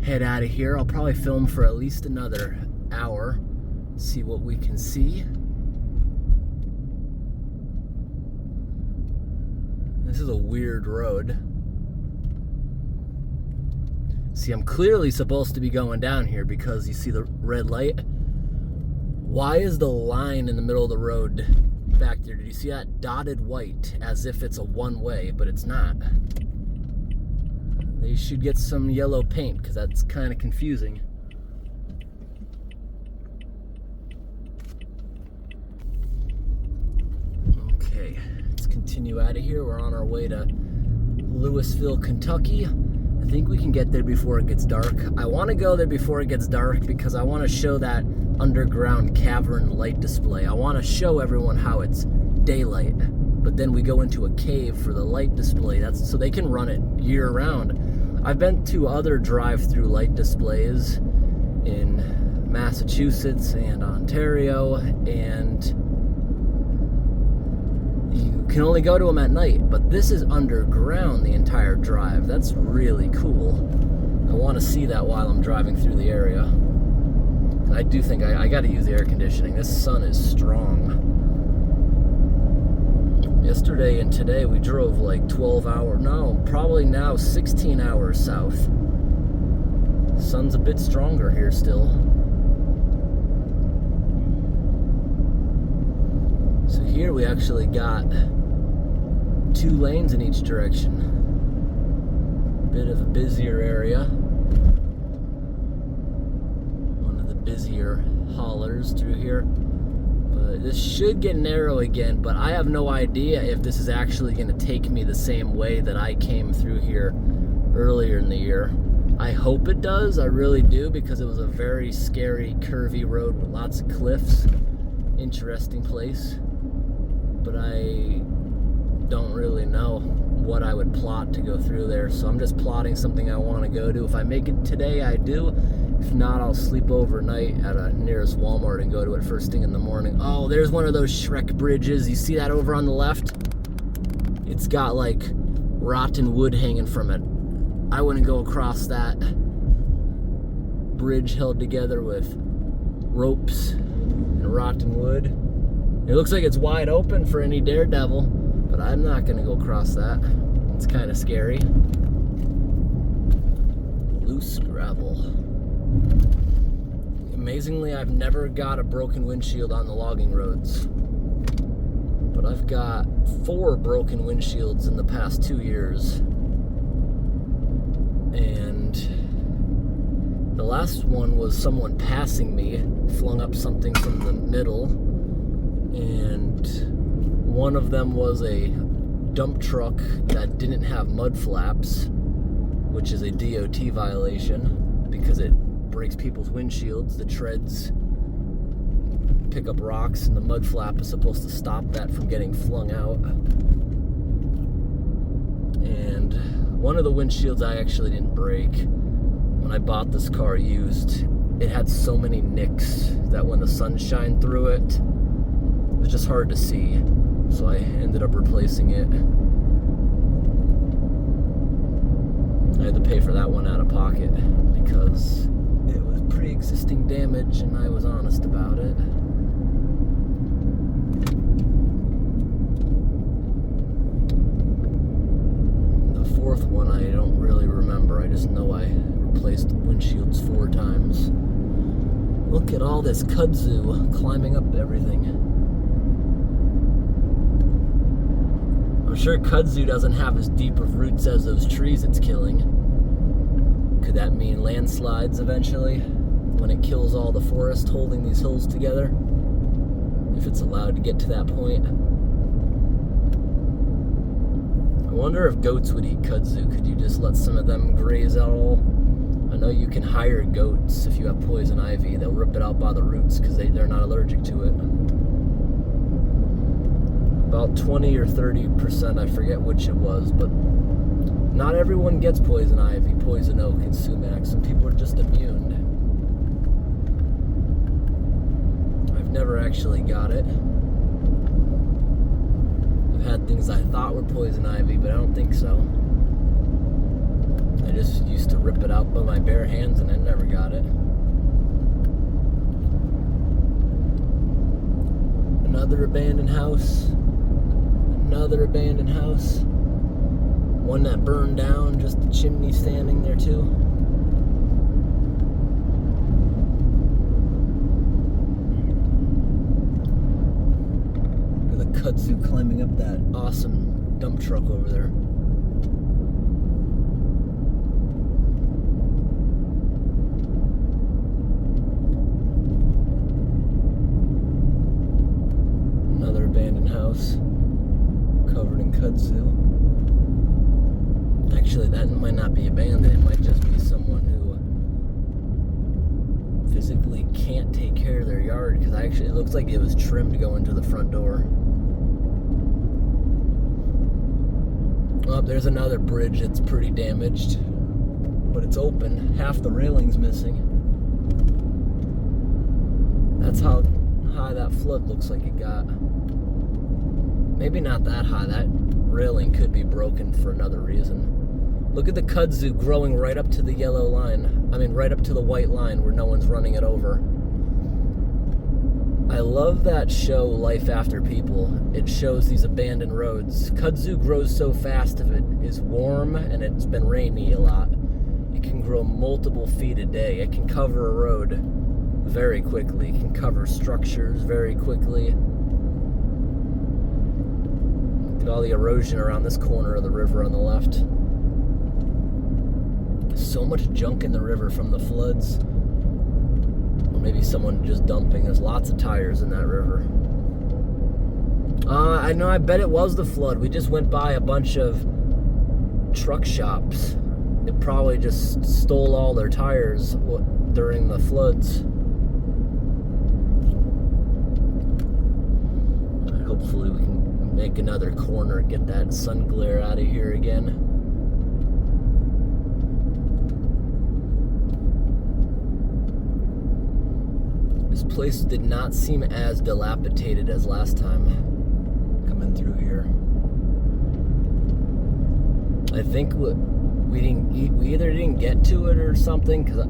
head out of here. I'll probably film for at least another hour, see what we can see. This is a weird road. See, I'm clearly supposed to be going down here because you see the red light. Why is the line in the middle of the road back there? Did you see that dotted white as if it's a one-way, but it's not? They should get some yellow paint because that's kind of confusing. Okay, let's continue out of here. We're on our way to Louisville, Kentucky. I think we can get there before it gets dark. I want to go there before it gets dark because I want to show that underground cavern light display. I want to show everyone how it's daylight, but then we go into a cave for the light display. That's so they can run it year round. I've been to other drive-through light displays in Massachusetts and Ontario, and you can only go to them at night, but this is underground the entire drive. That's really cool. I want to see that while I'm driving through the area. And I do think I got to use the air conditioning. This sun is strong. Yesterday and today we drove like 12 hours, no, probably now 16 hours south. Sun's a bit stronger here still. So here we actually got 2 lanes in each direction. Bit of a busier area. One of the busier haulers through here. But this should get narrow again, but I have no idea if this is actually going to take me the same way that I came through here earlier in the year. I hope it does, I really do, because it was a very scary, curvy road with lots of cliffs. Interesting place. But I don't really know what I would plot to go through there, so I'm just plotting something I want to go to. If I make it today, I do. If not, I'll sleep overnight at a nearest Walmart and go to it first thing in the morning. Oh, there's one of those Shrek bridges. You see that over on the left? It's got like rotten wood hanging from it. I wouldn't go across that bridge held together with ropes and rotten wood. It looks like it's wide open for any daredevil, but I'm not gonna go across that. It's kind of scary. Loose gravel. Amazingly, I've never got a broken windshield on the logging roads, but I've got 4 broken windshields in the past 2 years. And the last one was someone passing me, flung up something from the middle, and one of them was a dump truck that didn't have mud flaps, which is a DOT violation because it breaks people's windshields. The treads pick up rocks, and the mud flap is supposed to stop that from getting flung out. And one of the windshields I actually didn't break. When I bought this car used, it had so many nicks that when the sun shined through it, it was just hard to see. So I ended up replacing it. I had to pay for that one out of pocket because it was pre-existing damage and I was honest about it. The 4th one I don't really remember. I just know I replaced windshields 4 times. Look at all this kudzu climbing up everything. I'm sure kudzu doesn't have as deep of roots as those trees it's killing. Could that mean landslides eventually, when it kills all the forest holding these hills together? If it's allowed to get to that point. I wonder if goats would eat kudzu. Could you just let some of them graze at all? I know you can hire goats if you have poison ivy. They'll rip it out by the roots because they're not allergic to it. About 20 or 30%, I forget which it was, but not everyone gets poison ivy, poison oak, and sumac. Some people are just immune. I've never actually got it. I've had things I thought were poison ivy, but I don't think so. I just used to rip it out by my bare hands and I never got it. Another abandoned house. Another abandoned house. One that burned down, just the chimney standing there too. Look at the Kudzu climbing up that awesome dump truck over there. Another abandoned house covered in Kudzu. Actually, that might not be abandoned. It might just be someone who physically can't take care of their yard, because it looks like it was trimmed going to the front door. Oh, there's another bridge that's pretty damaged, but it's open. Half the railing's missing. That's how high that flood looks like it got. Maybe not that high. That railing could be broken for another reason. Look at the Kudzu growing right up to the yellow line. I mean, right up to the white line where no one's running it over. I love that show, Life After People. It shows these abandoned roads. Kudzu grows so fast if it is warm and it's been rainy a lot. It can grow multiple feet a day. It can cover a road very quickly. It can cover structures very quickly. Look at all the erosion around this corner of the river on the left. So much junk in the river from the floods. Or maybe someone just dumping. There's lots of tires in that river. I know, I bet it was the flood. We just went by a bunch of truck shops. It probably just stole all their tires during the floods. Hopefully we can make another corner, get that sun glare out of here again. This place did not seem as dilapidated as last time coming through here. I think we either didn't get to it or something, because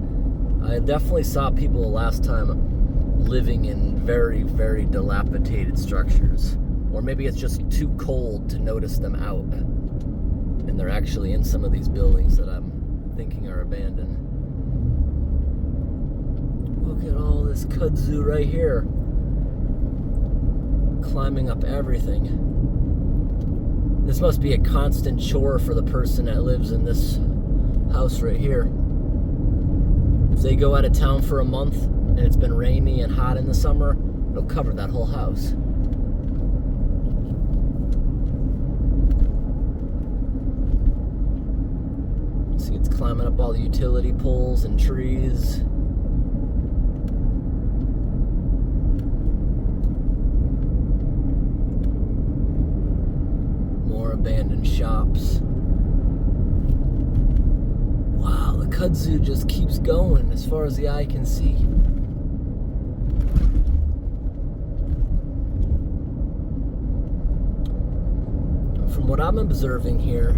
I definitely saw people last time living in very, very dilapidated structures. Or maybe it's just too cold to notice them out, and they're actually in some of these buildings that I'm thinking are abandoned. Look at all this Kudzu right here, climbing up everything. This must be a constant chore for the person that lives in this house right here. If they go out of town for a month and it's been rainy and hot in the summer, it'll cover that whole house. See, it's climbing up all the utility poles and trees. More abandoned shops. Wow, the Kudzu just keeps going as far as the eye can see. From what I'm observing here,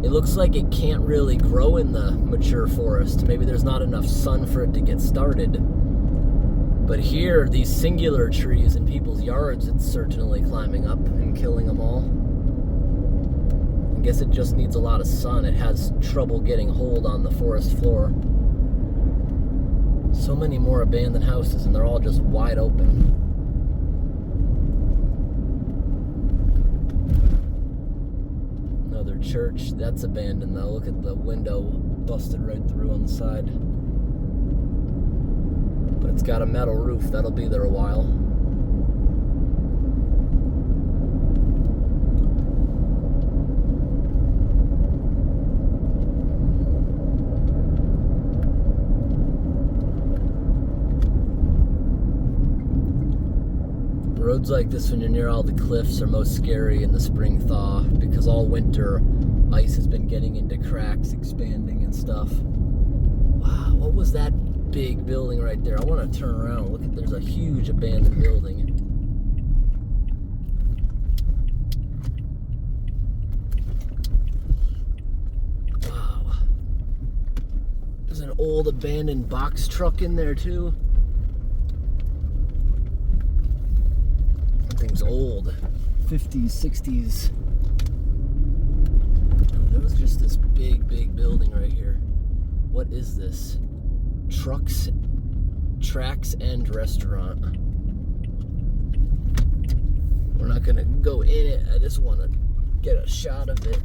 it looks like it can't really grow in the mature forest. Maybe there's not enough sun for it to get started. But here, these singular trees in people's yards, it's certainly climbing up and killing them all. I guess it just needs a lot of sun. It has trouble getting hold on the forest floor. So many more abandoned houses, and they're all just wide open. Another church, that's abandoned though. Look at the window busted right through on the side. But it's got a metal roof, that'll be there a while. Roads like this, when you're near all the cliffs, are most scary in the spring thaw because all winter ice has been getting into cracks, expanding and stuff. Wow, what was that big building right there? I want to turn around. Look at, there's a huge abandoned building. Wow. There's an old abandoned box truck in there too. That thing's old. 50s, 60s. There was just this big building right here. What is this? Tracks and Restaurant. We're not gonna go in it. I just want to get a shot of it.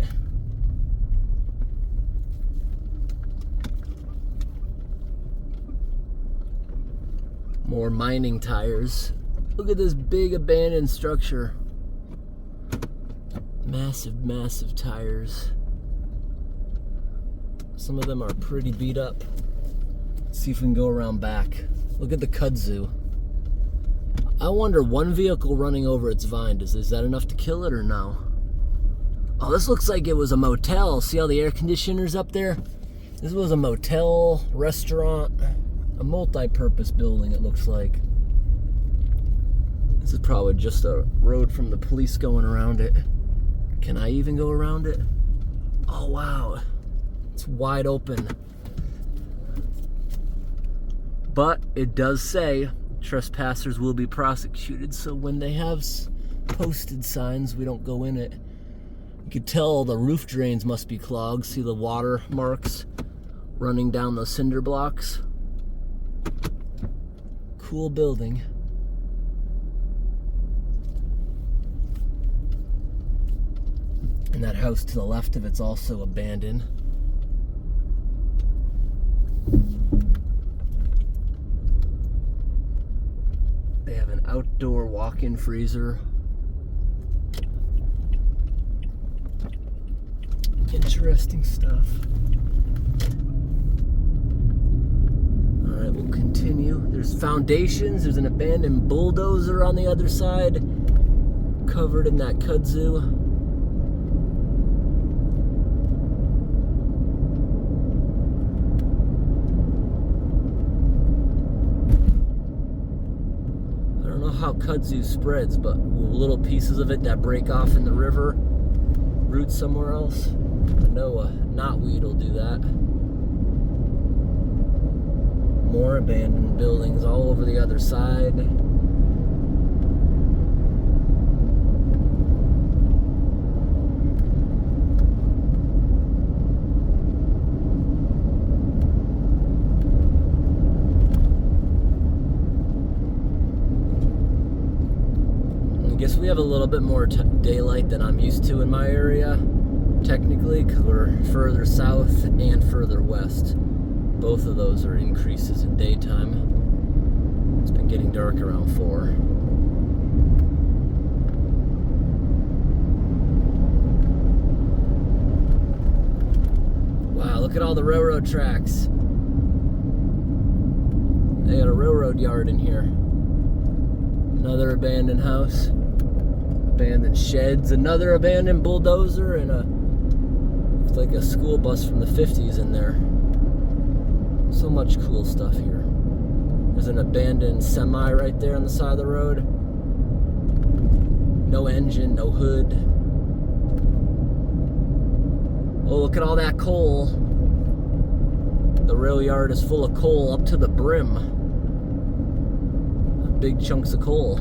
More mining tires. Look at this big abandoned structure. Massive tires. Some of them are pretty beat up. Let's see if we can go around back. Look at the Kudzu. I wonder, one vehicle running over its vine, is that enough to kill it or no? Oh, this looks like it was a motel. See all the air conditioners up there? This was a motel, restaurant, a multi-purpose building, it looks like. This is probably just a road from the police going around it. Can I even go around it? Oh, wow. It's wide open. But it does say trespassers will be prosecuted, so when they have posted signs, we don't go in it. You can tell the roof drains must be clogged. See the water marks running down those cinder blocks? Cool building. And that house to the left of it's also abandoned. They have an outdoor walk-in freezer. Interesting stuff. Alright, we'll continue. There's foundations. There's an abandoned bulldozer on the other side, covered in that kudzu. How kudzu spreads, but little pieces of it that break off in the river root somewhere else. I know knotweed will do that. More abandoned buildings all over the other side. I guess we have a little bit more daylight than I'm used to in my area, technically, because we're further south and further west. Both of those are increases in daytime. It's been getting dark around 4. Wow, look at all the railroad tracks. They got a railroad yard in here. Another abandoned house. Abandoned sheds, another abandoned bulldozer, and looks like a school bus from the 50s in there. So much cool stuff here. There's an abandoned semi right there on the side of the road. No engine, no hood. Oh, look at all that coal. The rail yard is full of coal up to the brim. Big chunks of coal.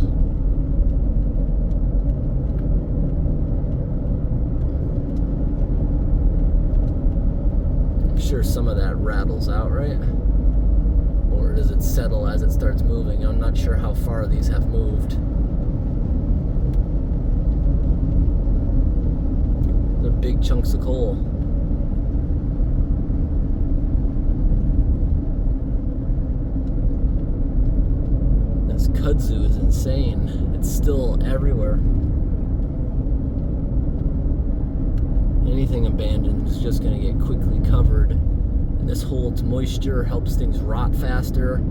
Sure some of that rattles out, right? Or does it settle as it starts moving? I'm not sure how far these have moved. They're big chunks of coal. This kudzu is insane. It's still everywhere. Anything abandoned is just going to get quickly covered, and this holds moisture, helps things rot faster.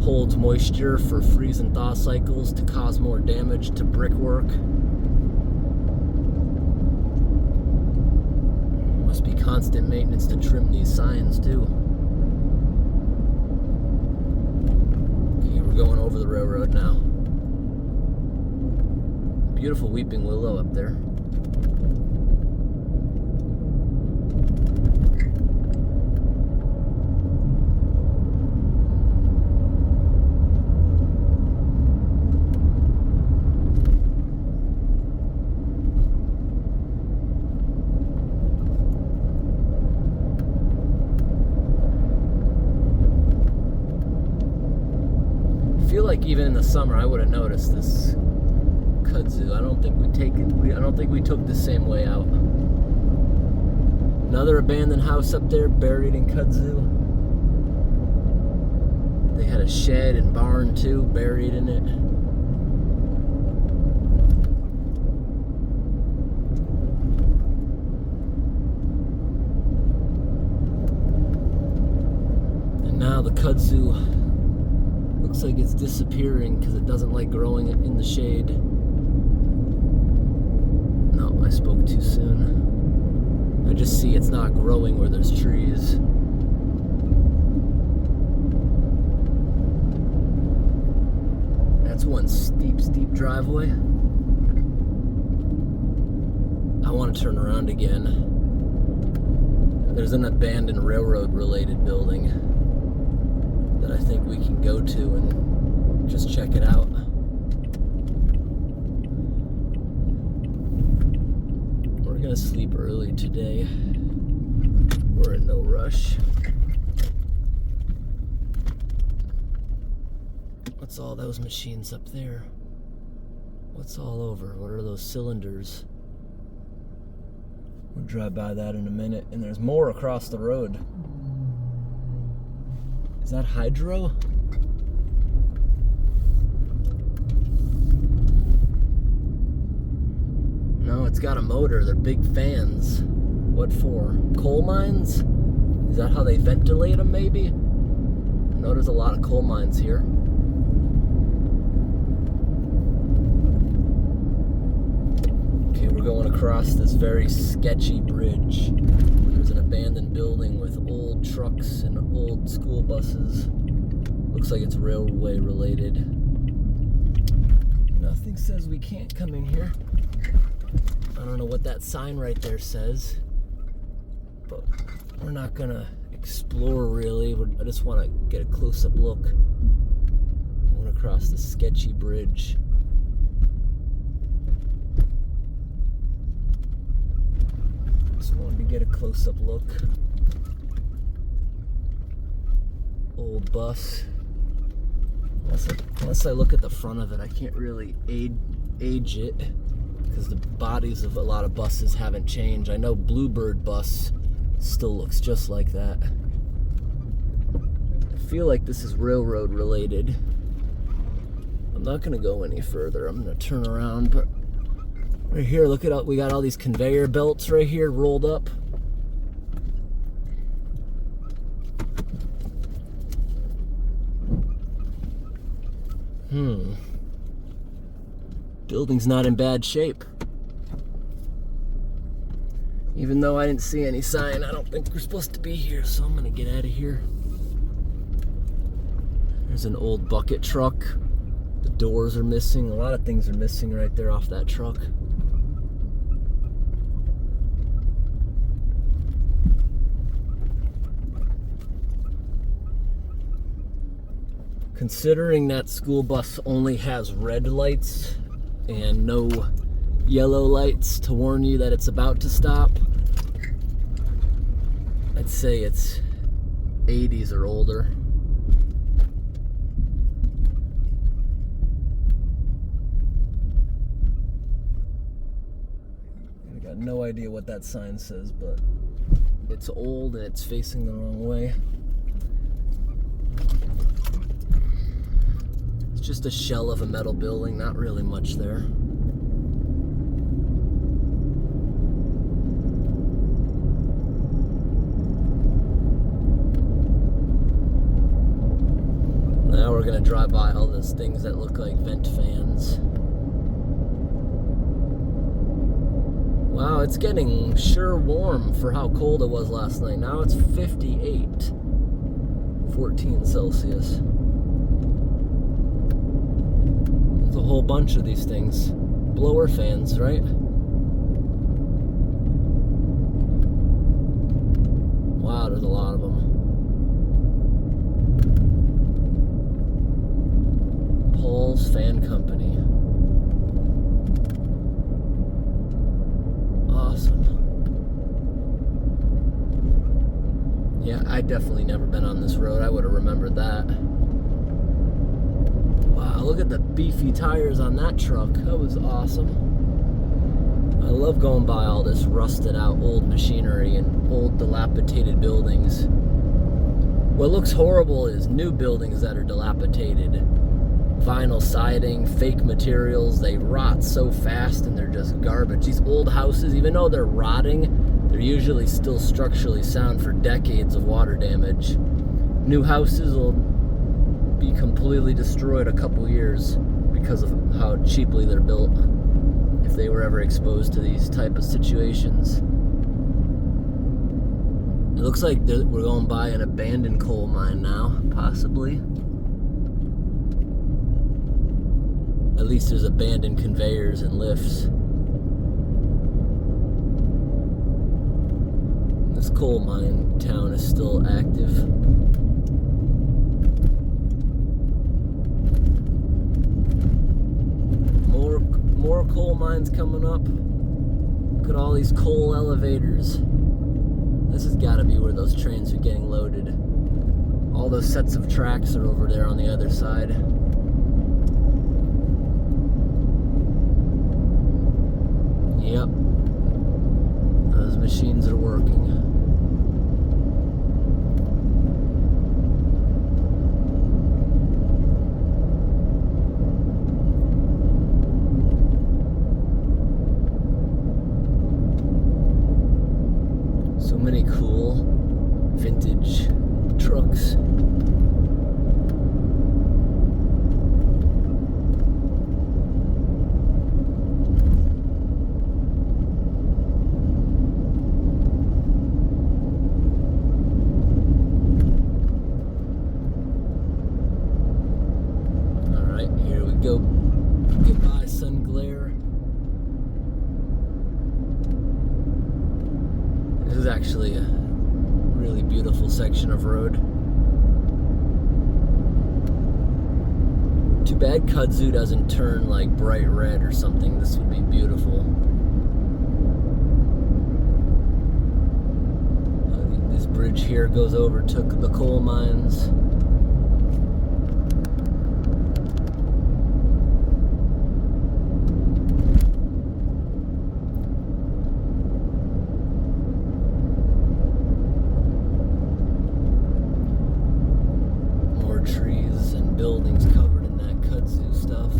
holds moisture for freeze and thaw cycles to cause more damage to brickwork. Must be constant maintenance to trim these signs too. Okay, we're going over the railroad now. Beautiful weeping willow up there. I feel like even in the summer I would have noticed this Kudzu. I don't think we took the same way out. Another abandoned house up there buried in Kudzu. They had a shed and barn too buried in it. And now the Kudzu looks like it's disappearing because it doesn't like growing in the shade. No, I spoke too soon. I just see it's not growing where there's trees. That's one steep driveway. I want to turn around again. There's an abandoned railroad related building that I think we can go to and just check it out. We're gonna sleep early today. We're in no rush. What's all those machines up there? What's all over? What are those cylinders? We'll drive by that in a minute. And there's more across the road. Is that hydro? No, it's got a motor. They're big fans. What for? Coal mines? Is that how they ventilate them, maybe? I know there's a lot of coal mines here. Okay, we're going across this very sketchy bridge. There's an abandoned building with old trucks and old school buses. Looks like it's railway related. Nothing says we can't come in here. I don't know what that sign right there says, but we're not gonna explore really. I just want to get a close-up look. Going across the sketchy bridge. Just wanted to get a close-up look. Old bus. Unless I look at the front of it, I can't really age it because the bodies of a lot of buses haven't changed. I know Bluebird bus still looks just like that. I feel like this is railroad related. I'm not gonna go any further. I'm gonna turn around, but right here, look at we got all these conveyor belts right here rolled up. Building's not in bad shape. Even though I didn't see any sign, I don't think we're supposed to be here, so I'm gonna get out of here. There's an old bucket truck. The doors are missing. A lot of things are missing right there off that truck. Considering that school bus only has red lights and no yellow lights to warn you that it's about to stop, I'd say it's 80s or older. I got no idea what that sign says, but it's old and it's facing the wrong way. Just a shell of a metal building, not really much there. Now we're gonna drive by all those things that look like vent fans. Wow, it's getting sure warm for how cold it was last night. Now it's 58, 14 Celsius. There's a whole bunch of these things. Blower fans, right? Wow, there's a lot of them. Paul's Fan Company. Awesome. Yeah, I definitely never been on this road. I would have remembered that. Wow, look at the beefy tires on that truck. That was awesome. I love going by all this rusted out old machinery and old dilapidated buildings. What looks horrible is new buildings that are dilapidated. Vinyl siding, fake materials, they rot so fast and they're just garbage. These old houses, even though they're rotting, they're usually still structurally sound for decades of water damage. New houses will be completely destroyed a couple years because of how cheaply they're built, if they were ever exposed to these type of situations. It looks like we're going by an abandoned coal mine now, possibly. At least there's abandoned conveyors and lifts. This coal mine town is still active. More coal mines coming up. Look at all these coal elevators. This has got to be where those trains are getting loaded. All those sets of tracks are over there on the other side. Yep. Those machines are working. So many cool vintage trucks. Go goodbye, sun glare. This is actually a really beautiful section of road. Too bad Kudzu doesn't turn like bright red or something. This would be beautiful. This bridge here goes over to the coal mines. Buildings covered in that kudzu stuff.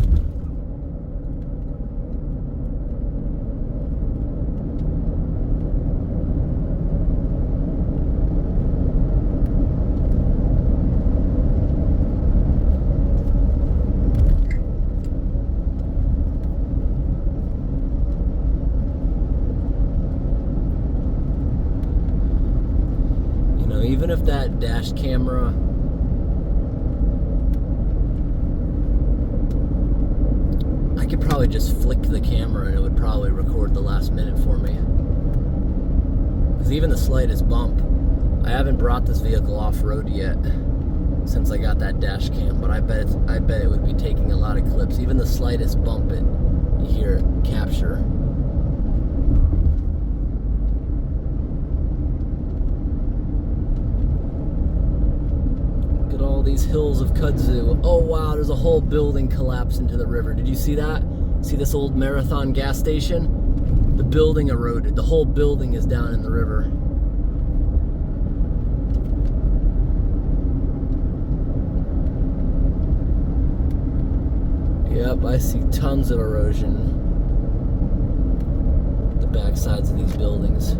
You know, even if that dash camera I could probably just flick the camera and it would probably record the last minute for me. Because even the slightest bump, I haven't brought this vehicle off-road yet since I got that dash cam, but I bet it would be taking a lot of clips. Even the slightest bump, you hear it capture. Look at all these hills of kudzu. Oh wow, there's a whole building collapsed into the river. Did you see that? See this old Marathon gas station? The building eroded. The whole building is down in the river. Yep, I see tons of erosion. The back sides of these buildings.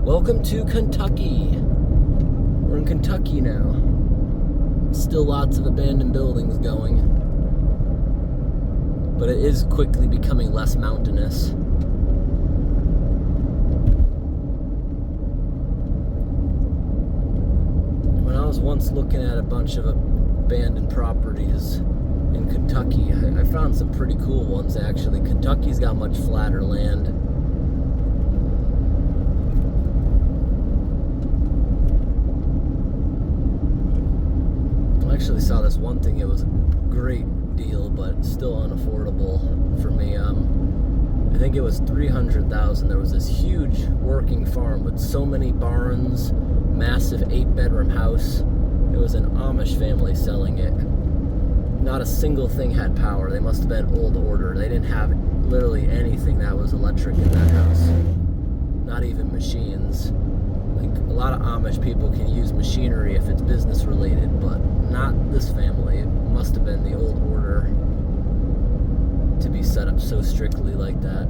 Welcome to Kentucky. We're in Kentucky now. Still lots of abandoned buildings going, but it is quickly becoming less mountainous. When I was once looking at a bunch of abandoned properties in Kentucky, I found some pretty cool ones actually. Kentucky's got much flatter land. I actually saw this one thing, it was a great deal, but still unaffordable for me. I think it was $300,000. There was this huge working farm with so many barns, massive 8-bedroom house. It was an Amish family selling it. Not a single thing had power. They must have been old order. They didn't have literally anything that was electric in that house. Not even machines. Like, a lot of Amish people can use machinery if it's business related, but not this family. It must have been the old order to be set up so strictly like that.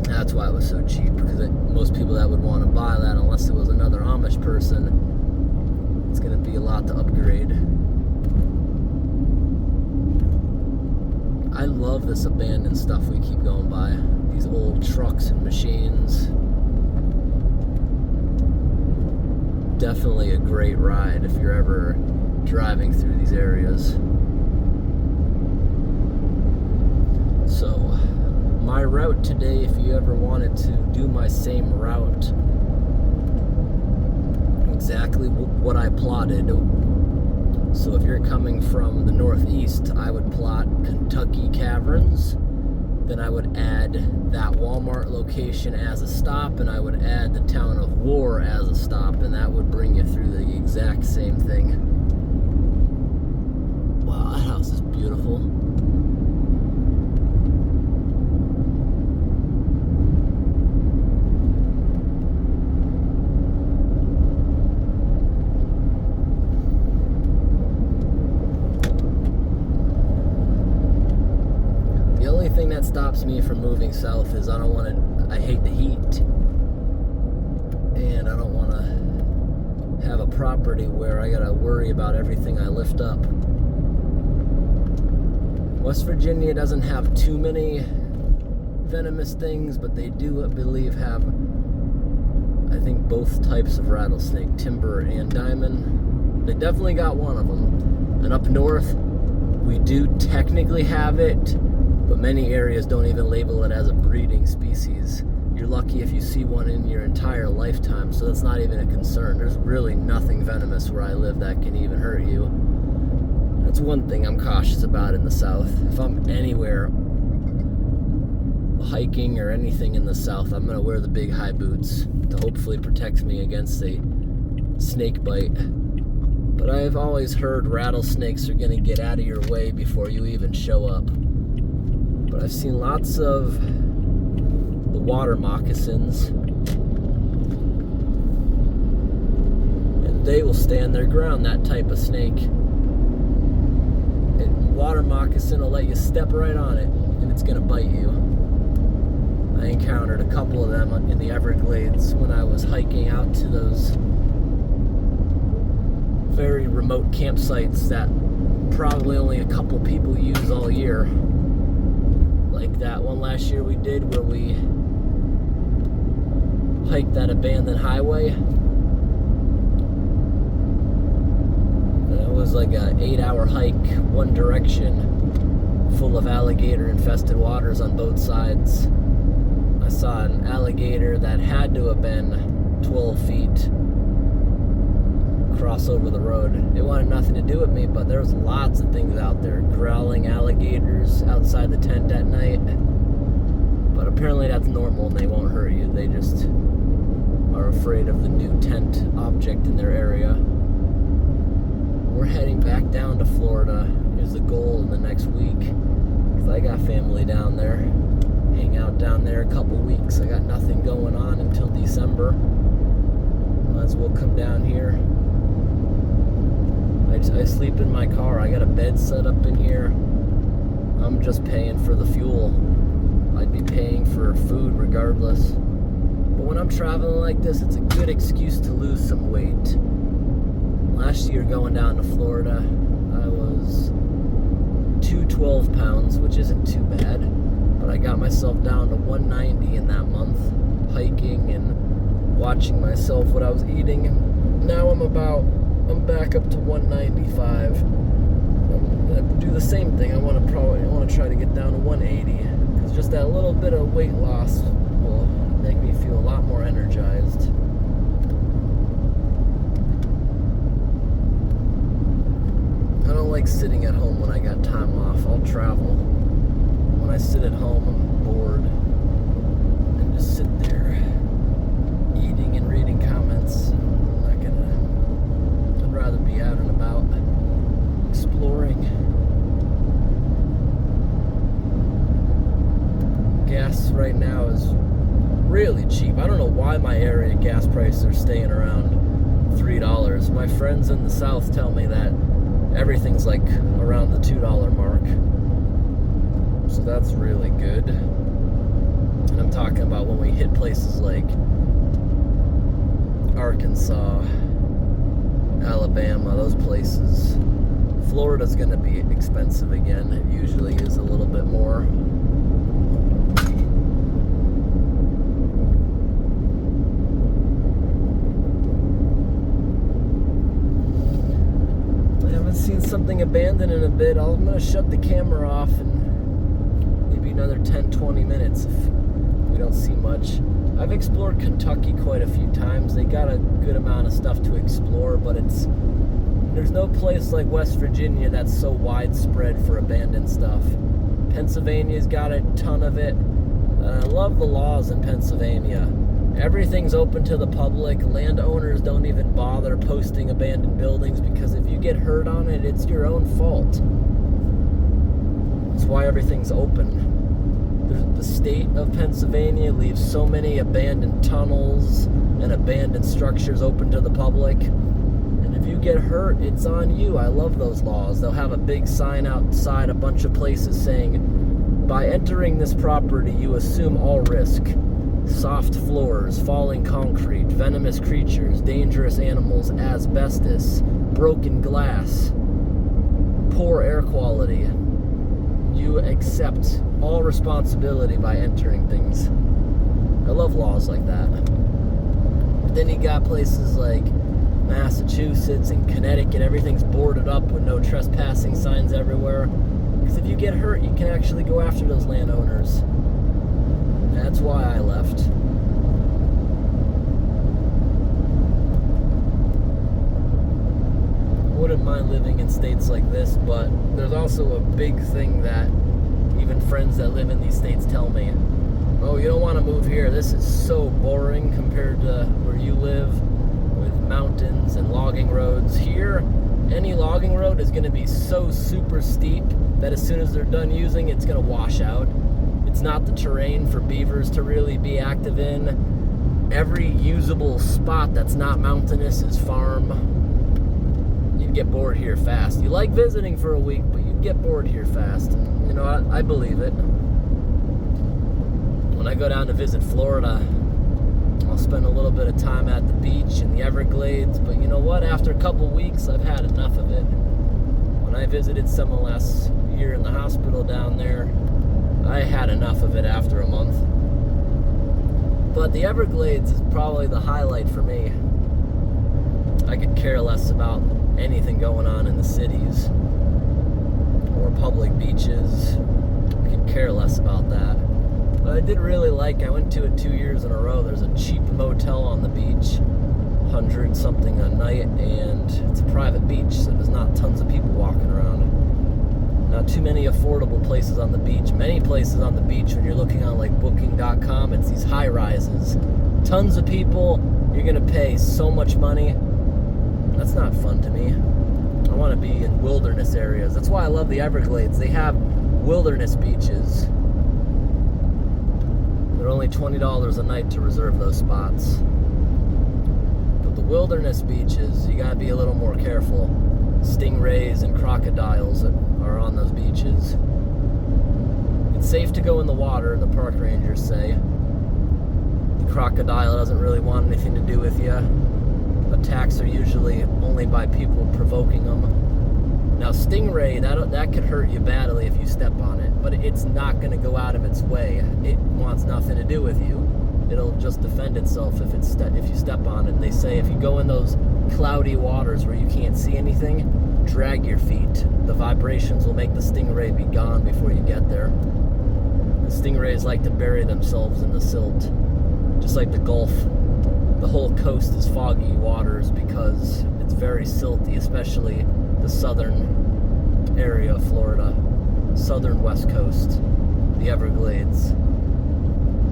That's why it was so cheap, because most people that would want to buy that, unless it was another Amish person, it's going to be a lot to upgrade. I love this abandoned stuff we keep going by. These old trucks and machines. Definitely a great ride if you're ever driving through these areas. So, my route today, if you ever wanted to do my same route, exactly what I plotted. So if you're coming from the northeast, I would plot Kentucky Caverns, then I would add that Walmart location as a stop, and I would add the town of War as a stop, and that would bring you through the exact same thing. Wow, that house is beautiful. That stops me from moving south is I hate the heat, and I don't want to have a property where I gotta worry about everything I lift up. West Virginia doesn't have too many venomous things, but they do, I believe, have, I think, both types of rattlesnake, timber and diamond. They definitely got one of them. And up north, we do technically have it, but many areas don't even label it as a breeding species. You're lucky if you see one in your entire lifetime, so that's not even a concern. There's really nothing venomous where I live that can even hurt you. That's one thing I'm cautious about in the South. If I'm anywhere hiking or anything in the South, I'm gonna wear the big high boots to hopefully protect me against a snake bite. But I've always heard rattlesnakes are gonna get out of your way before you even show up. But I've seen lots of the water moccasins, and they will stand their ground, that type of snake. And water moccasin will let you step right on it, and it's gonna bite you. I encountered a couple of them in the Everglades when I was hiking out to those very remote campsites that probably only a couple people use all year. Like that one last year we did where we hiked that abandoned highway. It was like an 8-hour hike, one direction, full of alligator infested waters on both sides. I saw an alligator that had to have been 12 feet cross over the road. It wanted nothing to do with me, but there's lots of things out there. Growling alligators outside the tent at night. But apparently that's normal and they won't hurt you. They just are afraid of the new tent object in their area. We're heading back down to Florida is the goal in the next week, because I got family down there. Hang out down there a couple weeks. I got nothing going on until December. Might as well come down here. I sleep in my car. I got a bed set up in here. I'm just paying for the fuel. I'd be paying for food regardless. But when I'm traveling like this, it's a good excuse to lose some weight. Last year going down to Florida, I was 212 pounds, which isn't too bad, but I got myself down to 190 in that month, hiking and watching myself, what I was eating, and now I'm back up to 195. I'm gonna do the same thing. I want to try to get down to 180, because just that little bit of weight loss will make me feel a lot more energized. I don't like sitting at home when I got time off. I'll travel. When I sit at home, I'm bored and just sit there eating and reading comments. I'd rather be out and about exploring. Gas right now is really cheap. I don't know why my area gas prices are staying around $3. My friends in the South tell me that everything's like around the $2 mark. So that's really good. And I'm talking about when we hit places like Arkansas, Alabama, those places. Florida's gonna be expensive again. It usually is a little bit more. Seen something abandoned in a bit. I'm gonna shut the camera off in maybe another 10-20 minutes if we don't see much. I've explored Kentucky quite a few times. They got a good amount of stuff to explore, but there's no place like West Virginia that's so widespread for abandoned stuff. Pennsylvania's got a ton of it. I love the laws in Pennsylvania. Everything's open to the public. Landowners don't even bother posting abandoned buildings, because if you get hurt on it, it's your own fault. That's why everything's open. The state of Pennsylvania leaves so many abandoned tunnels and abandoned structures open to the public. And if you get hurt, it's on you. I love those laws. They'll have a big sign outside a bunch of places saying, by entering this property, you assume all risk. Soft floors, falling concrete, venomous creatures, dangerous animals, asbestos, broken glass, poor air quality. You accept all responsibility by entering things. I love laws like that. But then you got places like Massachusetts and Connecticut, everything's boarded up with no trespassing signs everywhere. Because if you get hurt, you can actually go after those landowners. That's why I left. I wouldn't mind living in states like this, but there's also a big thing that even friends that live in these states tell me. Oh, you don't want to move here. This is so boring compared to where you live with mountains and logging roads. Here, any logging road is going to be so super steep that as soon as they're done using, it's going to wash out. It's not the terrain for beavers to really be active in. Every usable spot that's not mountainous is farm. You'd get bored here fast. You like visiting for a week, but you'd get bored here fast. You know, I believe it. When I go down to visit Florida, I'll spend a little bit of time at the beach and the Everglades, but you know what? After a couple weeks, I've had enough of it. When I visited someone last year in the hospital down there, I had enough of it after a month. But the Everglades is probably the highlight for me. I could care less about anything going on in the cities or public beaches. I could care less about that. But I did really like, I went to it 2 years in a row. There's a cheap motel on the beach, 100 something a night, and it's a private beach, so there's not tons of people walking around. Not too many affordable places on the beach. Many places on the beach, when you're looking on like booking.com, it's these high rises. Tons of people, you're gonna pay so much money. That's not fun to me. I wanna be in wilderness areas. That's why I love the Everglades. They have wilderness beaches. They're only $20 a night to reserve those spots. But the wilderness beaches, you gotta be a little more careful. Stingrays and crocodiles are on those beaches. It's safe to go in the water, the park rangers say. The crocodile doesn't really want anything to do with you. attacks are usually only by people provoking them. Now, stingray, that could hurt you badly if you step on it, but it's not going to go out of its way. It wants nothing to do with you. It'll just defend itself if you step on it. They say if you go in those cloudy waters where you can't see anything, drag your feet. The vibrations will make the stingray be gone before you get there. The stingrays like to bury themselves in the silt, just like the Gulf. The whole coast is foggy waters because it's very silty, especially the southern area of Florida, southern west coast, the Everglades.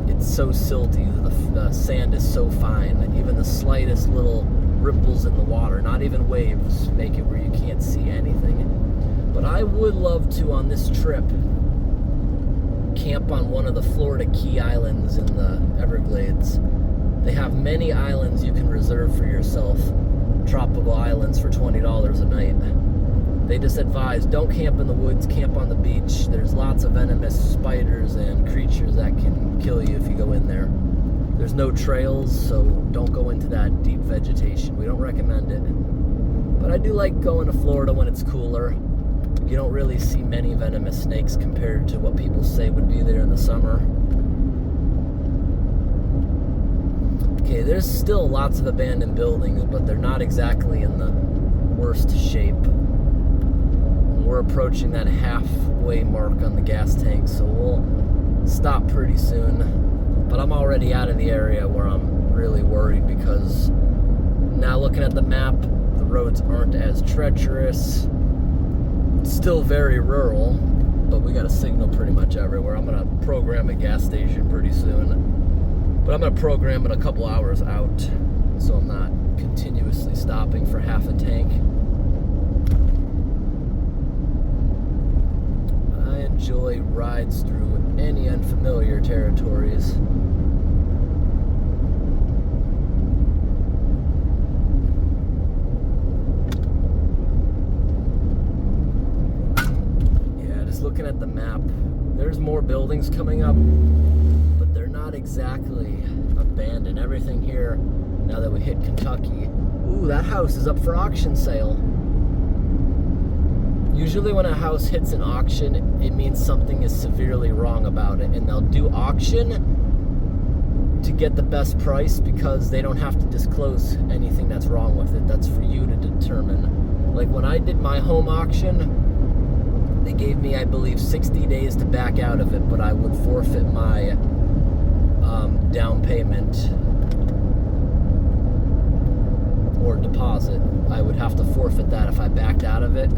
It's so silty, the sand is so fine, even the slightest little ripples in the water, not even waves, make it where you can't see anything. But I would love to, on this trip, camp on one of the Florida Key Islands in the Everglades. They have many islands you can reserve for yourself, tropical islands for $20 a night. They just advise, don't camp in the woods, camp on the beach. There's lots of venomous spiders and creatures that can kill you if you go in there. There's no trails, so don't go into that deep vegetation. We don't recommend it. But I do like going to Florida when it's cooler. You don't really see many venomous snakes compared to what people say would be there in the summer. Okay, there's still lots of abandoned buildings, but they're not exactly in the worst shape. We're approaching that halfway mark on the gas tank, so we'll stop pretty soon. But I'm already out of the area where I'm really worried because now looking at the map, the roads aren't as treacherous. It's still very rural, but we got a signal pretty much everywhere. I'm gonna program a gas station pretty soon, but I'm gonna program it a couple hours out so I'm not continuously stopping for half a tank. I enjoy rides through any unfamiliar territories. Looking at the map, there's more buildings coming up, but they're not exactly abandoned. Everything here, now that we hit Kentucky, ooh, that house is up for auction sale. Usually when a house hits an auction, it means something is severely wrong about it, and they'll do auction to get the best price because they don't have to disclose anything that's wrong with it. That's for you to determine. Like when I did my home auction, they gave me, I believe, 60 days to back out of it, but I would forfeit my down payment or deposit. I would have to forfeit that if I backed out of it.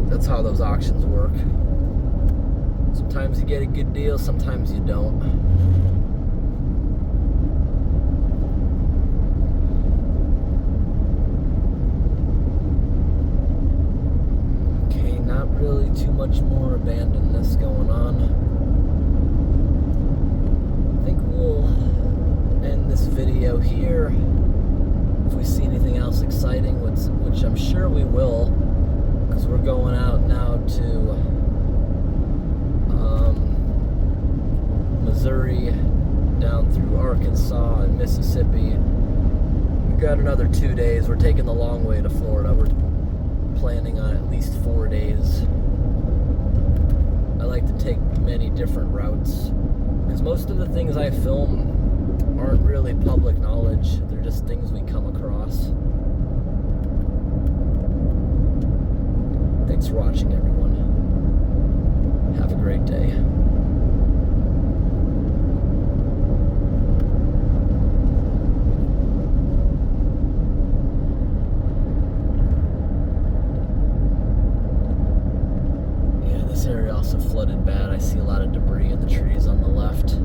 That's how those auctions work. Sometimes you get a good deal, sometimes you don't. Really too much more abandonness going on. I think we'll end this video here. If we see anything else exciting, which I'm sure we will, because we're going out now to Missouri, down through Arkansas and Mississippi. We've got another 2 days. We're taking the long way to Florida. We're planning on at least 4 days. I like to take many different routes because most of the things I film aren't really public knowledge. They're just things we come across. Thanks for watching, everyone. Have a great day. Area also flooded bad. I see a lot of debris in the trees on the left.